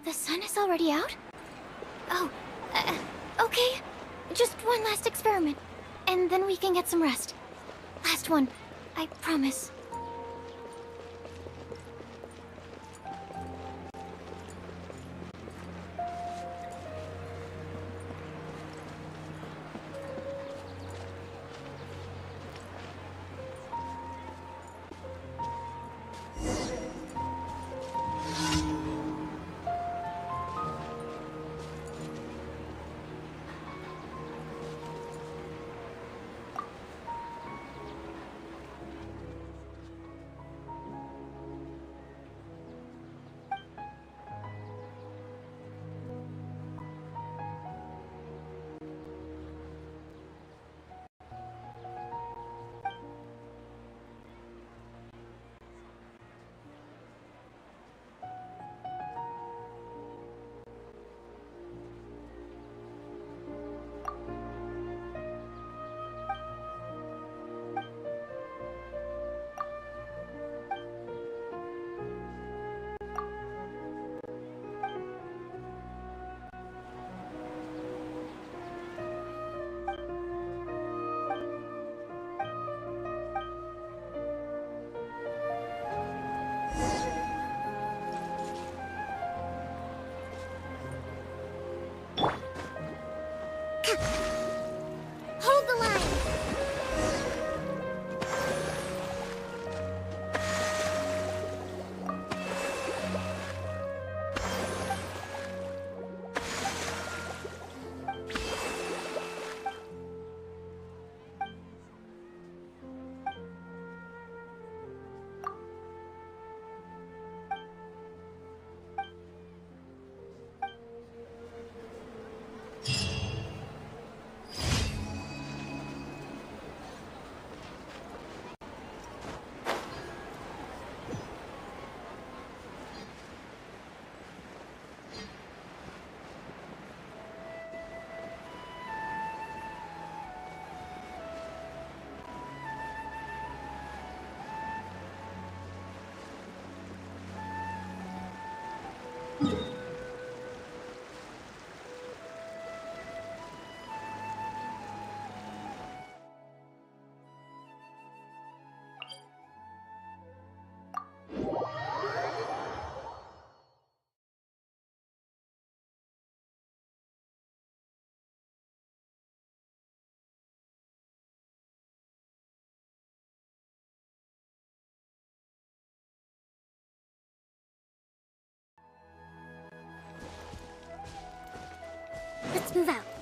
B: The sun is already out? Oh, okay. Just one last experiment, and then we can get some rest. Last one, I promise. move out.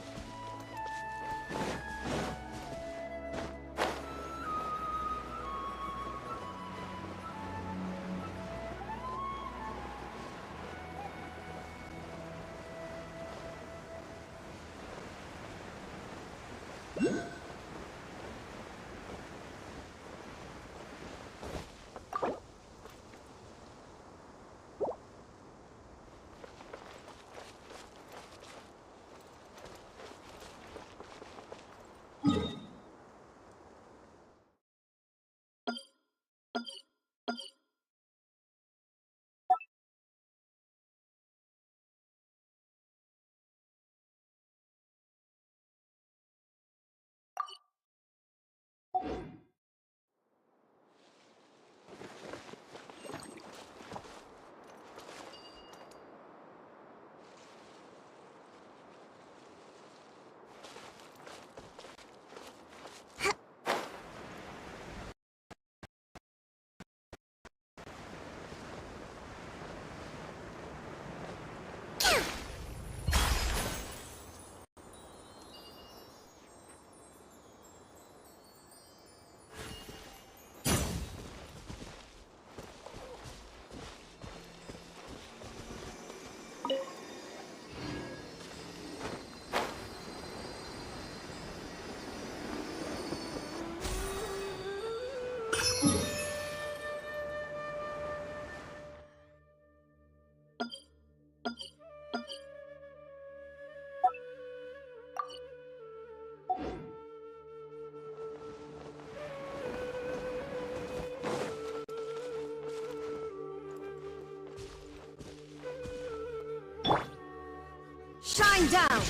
E: Shine down!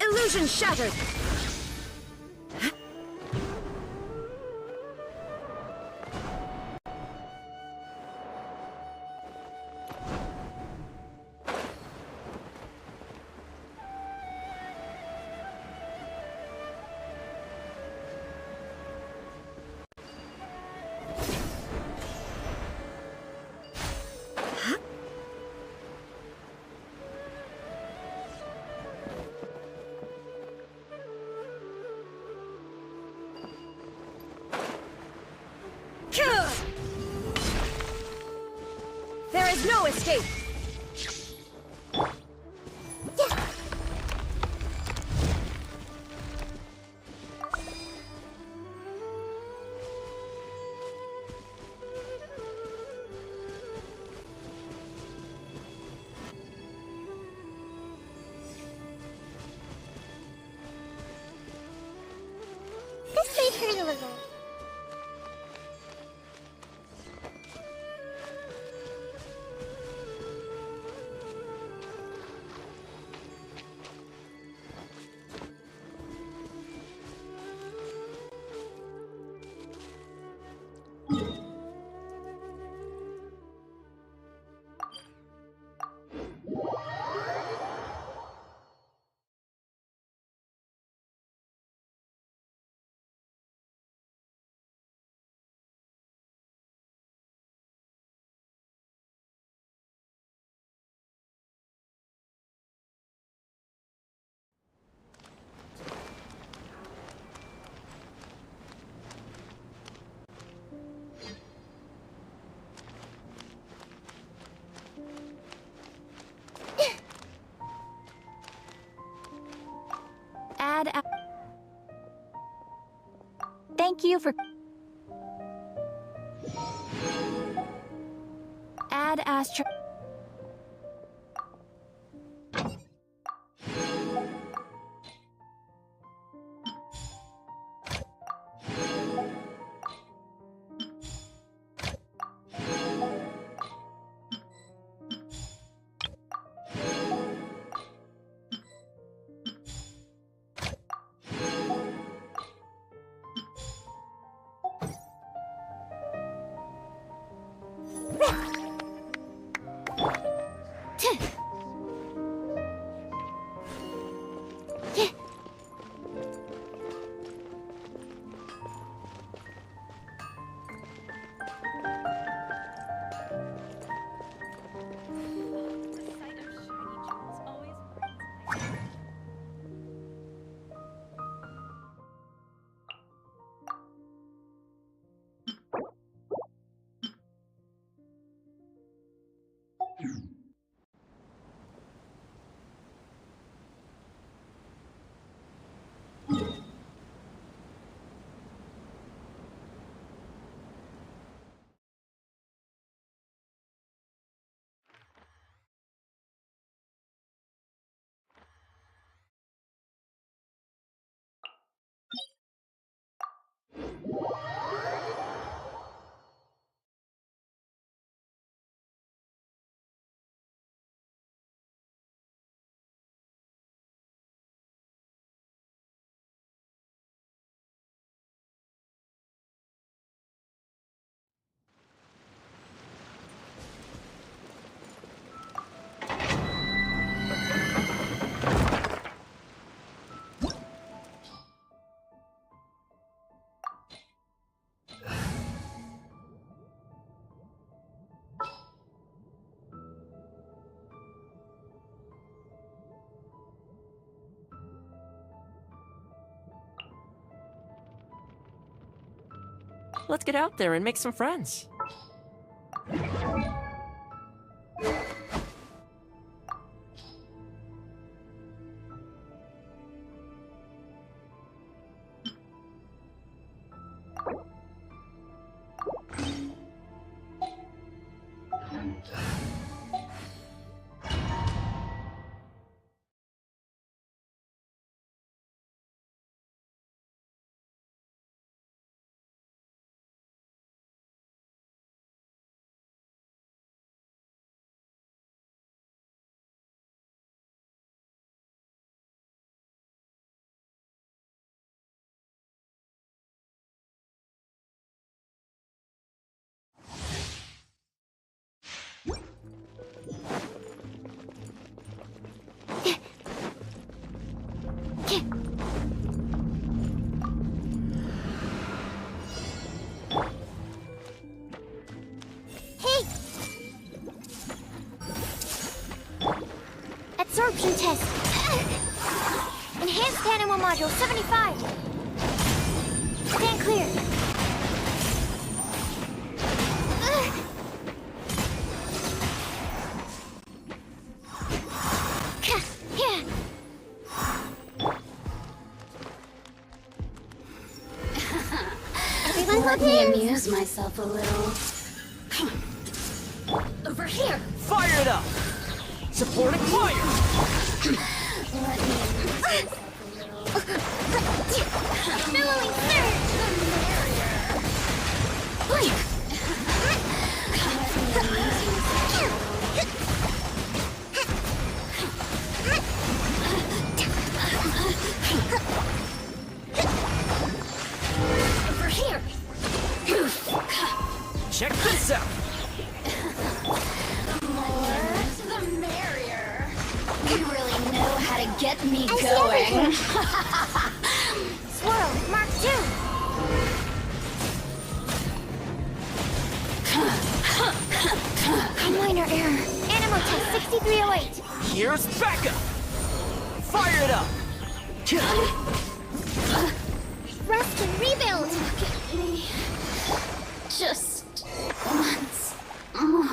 E: Illusion shattered! There is no escape!
B: This may hurt a little.
G: Thank you for... Add Astro...
D: Let's get out there and make some friends.
B: Absorption test. Enhanced animal module 75. Stand clear.
P: Everyone let me amuse myself a little. Over here.
D: Fire it up! Supporting fire!
P: Let me amuse myself a little.
B: Billowing surge!
P: Over here.
D: Check this out!
P: The merrier. You really know how to get me going.
B: Swirl, Mark 2. Minor error. Animal test 6308.
D: Here's Becca! Fire it up!
B: Rest and rebuild.
P: Look at me. Just once more.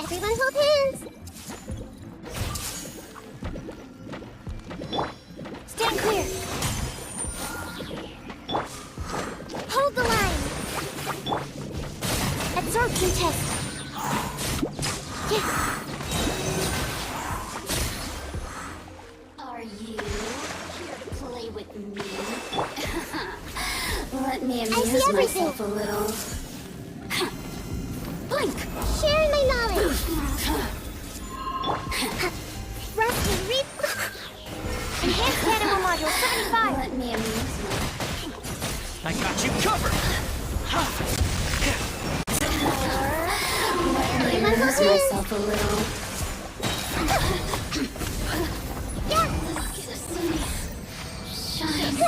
B: Everyone hold hands. Stand clear. Hold the line. Absorption test.
P: Are you here to play with me? Let me amuse myself a little. Blink!
B: Sharing my knowledge. Rusty Reap. Enhanced Animal Module 75.
P: Let me amuse
D: I got you covered!
P: Let me amuse myself a little. Shine.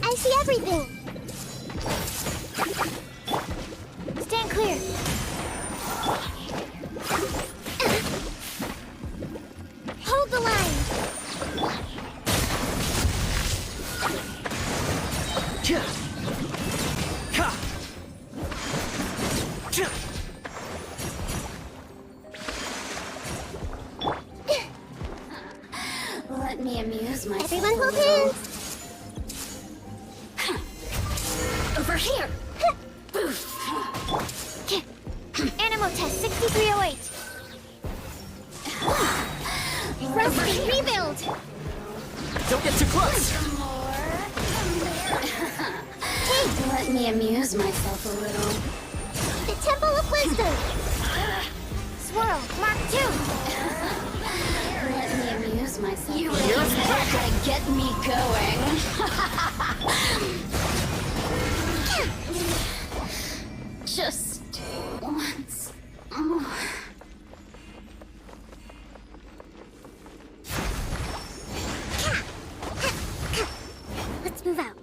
B: I see everything. Stand clear. Hold the line.
P: Let me amuse myself.
B: Everyone hold
P: a little.
B: hands.
P: Over here.
B: Animal test 6308. Rusty rebuild.
D: Don't get too close!
P: Let me amuse myself a little.
B: The Temple of Wisdom. Swirl, Mark 2.
P: Let me amuse myself. You really know how to get me going. Just once more.
B: Let's move out.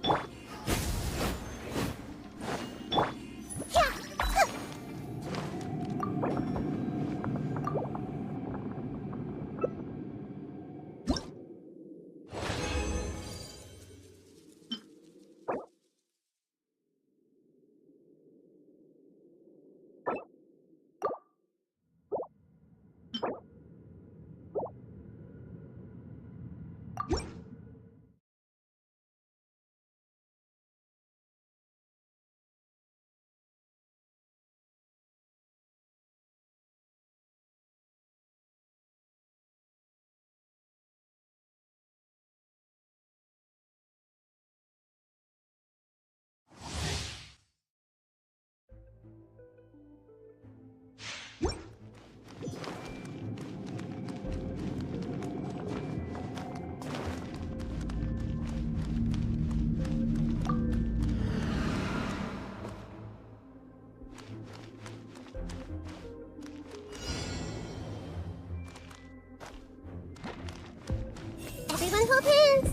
B: Everyone hold hands.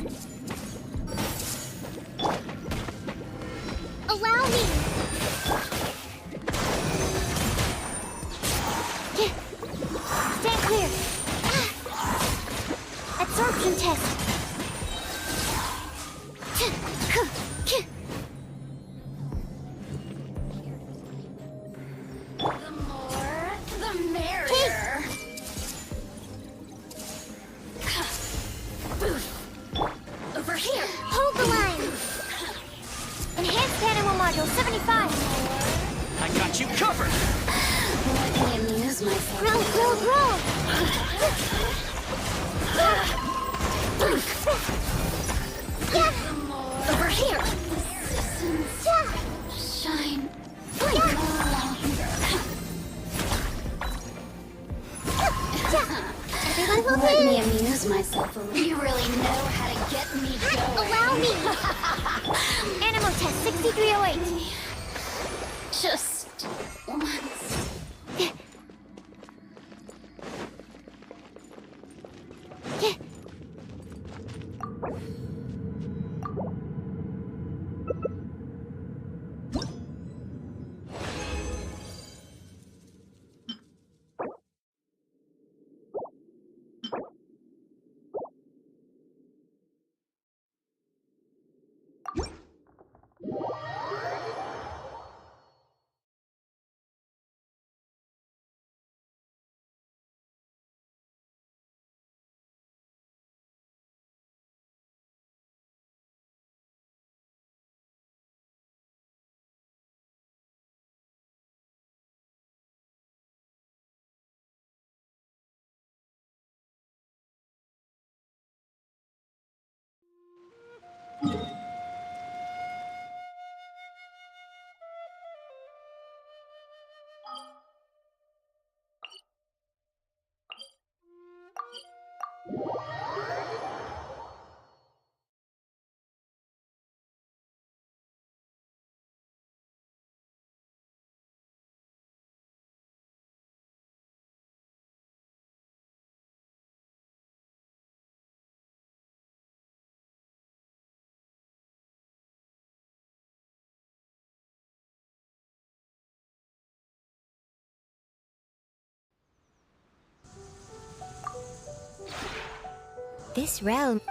B: Allow me. Stand clear. Absorption test.
P: The more, the merrier. Over here.
B: Hold the line. Enhanced Animal Module 75.
D: I got you covered!
P: Let me amuse amuse myself.
B: Grow, grow, grow!
P: Over here! Shine.
B: Everyone will
P: Let me amuse myself a little. You really know how to get me going.
B: Allow me! Animal test 6308.
P: Just once.
B: This realm...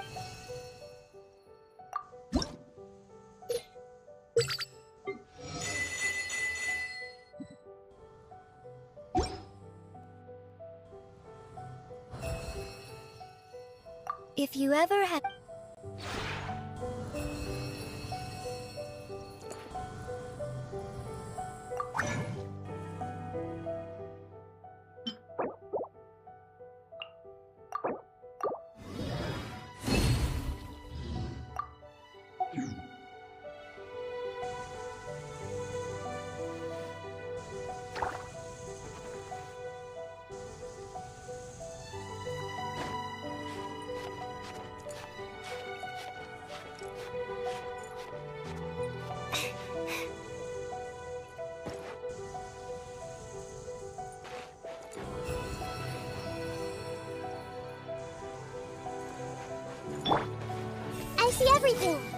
B: If you ever had... I see everything!